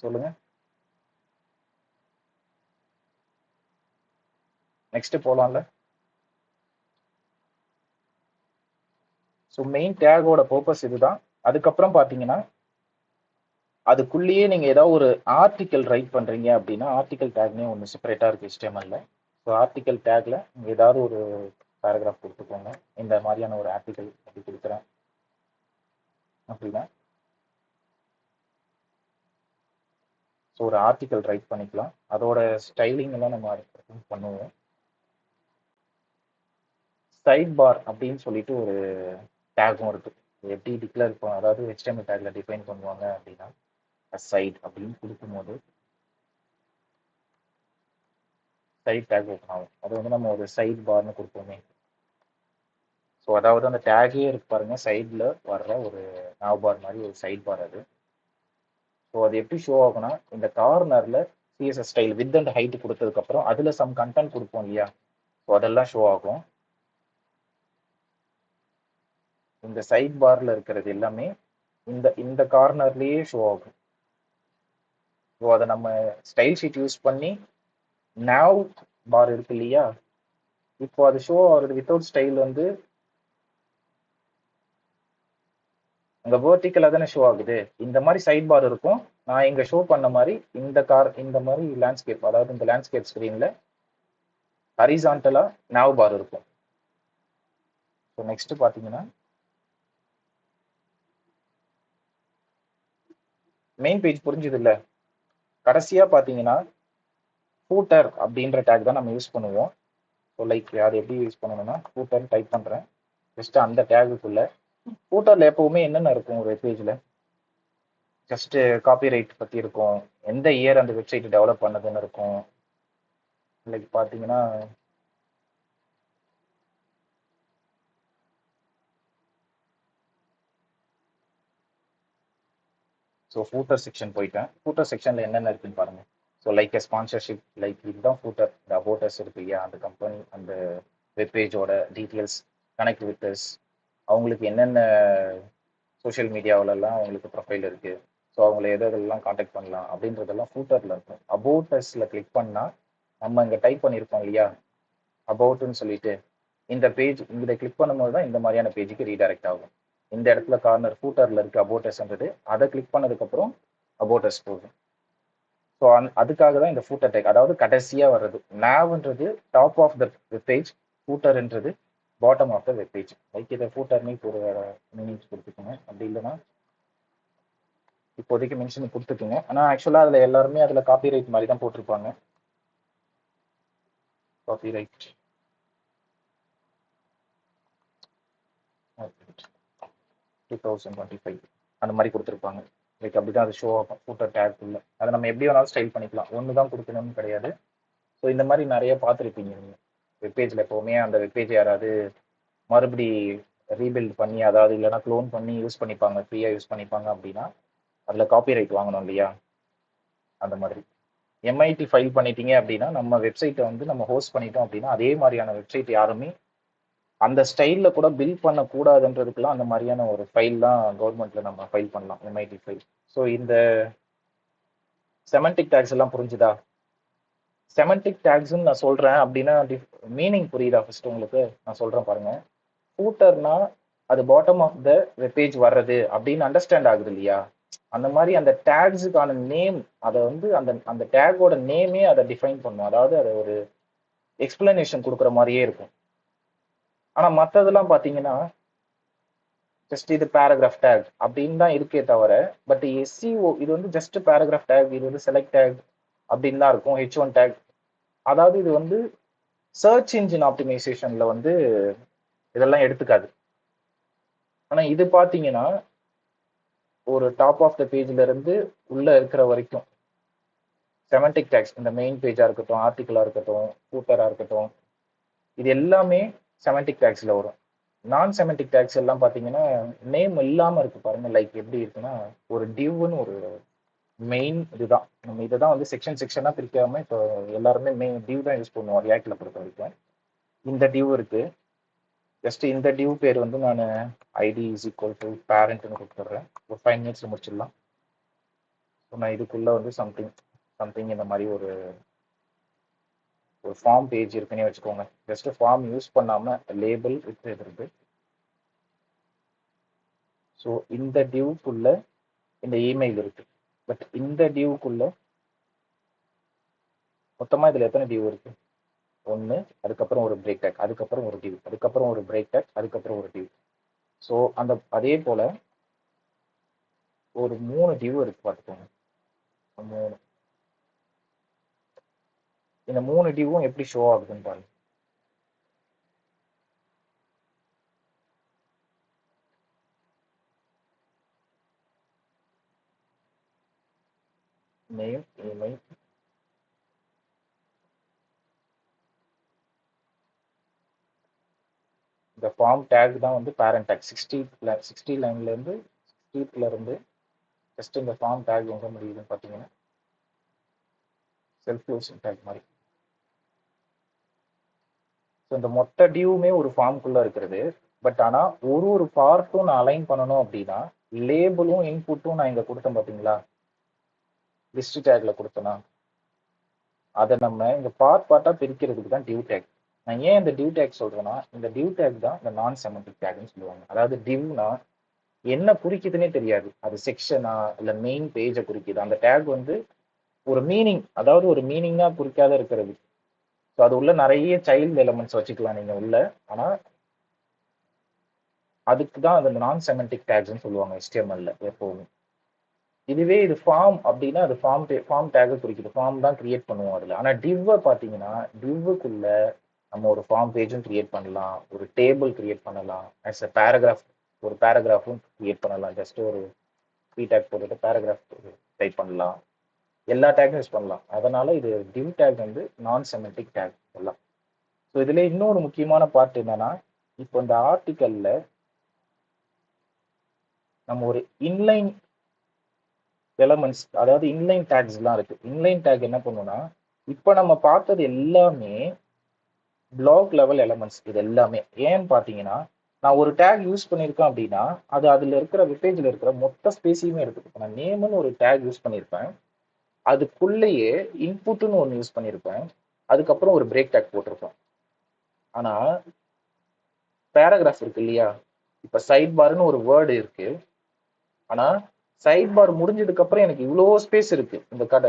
சொல்லுங்க. நெக்ஸ்ட் போலாம்ல. ஸோ மெயின் டேகோட பர்பஸ் இதுதான். அதுக்கப்புறம் பார்த்தீங்கன்னா அதுக்குள்ளேயே நீங்கள் ஏதாவது ஒரு ஆர்டிக்கல் ரைட் பண்ணுறீங்க அப்படின்னா ஆர்டிக்கல் டேக்னே ஒன்று செப்பரேட்டாக இருக்குது HTML-ல. ஸோ ஆர்டிக்கல் டேக்ல ஏதாவது ஒரு பேராகிராஃப் கொடுத்துக்கோங்க. இந்த மாதிரியான ஒரு ஆர்டிக்கல் அப்படி கொடுக்குறேன் அப்படின்னா, ஸோ ஒரு ஆர்டிக்கல் ரைட் பண்ணிக்கலாம். அதோட ஸ்டைலிங் எல்லாம் நம்ம பண்ணுவோம். சைட் பார் அப்படின்னு சொல்லிட்டு ஒரு டேக்கும் இருக்கு. எப்படி டிக்ளேர் பண்ணுவோம், அதாவது HTML டேக்ல டிஃபைன் பண்ணுவாங்க அப்படின்னா, சைட் அப்படின்னு கொடுக்கும்போது சைட் டேக் ஓப்பன் ஆகும். அது வந்து நம்ம ஒரு சைட் பார்னு கொடுப்போமே. ஸோ அதாவது அந்த டேகே இருக்கு பாருங்க, சைடில் வர்ற ஒரு நாவ் பார் மாதிரி ஒரு சைட் பார் அது. ஸோ அது எப்படி ஷோ ஆகும்னா, இந்த கார்னரில் CSS style width and height கொடுத்ததுக்கப்புறம் அதில் சம் கண்டென்ட் கொடுப்போம் இல்லையா, ஸோ அதெல்லாம் ஷோ ஆகும். இந்த சைட் பார்ல இருக்கிறது எல்லாமே இந்த இந்த கார்னர்லேயே ஷோ ஆகும். ஸோ அதை நம்ம ஸ்டைல் ஷீட் யூஸ் பண்ணி நாவ் பார் இருக்கு இல்லையா, இப்போ அது ஷோ ஆகுறது வித்தவுட் ஸ்டைல் வந்து அங்கே வேர்ட்டிக்கலாக தானே ஷோ ஆகுது. இந்த மாதிரி சைட் பார் இருக்கும். நான் இங்கே ஷோ பண்ண மாதிரி இந்த மாதிரி லேண்ட்ஸ்கேப், அதாவது இந்த லேண்ட்ஸ்கேப் ஸ்க்ரீனில் ஹரிசான்டலாக நாவ் பார் இருக்கும். ஸோ நெக்ஸ்ட் பார்த்தீங்கன்னா, மெயின் பேஜ் புரிஞ்சுது இல்லை, கடைசியாக பார்த்தீங்கன்னா ஃபூட்டர் அப்படின்ற டேக் தான் நம்ம யூஸ் பண்ணுவோம். ஸோ லைக் அது எப்படி யூஸ் பண்ணணும்னா, ஃபூட்டர் டைப் பண்ணுறேன். ஜஸ்ட் அந்த டேகுக்குள்ள ஃபூட்டரில் எப்போவுமே என்னென்ன இருக்கும் ஒரு வெப்பேஜில், ஜஸ்ட்டு காப்பிரைட் பற்றி இருக்கும், எந்த இயர் அந்த வெப்சைட் டெவலப் பண்ணதுன்னு இருக்கும். லைக் பார்த்தீங்கன்னா ஸோ ஃபூட்டர் செக்ஷன் போயிட்டேன். ஃபூட்டர் செக்ஷனில் என்னென்ன இருக்குன்னு பாருங்க. ஸோ லைக் ஸ்பான்சர்ஷிப், லைக் இதுதான் ஃபூட்டர். இந்த அபோட்டஸ் இருக்கு இல்லையா, அந்த கம்பெனி அந்த வெப்பேஜோட டீட்டெயில்ஸ், கனெக்ட் வித்தஸ், அவங்களுக்கு என்னென்ன சோஷியல் மீடியாவிலலாம் அவங்களுக்கு ப்ரொஃபைல் இருக்குது, ஸோ அவங்கள எதெல்லாம் காண்டாக்ட் பண்ணலாம் அப்படின்றதெல்லாம் ஃபூட்டரில் இருக்கும். அபோட்டஸில் கிளிக் பண்ணால் நம்ம இங்கே டைப் பண்ணியிருக்கோம் இல்லையா அபவுட்னு சொல்லிட்டு, இந்த பேஜ் இதை கிளிக் பண்ணும்போது தான் இந்த மாதிரியான பேஜுக்கு ரீடைரக்ட் ஆகும். இந்த இடத்துல கார்னர் ஃபூட்டரில் இருக்குது அபோட்டஸ்ன்றது, அதை கிளிக் பண்ணதுக்கப்புறம் அபோட்டஸ் போகும். ஸோ அதுக்காக தான் இந்த ஃபூட்டர் டேக், அதாவது கடைசியாக வர்றது. நாவ்ன்றது டாப் ஆஃப் த வெப்பேஜ், ஃபூட்டர்ன்றது bottom of the webpage. Like இதை ஃபூட்டர்னு இப்போ ஒரு மீனிங்ஸ் கொடுத்துக்கோங்க. அப்படி இல்லைன்னா இப்போதைக்கு மென்ஷன் கொடுத்துக்குங்க. ஆனால் ஆக்சுவலாக அதில் எல்லாருமே அதில் காப்பிரைட் மாதிரி தான் போட்டிருப்பாங்க. காப்பிரைட் 2025 அந்த மாதிரி கொடுத்துருப்பாங்க. லைக் அப்படி தான் அது ஷோ ஆகும் ஃபூட்டர் டேக்குள்ள. அதை நம்ம எப்படி வேணாலும் ஸ்டைல் பண்ணிக்கலாம், ஒன்று தான் கொடுக்கணும்னு கிடையாது. ஸோ இந்த மாதிரி நிறைய பார்த்துருப்பீங்க நீங்கள் வெப்பேஜில். எப்போவுமே அந்த வெப்பேஜ் யாராவது மறுபடி ரீபில்ட் பண்ணி, அதாவது இல்லைனா க்ளோன் பண்ணி யூஸ் பண்ணிப்பாங்க, ஃப்ரீயாக யூஸ் பண்ணிப்பாங்க அப்படின்னா அதில் காப்பிரைட் வாங்கணும் இல்லையா, அந்த மாதிரி. MIT ஃபைல் பண்ணிட்டீங்க அப்படின்னா நம்ம வெப்சைட்டை வந்து நம்ம ஹோஸ்ட் பண்ணிட்டோம் அப்படின்னா அதே மாதிரியான வெப்சைட் யாருமே அந்த ஸ்டைலில் கூட பில்ட் பண்ணக்கூடாதுன்றதுக்கெல்லாம் அந்த மாதிரியான ஒரு ஃபைல்லாம் கவர்மெண்ட்டில் நம்ம ஃபைல் பண்ணலாம், MIT ஃபைல். ஸோ இந்த செமண்டிக் டேக்ஸ் எல்லாம் புரிஞ்சுதா? செமண்டிக் டேக்ஸ்ன்னு நான் சொல்கிறேன் அப்படின்னா மீனிங் புரியுதா ஃபர்ஸ்ட் உங்களுக்கு? நான் சொல்கிறேன் பாருங்க. ஃபூட்டர்னா அது பாட்டம் ஆஃப் த வெப்பேஜ் வர்றது அப்படின்னு அண்டர்ஸ்டாண்ட் ஆகுது இல்லையா, அந்த மாதிரி அந்த டேக்ஸுக்கான நேம், அதை வந்து அந்த அந்த டேகோட நேமே அதை டிஃபைன் பண்ணும். அதாவது அதை ஒரு எக்ஸ்பிளனேஷன் கொடுக்குற மாதிரியே இருக்கும். ஆனால் மற்றதெல்லாம் பார்த்தீங்கன்னா ஜஸ்ட் இது பேராகிராஃப் டேக் அப்படின்னு தான் இருக்கே தவிர, பட் SEO இது வந்து ஜஸ்ட் பேராகிராஃப் டேக், இது வந்து செலக்ட் டேக் அப்படின்னு தான் இருக்கும், H1 டேக். அதாவது இது வந்து சர்ச் இன்ஜின் ஆப்டிமைசேஷனில் வந்து இதெல்லாம் எடுத்துக்காது. ஆனால் இது பார்த்தீங்கன்னா ஒரு டாப் ஆஃப் த பேஜ்ல இருந்து உள்ள இருக்கிற வரைக்கும் செமண்டிக் டேக்ஸ், இந்த மெயின் பேஜா இருக்கட்டும், ஆர்டிகிளா இருக்கட்டும், ஃபூட்டரா இருக்கட்டும், இது எல்லாமே செமண்டிக் டேக்ஸ்ல வரும். நான் செமண்டிக் டேக்ஸ் எல்லாம் பார்த்தீங்கன்னா நேம் இல்லாமல் இருக்கு பாருங்க. லைக் எப்படி இருக்குன்னா, ஒரு டிவ்னு ஒரு மெயின் இதுதான், நம்ம இதை தான் வந்து செக்ஷனாக பிரிக்காம இப்போ எல்லாருமே மெயின் டிவ் தான் யூஸ் பண்ணுவோம் ரியாக்டில் பொறுத்த வரைக்கும். இந்த டிவ் இருக்கு, ஜஸ்ட் இந்த டிவ் பேர் வந்து நான் ஐடி இஸ் ஈக்குவல் டு பேரண்ட்னு கொடுத்துட்றேன். ஒரு 5 மினிட்ஸில் முடிச்சிடலாம். ஸோ நான் இதுக்குள்ளே வந்து சம்திங் இந்த மாதிரி ஒரு ஃபார்ம் பேஜ் இருக்குன்னே வச்சுக்கோங்க. ஜஸ்ட் ஃபார்ம் யூஸ் பண்ணாமல் லேபிள் வித் இருக்கு. ஸோ இந்த டிவ்க்குள்ள இந்த இமெயில் இருக்கு. பட் இந்த டிவ்க்குள்ள மொத்தமாக இதில் எத்தனை டிவ் இருக்கு? ஒன்று, அதுக்கப்புறம் ஒரு பிரேக் டேக், அதுக்கப்புறம் ஒரு டிவ், அதுக்கப்புறம் ஒரு பிரேக் டேக், அதுக்கப்புறம் ஒரு டிவ். ஸோ அதே போல ஒரு 3 டிவ் இருக்கு பார்த்துக்கோங்க. 3 இந்த 3 டிவும் எப்படி ஷோ ஆகுதுன்னு பாருங்க. நேம், இமெயில், இந்த ஃபார்ம் டேக் தான் வந்து பேரண்ட் டேக். 60 லைன்லேருந்து 60லேருந்து ஜஸ்ட் இந்த ஃபார்ம் டேக் எங்கே முடியுதுன்னு பார்த்தீங்கன்னா செல்ஃப் க்ளோசிங் டேக் மாதிரி. ஸோ இந்த மொத்த டியூவுமே ஒரு ஃபார்முக்குள்ளே இருக்கிறது. பட் ஆனால் ஒரு பார்ட்டும் நான் அலைன் பண்ணணும் அப்படின்னா லேபிளும் இன்புட்டும் நான் இங்கே கொடுத்தேன் பார்த்தீங்களா, லிஸ்ட் டேக்ல கொடுத்தேன்னா அதை நம்ம இந்த பார்ட்டாக பிரிக்கிறதுக்கு தான் டிவ் டேக். நான் ஏன் இந்த டிவ் டேக் சொல்றேன்னா, இந்த டிவ் டேக் தான் இந்த நான் செமண்டிக் டேக்னு சொல்லுவாங்க. அதாவது டிவ்னா என்ன குறிக்குதுன்னே தெரியாது, அது செக்ஷனா இல்லை மெயின் பேஜை குறிக்குது. அந்த டேக் வந்து ஒரு மீனிங், அதாவது ஒரு மீனிங்கா குறிக்காத இருக்கிறது. ஸோ அது உள்ள நிறைய சைல்டு எலமெண்ட்ஸ் வச்சுக்கலாம் நீங்க உள்ள. ஆனா அதுக்கு தான் அந்த நான் செமண்டிக் டேக்ஸ்னு சொல்லுவாங்க HTML-ல எப்போவுமே. இதுவே இது ஃபார்ம் அப்படின்னா அது ஃபார்ம் டேக்கை குறிக்குது, ஃபார்ம் தான் கிரியேட் பண்ணுவோம் அதில். ஆனால் டிவ்வை பார்த்தீங்கன்னா டிவ்வுக்குள்ள நம்ம ஒரு ஃபார்ம் பேஜும் கிரியேட் பண்ணலாம், ஒரு டேபிள் கிரியேட் பண்ணலாம், ஆஸ் அ பேராகிராஃப் ஒரு பேராகிராஃபும் கிரியேட் பண்ணலாம். ஜஸ்ட் ஒரு பி டேக் போட்டுட்டு பேராகிராஃப் டைப் பண்ணலாம், எல்லா டேக்கும் யூஸ் பண்ணலாம். அதனால இது டிவ் டேக் வந்து நான் செமண்டிக் டேக் எல்லாம். ஸோ இதுல இன்னொரு முக்கியமான பார்ட் என்னன்னா, இப்போ இந்த ஆர்டிக்கல்ல நம்ம ஒரு இன்லைன் எலமெண்ட்ஸ், அதாவது இன்லைன் டேக்ஸ்லாம் இருக்கு. இன்லைன் டேக் என்ன பண்ணுன்னா, இப்போ நம்ம பார்த்தது எல்லாமே பிளாக் லெவல் எலமெண்ட்ஸ். இது எல்லாமே ஏன்னு பார்த்தீங்கன்னா, நான் ஒரு டேக் யூஸ் பண்ணியிருக்கேன் அப்படின்னா அது அதில் இருக்கிற வெப்பேஜில் இருக்கிற மொத்த ஸ்பேஸையுமே எடுத்துக்கும். நான் நேம்னு ஒரு டேக் யூஸ் பண்ணியிருப்பேன், அதுக்குள்ளேயே இன்புட்னு ஒன்று யூஸ் பண்ணியிருப்பேன், அதுக்கப்புறம் ஒரு பிரேக் டேக் போட்டிருப்பேன். ஆனால் பேராகிராஃப் இருக்கு இல்லையா, இப்போ சைட் பார்னு ஒரு வேர்டு இருக்கு. ஆனால் சைட் பார் முடிஞ்சதுக்கு அப்புறம் எனக்கு இவ்வளோ ஸ்பேஸ் இருக்கு,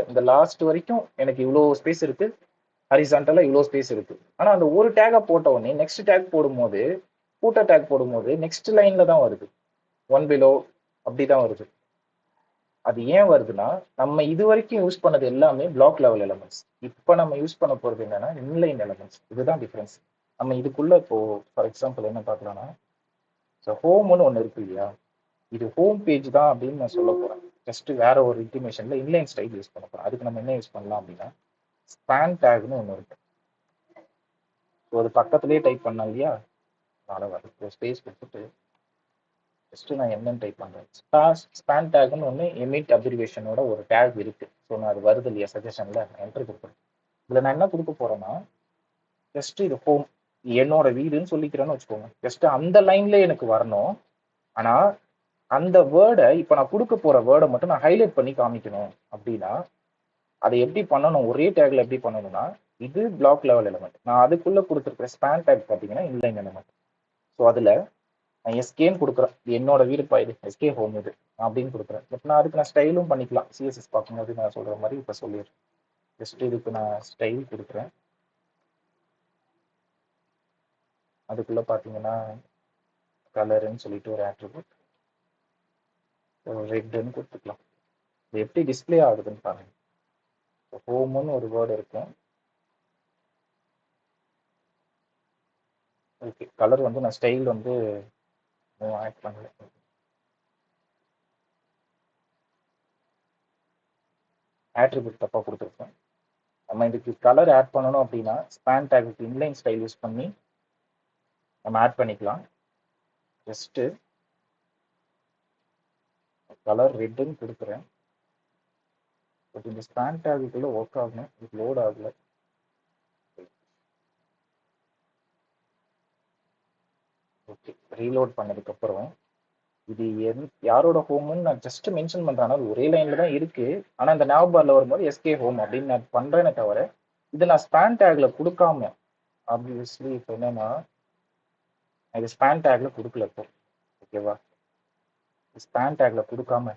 இந்த லாஸ்ட் வரைக்கும் எனக்கு இவ்வளோ ஸ்பேஸ் இருக்கு, ஹரிசான்டலா இவ்வளோ ஸ்பேஸ் இருக்கு. ஆனால் அந்த ஒரு டேகை போட்ட உடனே நெக்ஸ்ட் டேக் போடும்போது, ஃபூட்டர் டேக் போடும்போது நெக்ஸ்ட் லைன்ல தான் வருது, ஒன் பிலோ அப்படிதான் வருது. அது ஏன் வருதுன்னா, நம்ம இது வரைக்கும் யூஸ் பண்ணது எல்லாமே பிளாக் லெவல் எலமெண்ட்ஸ். இப்போ நம்ம யூஸ் பண்ண போறது என்னன்னா இன்லைன் எலமெண்ட்ஸ். இதுதான் டிஃபரன்ஸ். நம்ம இதுக்குள்ள இப்போ ஃபார் எக்ஸாம்பிள் என்ன பார்க்கலாம்னா, ஹோம்னு ஒன்று இருக்கு இல்லையா, இது ஹோம் பேஜ் தான் அப்படின்னு நான் சொல்ல போறேன். ஜஸ்ட் வேற ஒரு இன்டிமேஷன்ல இன்லைன் ஸ்டைல் யூஸ் பண்ண போறேன். அதுக்கு நம்ம என்ன யூஸ் பண்ணலாம் அப்படின்னா, ஸ்பான் டேக்னு ஒன்று இருக்கு. ஒரு பக்கத்துலேயே டைப் பண்ணலாம் இல்லையா, அதனால ஒரு ஸ்பேஸ் கொடுத்துட்டு ஜஸ்ட் நான் என்னன்னு டைப் பண்றேன். ஸ்பான் டேக்னு ஒன்று எமிட் அப்சர்வேஷனோட ஒரு டேக் இருக்கு. ஸோ நான் அது வருது இல்லையா சஜஷன்ல, என்ட்ரி கொடுக்குறேன். இதுல நான் என்ன கொடுக்க போறேன்னா, ஜஸ்ட் இது ஹோம் என்னோட வீடுன்னு சொல்லிக்கிறேன்னு வச்சுக்கோங்க. ஜஸ்ட் அந்த லைன்ல எனக்கு வரணும். ஆனா அந்த வேர்டை இப்போ நான் கொடுக்க போற வேர்டை மட்டும் நான் ஹைலைட் பண்ணி காமிக்கணும் அப்படின்னா அதை எப்படி பண்ணணும், ஒரே டேக்ல எப்படி பண்ணணும்னா, இது பிளாக் லெவல் எலமெண்ட், நான் அதுக்குள்ள கொடுத்துருக்கிற ஸ்பான் டேக் பார்த்தீங்கன்னா இன்லைன் எலமெண்ட். ஸோ அதுல நான் எஸ்கேன்னு கொடுக்குறேன், என்னோட வீடுப்பா இது, எஸ்கே ஹோம் இது அப்படின்னு கொடுக்குறேன். பட் நான் அதுக்கு நான் ஸ்டைலும் பண்ணிக்கலாம், சிஎஸ்எஸ் பார்க்கும்போது நான் சொல்ற மாதிரி இப்போ சொல்லிடுறேன். ஜஸ்ட் இதுக்கு நான் ஸ்டைல் கொடுக்குறேன். அதுக்குள்ள பார்த்தீங்கன்னா கலருன்னு சொல்லிட்டு ஒரு ஆட்ரிபியூட் ரெட்னு கொடுத்துக்கலாம். இது எப்படி டிஸ்பிளே ஆகுதுன்னு பாருங்க. ஹோம்னு ஒரு வேர்டு இருக்கும். ஓகே, கலர் வந்து நான் ஸ்டைல் வந்து ஆட் பண்ணல. ஆட்ரிபியூட் தப்பாக கொடுத்துருக்கேன். நம்ம இதுக்கு கலர் ஆட் பண்ணணும் அப்படின்னா ஸ்பான் டேக்கு இன்லைன் ஸ்டைல் யூஸ் பண்ணி நம்ம ஆட் பண்ணிக்கலாம். ஜஸ்ட்டு கலர் ரெட்டுன்னு கொடுக்குறேன். பட் இந்த ஸ்பான் டேக்குள்ள ஒர்க் ஆகணும், இது லோட் ஆகல. ஓகே, ரீலோட் பண்ணதுக்கப்புறம் இது யாரோட ஹோம்னு நான் ஜஸ்ட் மென்ஷன் பண்றேன். அது ஒரே லைன்ல தான் இருக்கு. ஆனா இந்த nav பார்ல வரும்போது எஸ்கே ஹோம் அப்படின்னு நான் பண்றேனே தவிர இது நான் ஸ்பான் டேக்ல கொடுக்காம, ஆப்வியஸ்லி இப்போ என்னன்னா இது ஸ்பான் டேக்ல கொடுக்கல இப்போ. ஓகேவா, ஸ்பான் டேக்ல கொடுக்காம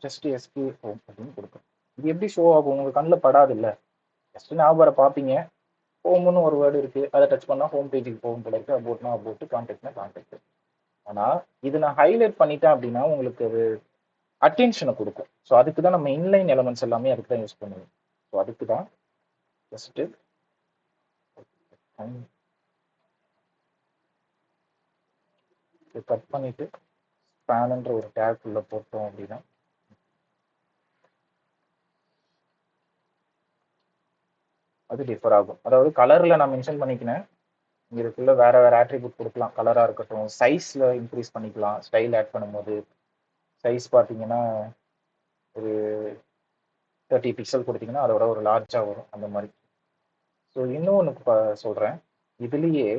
ஜஸ்ட் எஸ்கே ஹோம் அப்படின்னு கொடுக்கும். இது எப்படி ஷோ ஆகும், உங்க கண்ணில் படாது இல்லை. ஜஸ்ட் nav பாரை பார்ப்பீங்க, ஹோம்னு ஒரு வேர்டு இருக்கு, அதை டச் பண்ணா ஹோம் பேஜுக்கு போகும் போல இருக்கு. அபோட்னா அபோட், கான்டாக்ட்னா கான்டாக்ட். ஆனா இது நான் ஹைலைட் பண்ணிட்டேன் அப்படின்னா உங்களுக்கு அது அட்டென்ஷனை கொடுக்கும். ஸோ அதுக்கு தான் நம்ம இன்லைன் எலமெண்ட்ஸ் எல்லாமே அதுக்கு தான் யூஸ் பண்ணுவோம். ஸோ அதுக்கு தான் ஜஸ்ட் கட் பண்ணிட்டு ஸ்பேன்ன்ற ஒரு டேக் உள்ள போட்டோம் அப்படின்னா அது டிஃபர் ஆகும். அதாவது கலர்ல நான் மென்ஷன் பண்ணிக்கினேன், இதுக்குள்ள வேற வேற ஆட்ரிபியூட் கொடுக்கலாம். கலரா இருக்கட்டும், சைஸ்ல இன்க்ரீஸ் பண்ணிக்கலாம். ஸ்டைல் ஆட் பண்ணும்போது சைஸ் பார்த்தீங்கன்னா ஒரு 30 பிக்சல் கொடுத்தீங்கன்னா அதோட ஒரு லார்ஜா வரும் அந்த மாதிரி. ஸோ இன்னொன்று சொல்றேன், இதுலயே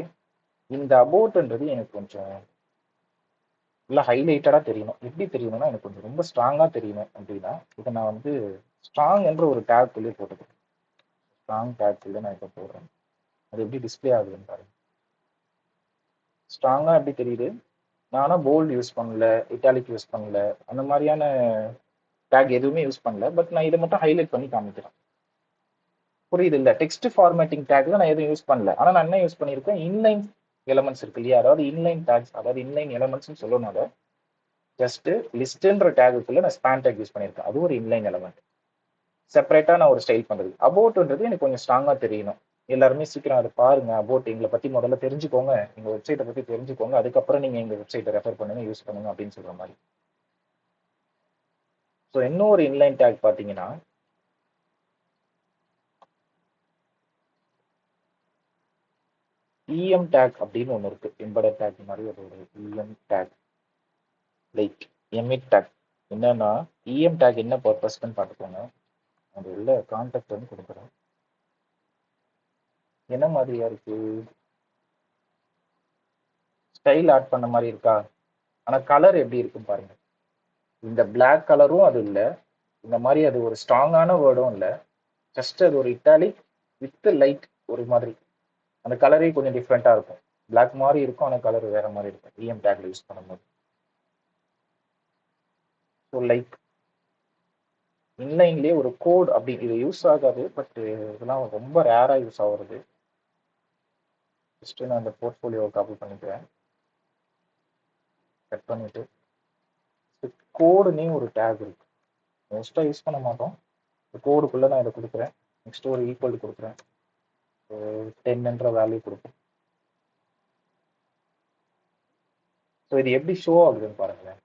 இந்த அபோட்ன்றது எனக்கு கொஞ்சம் இல்லை ஹைலைட்டடா தெரியணும். எப்படி தெரியணும்னா எனக்கு கொஞ்சம் ரொம்ப ஸ்ட்ராங்கா தெரியணும் அப்படின்னா இதை நான் வந்து ஸ்ட்ராங் என்ற ஒரு டேக் குள்ளே போட்டுக்கிறேன். ஸ்ட்ராங் டேக் குள்ளே நான் இப்போ போடுறேன். அது எப்படி டிஸ்பிளே ஆகுதுன்னு பாருங்க. ஸ்ட்ராங்கா எப்படி தெரியுது? நானா போல்டு யூஸ் பண்ணல, இட்டாலிக் யூஸ் பண்ணல, அந்த மாதிரியான டேக் எதுவுமே யூஸ் பண்ணல. பட் நான் இதை மட்டும் ஹைலைட் பண்ணி காமிக்கிறேன். புரியுது இல்ல? டெக்ஸ்ட் ஃபார்மேட்டிங் டேக்ல நான் எதுவும் யூஸ் பண்ணல. ஆனா நான் என்ன யூஸ் பண்ணியிருக்கேன், இன்லைன் எலமெண்ட்ஸ் இருக்கு இல்லையா, அதாவது இன்லைன் டேக்ஸ், அதாவது இன்லைன் எலமெண்ட்ஸ் சொல்லணும். ஜஸ்ட் லிஸ்ட்ன்ற டேகுக்குள்ள நான் ஸ்பேன் டேக் யூஸ் பண்ணியிருக்கேன். அது ஒரு இன்லைன் எலமெண்ட். செப்பரேட்டா நான் ஒரு ஸ்டைல் பண்றது. அபோட்ன்றது எனக்கு கொஞ்சம் ஸ்ட்ராங்கா தெரியணும். எல்லாருமே சீக்கிரம் அதை பாருங்க. அபோட் எங்களை பத்தி முதல்ல தெரிஞ்சுக்கோங்க, எங்க வெப்சைட்டை பத்தி தெரிஞ்சுக்கோங்க, அதுக்கப்புறம் நீங்க எங்க வெப்சைட்டை ரெஃபர் பண்ணுங்க, யூஸ் பண்ணுங்க அப்படின்னு சொல்ற மாதிரி. ஸோ இன்னொரு இன்லைன் டேக் பாத்தீங்கன்னா இஎம் டேக் அப்படின்னு ஒன்று இருக்கு. எம்பெடட் டேக் மாதிரி ஒரு இஎம் டேக், லைக் எமிட் டேக். என்னன்னா இஎம் டேக் என்ன பர்பஸ்ன்னு பார்த்துக்கோங்க. அது உள்ள கான்டாக்ட் வந்து கொடுக்குறேன். என்ன மாதிரியா இருக்கு, ஸ்டைல் ஆட் பண்ண மாதிரி இருக்கா? ஆனா கலர் எப்படி இருக்குன்னு பாருங்க. இந்த பிளாக் கலரும் அது இல்லை, இந்த மாதிரி அது ஒரு ஸ்ட்ராங்கான வேர்டும் இல்லை. ஜஸ்ட் அது ஒரு இட்டாலிக் வித் லைட் ஒரு மாதிரி. அந்த கலரே கொஞ்சம் டிஃப்ரெண்டா இருக்கும். பிளாக் மாதிரி இருக்கும், ஆனால் கலர் வேற மாதிரி இருக்கும் இஎம் டேக்ல யூஸ் பண்ணும்போது. ஸோ லைக் இன்லைன்லேயே ஒரு கோட் அப்படி இது யூஸ் ஆகாது, பட் இதெல்லாம் ரொம்ப ரேரா யூஸ் ஆகுறது. ஜஸ்ட் நான் அந்த போர்ட்ஃபோலியோவை காப்பி பண்ணிக்கிறேன். கட் பண்ணிட்டு கோடுனே ஒரு டேக் இருக்கு, மோஸ்டா யூஸ் பண்ண மாட்டோம். கோடுக்குள்ள நான் இதை கொடுக்குறேன். நெக்ஸ்ட் ஒரு ஈக்குவல் கொடுக்குறேன், 10 வேல்யூ கொடுப்போம். ஸோ இது எப்படி ஷோ ஆகுதுன்னு பாருங்களேன்.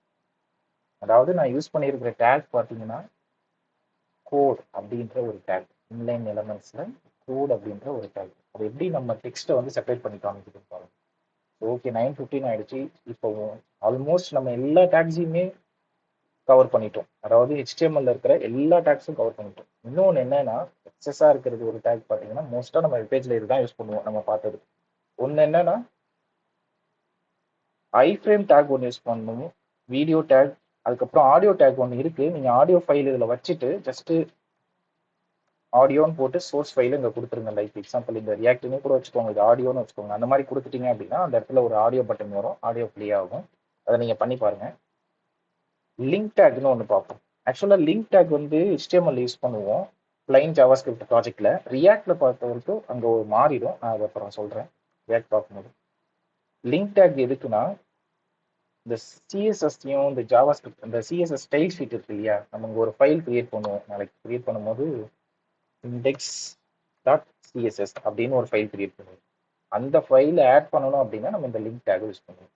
அதாவது நான் யூஸ் பண்ணியிருக்கிற டேக் பார்த்தீங்கன்னா கோட் அப்படின்ற ஒரு டேக், இன்லைன் எலமெண்ட்ஸ்ல கோட் அப்படின்ற ஒரு டேக். அது எப்படி நம்ம டெக்ஸ்ட்டை வந்து செப்பரேட் பண்ணி காமிக்குதுன்னு பாருங்க. ஓகே 9:15 ஆயிடுச்சு. இப்போ ஆல்மோஸ்ட் நம்ம எல்லா டேக்ஸையுமே கவர் பண்ணிட்டோம். அதாவது ஹெச்டிஎம்எல்ல இருக்கிற எல்லா டேக்ஸும் கவர் பண்ணிட்டோம். இன்னொன்று என்னன்னா எக்ஸஸா இருக்கிறது ஒரு டேக் பார்த்தீங்கன்னா மோஸ்டா நம்ம வெப்பேஜ்ல இதுதான் யூஸ் பண்ணுவோம். நம்ம பார்த்தது ஒன்று என்னன்னா ஐஃப்ரேம் டேக் ஒன்று யூஸ் பண்ணணும், வீடியோ டேக், அதுக்கப்புறம் ஆடியோ டேக் ஒன்று இருக்கு. நீங்க ஆடியோ ஃபைல் இதில் வச்சுட்டு ஜஸ்ட் ஆடியோன்னு போட்டு சோர்ஸ் ஃபைல் இங்கே கொடுத்துருங்க. லைக் எக்ஸாம்பிள் இந்த ரியாக்ட்னே கூட வச்சுக்கோங்க, இது ஆடியோன்னு வச்சுக்கோங்க. அந்த மாதிரி கொடுத்துட்டீங்க அப்படின்னா அந்த இடத்துல ஒரு ஆடியோ பட்டன் வரும், ஆடியோ ப்ளே ஆகும். அதை நீங்க பண்ணி பாருங்க. லிங்க் டேக்னு ஒன்று பார்ப்போம். ஆக்சுவலாக லிங்க் டேக் வந்து HTML யூஸ் பண்ணுவோம் பிளைன் ஜாவாஸ்கிரிப்ட் ப்ராஜெக்ட்ல. ரியாக்ட்ல பார்த்த வரைக்கும் அங்கே ஒரு மாறிடும், நான் அதை அப்புறம் சொல்றேன். ரியாக்ட் பார்க்கும்போது லிங்க் டேக் எதுக்குன்னா இந்த சிஎஸ்எஸ்லையும் இந்த ஜாவாஸ்கிரிப்ட் இந்த சிஎஸ்எஸ் ஸ்டைல் ஷீட் இருக்கு இல்லையா, நம்ம இங்கே ஒரு ஃபைல் கிரியேட் பண்ணுவோம். நாளைக்கு கிரியேட் பண்ணும்போது index.css அப்படின்னு ஒரு ஃபைல் கிரியேட் பண்ணுவோம். அந்த ஃபைலை ஆட் பண்ணணும் அப்படின்னா நம்ம இந்த லிங்க் டேக் யூஸ் பண்ணுவோம்.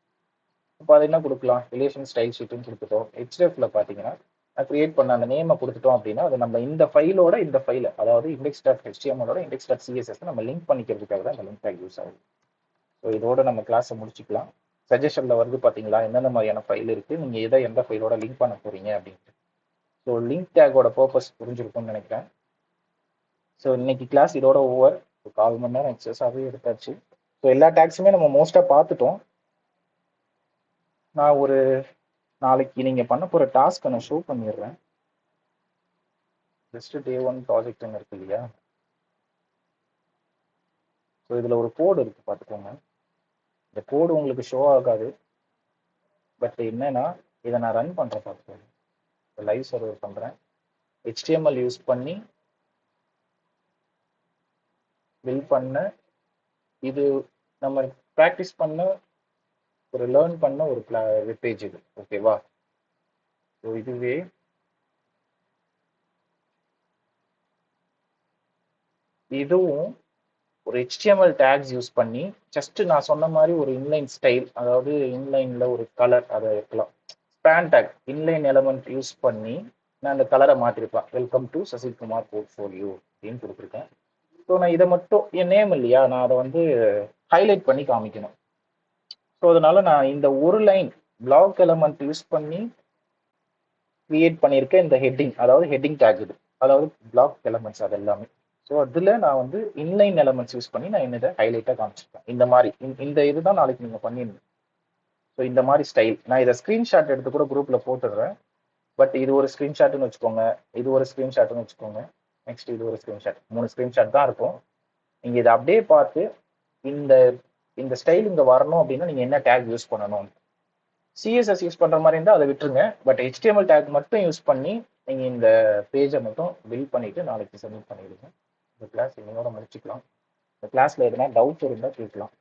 இப்போ அது என்ன கொடுக்கலாம், ரிலேஷன் ஸ்டைல் ஷீட்னு கொடுத்துட்டோம். ஹெச்டிஎஃப்ல பார்த்தீங்கன்னா நான் கிரியேட் பண்ண அந்த நேமை கொடுத்துட்டோம் அப்படின்னா அது நம்ம இந்த ஃபைலோட இந்த ஃபைலை, அதாவது index.html index.css நம்ம லிங்க் பண்ணிக்கிறதுக்காக தான் இந்த லிங்க் டேக் யூஸ் ஆகுது. ஸோ இதோட நம்ம கிளாஸை முடிச்சுக்கலாம். சஜஷன்ல வருது பார்த்தீங்களா என்னென்ன மாதிரியான ஃபைல் இருக்கு, நீங்க எதை எந்த ஃபைலோட லிங்க் பண்ண போறீங்க அப்படின்ட்டு. ஸோ லிங்க் டேக்கோட பர்பஸ் புரிஞ்சிருக்கும்னு நினைக்கிறேன். ஸோ இன்னைக்கு கிளாஸ் இதோட ஓவர். 1/4 மணி நேரம் எக்ஸஸாகவே எடுத்தாச்சு. ஸோ எல்லா டேக்ஸுமே நம்ம மோஸ்ட்டாக பார்த்துட்டோம். நான் ஒரு நாளைக்கு நீங்கள் பண்ண போகிற டாஸ்க்கை நான் ஷோ பண்ணிடுறேன். ஜஸ்ட் Day 1 ப்ராஜெக்ட்னு இருக்கு இல்லையா, ஸோ இதில் ஒரு கோடு இருக்குது பார்த்துக்கோங்க. இந்த கோடு உங்களுக்கு ஷோ ஆகாது, பட் என்னன்னா இதை நான் ரன் பண்ணுறேன் பார்த்துக்கோங்க. லைவ் சர்வர் பண்ணுறேன், HTML யூஸ் பண்ணி பில்ட் பண்ண, இது நம்ம ப்ராக்டிஸ் பண்ண, ஒரு லேர்ன் பண்ண ஒரு வெப் பேஜ் இது. ஓகேவா? ஸோ இதுவே இதுவும் ஒரு HTML டேக்ஸ் யூஸ் பண்ணி ஜஸ்ட் நான் சொன்ன மாதிரி ஒரு இன்லைன் ஸ்டைல், அதாவது இன்லைன்ல ஒரு கலர் அதை வைக்கலாம். Span take inline element use பண்ணி நான் அந்த கலரை மாற்றிருப்பேன். வெல்கம் டு சசிகுமார் போர்ட்ஃபோலியோ அப்படின்னு கொடுத்துருக்கேன். ஸோ நான் இதை மட்டும், என் நேம் இல்லையா, நான் அதை வந்து ஹைலைட் பண்ணி காமிக்கணும். ஸோ அதனால நான் இந்த ஒரு லைன் பிளாக் எலமெண்ட் யூஸ் பண்ணி கிரியேட் பண்ணியிருக்கேன் இந்த ஹெட்டிங், அதாவது ஹெட்டிங் டேக் இது, அதாவது பிளாக் எலமெண்ட்ஸ் அது எல்லாமே. ஸோ அதில் நான் வந்து இன்லைன் எலமெண்ட்ஸ் யூஸ் பண்ணி நான் என்னதை ஹைலைட்டாக காமிச்சிருக்கேன். இந்த மாதிரி இந்த இதுதான் நாளைக்கு நீங்கள் பண்ணிடணும். ஸோ இந்த மாதிரி ஸ்டைல் நான் இதை ஸ்க்ரீன்ஷாட் எடுத்து கூட குரூப்பில் போட்டுடுறேன். பட் இது ஒரு ஸ்க்ரீன்ஷாட்னு வச்சுக்கோங்க, இது ஒரு ஸ்க்ரீன்ஷாட்னு வச்சுக்கோங்க, நெக்ஸ்ட் இது ஒரு ஸ்க்ரீன்ஷாட், 3 ஸ்க்ரீன்ஷாட் தான் இருக்கும். நீங்கள் இதை அப்படியே பார்த்து இந்த இந்த ஸ்டைல் இங்கே வரணும் அப்படின்னா நீங்கள் என்ன டேக் யூஸ் பண்ணணும். சிஎஸ்எஸ் யூஸ் பண்ணுற மாதிரி இருந்தால் அதை விட்டுருங்க. பட் HTML டேக் மட்டும் யூஸ் பண்ணி நீங்கள் இந்த பேஜை மட்டும் பில்ட் பண்ணிவிட்டு நாளைக்கு சப்மிட் பண்ணிடுங்க. இந்த கிளாஸ் இன்னோட முடிச்சுக்கலாம். இந்த கிளாஸில் எதுனா டவுட் இருந்தால் கேட்கலாம்.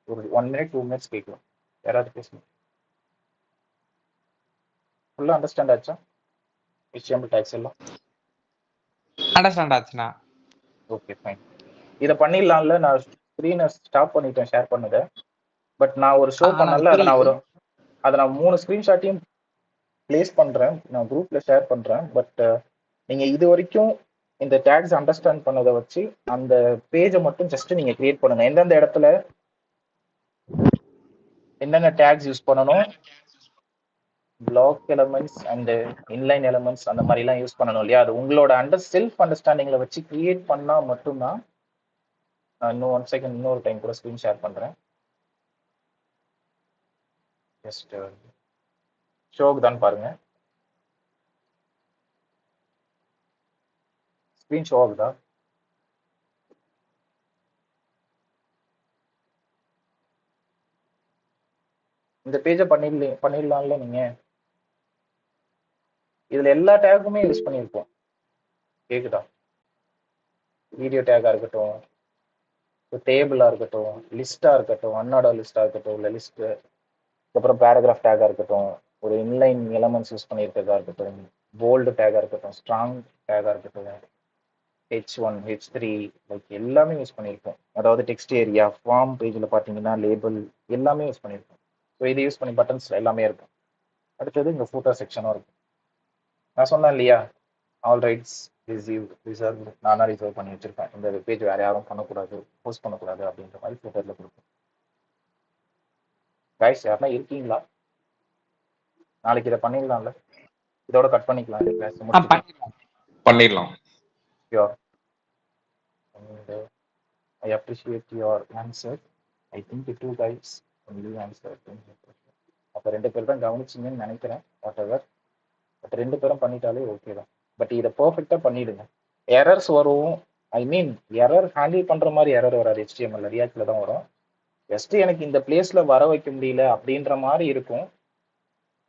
ஒரு 1 minute 2 minutes கேட்கலாம். யாராவது பேசணும்? ஃபுல்லாக அண்டர்ஸ்டாண்ட் ஆச்சா HTML டேக்ஸ் எல்லாம்? அண்டர்ஸ்டாண்ட் ஆச்சுண்ணா. Okay fine. இதை பண்ணிடலாம்ல. நான் ஸ்க்ரீனை ஸ்டாப் பண்ணிட்டேன் ஷேர் பண்ணதை. பட் நான் ஒரு ஷோ பண்ணல, அதை நான் 3 ஸ்க்ரீன்ஷாட்டையும் பிளேஸ் பண்ணுறேன், நான் குரூப்பில் ஷேர் பண்ணுறேன். பட் நீங்கள் இது வரைக்கும் இந்த டேக்ஸ் அண்டர்ஸ்டாண்ட் பண்ணதை வச்சு அந்த பேஜை மட்டும் ஜஸ்ட் நீங்கள் கிரியேட் பண்ணுங்க. எந்தெந்த இடத்துல என்னென்ன டேக்ஸ் யூஸ் பண்ணணும், black elements and inline elements அந்த மாதிரிலாம் யூஸ் பண்ணணும் இல்லையா, அது உங்களோட செல்ஃப் அண்டர்ஸ்டாண்டிங்கில் வச்சு கிரியேட் பண்ணால் மட்டும்தான். இன்னும் 1 செகண்ட், இன்னொரு டைம் கூட ஸ்க்ரீன் ஷேர் பண்ணுறேன். ஜஸ்ட் ஷோக்கு தான் பாருங்க. ஸ்க்ரீன் ஷோ ஆகுதா? இந்த பேஜை பண்ணிடலாம்ல. நீங்க இதுல எல்லா டேக்குமே யூஸ் பண்ணியிருப்போம். கேக்குதா? வீடியோ டேக்கா இருக்கட்டும், டேபிளா இருக்கட்டும், லிஸ்டா இருக்கட்டும், அன்ஆர்டர் லிஸ்டா இருக்கட்டும், இல்லை லிஸ்ட், அப்புறம் பேராகிராஃப் டேக்கா இருக்கட்டும், ஒரு இன்லைன் எலமெண்ட்ஸ் யூஸ் பண்ணியிருக்கிறதா இருக்கட்டும், போல்டு டேக்கா இருக்கட்டும், ஸ்ட்ராங் டேக்கா இருக்கட்டும், H1 H3 லைக் எல்லாமே யூஸ் பண்ணியிருப்போம். அதாவது டெக்ஸ்ட் ஏரியா, ஃபார்ம் பேஜில் பார்த்தீங்கன்னா லேபிள் எல்லாமே யூஸ் பண்ணியிருப்போம். ஸோ இதை யூஸ் பண்ணி பட்டன்ஸ் எல்லாமே இருக்கும். அடுத்தது இங்கே ஃபூட்டர் செக்ஷனும் இருக்கும். நான் சொன்னேன் இல்லையா, ஆல் ரைட்ஸ் ரிசர்வ், நானாக ரிசர்வ் பண்ணி வச்சிருப்பேன். இந்த பேஜ் வேற யாரும் பண்ணக்கூடாது, போஸ்ட் பண்ணக்கூடாது அப்படின்ற மாதிரி ஃபூட்டரில் கொடுப்பேன். கைஸ் யாருன்னா இருக்கீங்களா? நாளைக்கு இதை பண்ணிடலாம்ல, இதோட கட் பண்ணிக்கலாம். இந்த கிளாஸ் பண்ணிடலாம். Sure. And I appreciate your answer. I think the 2 guys only answered. அப்போ 2 பேர் தான் கவனிச்சிங்கன்னு நினைக்கிறேன். வாட் எவர், பட் 2 பேரும் பண்ணிட்டாலே ஓகே தான். பட் இதை பர்ஃபெக்டாக பண்ணிடுங்க. எரர்ஸ் வரும், ஐ மீன் எரர் ஹேண்டில் பண்ணுற மாதிரி எரர் வராது. HTML ரியாக்டில் தான் வரும். ஜஸ்ட் எனக்கு இந்த பிளேஸில் வர வைக்க முடியல அப்படின்ற மாதிரி இருக்கும்.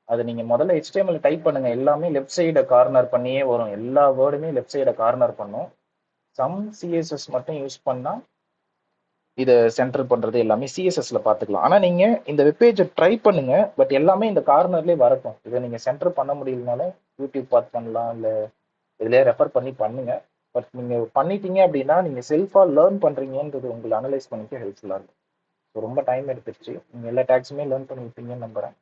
அது நீங்கள் முதல்ல HTML டைப் பண்ணுங்க. எல்லாமே லெஃப்ட் சைடை கார்னர் பண்ணியே வரும். எல்லா வேர்டுமே லெஃப்ட் சைடை கார்னர் பண்ணும். சம் CSS மட்டும் யூஸ் பண்ணால் இதை சென்டர் பண்ணுறது எல்லாமே CSSல பார்த்துக்கலாம். ஆனால் நீங்கள் இந்த வெப்பேஜை ட்ரை பண்ணுங்க. பட் எல்லாமே இந்த கார்னர்லேயே வரட்டும். இதை நீங்கள் சென்டர் பண்ண முடியலனால யூடியூப் பார்த்து பண்ணலாம், இல்லை இதிலே ரெஃபர் பண்ணி பண்ணுங்க. பட் நீங்கள் பண்ணிட்டீங்க அப்படின்னா நீங்கள் செல்ஃபாக லேர்ன் பண்ணுறீங்கன்றது உங்களை அனலைஸ் பண்ணிக்க ஹெல்ப்ஃபுல்லாக இருக்கும். ஸோ ரொம்ப டைம் எடுத்துருச்சு. நீங்கள் எல்லா டேக்ஸுமே லேர்ன் பண்ணியிருப்பீங்கன்னு நம்புகிறேன்.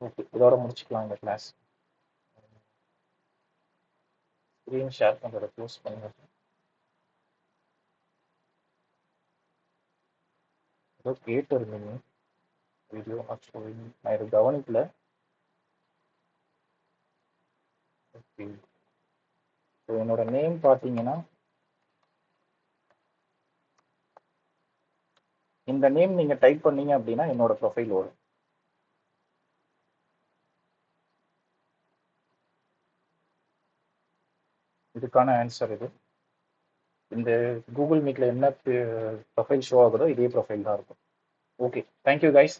ஓகே, இதோட முடிச்சுக்கலாம் இந்த கிளாஸ். ஸ்க்ரீன் ஷேர் பண்ணுறத க்ளோஸ் பண்ணுங்க. ஏதோ கேட்டு இருந்தீங்க வீடியோ நான் இதை கவனிக்கல. ஓகே, ஸோ என்னோட நேம் பார்த்தீங்கன்னா இந்த நேம் நீங்கள் டைப் பண்ணீங்க அப்படின்னா என்னோட ப்ரொஃபைல் வரும். இதுக்கான ஆன்சர் இது. இந்த கூகுள் மீட்டில் என்ன ப்ரொஃபைல் ஷோ ஆகுதோ இதே ப்ரொஃபைல் தான் இருக்கும். Okay, thank you guys.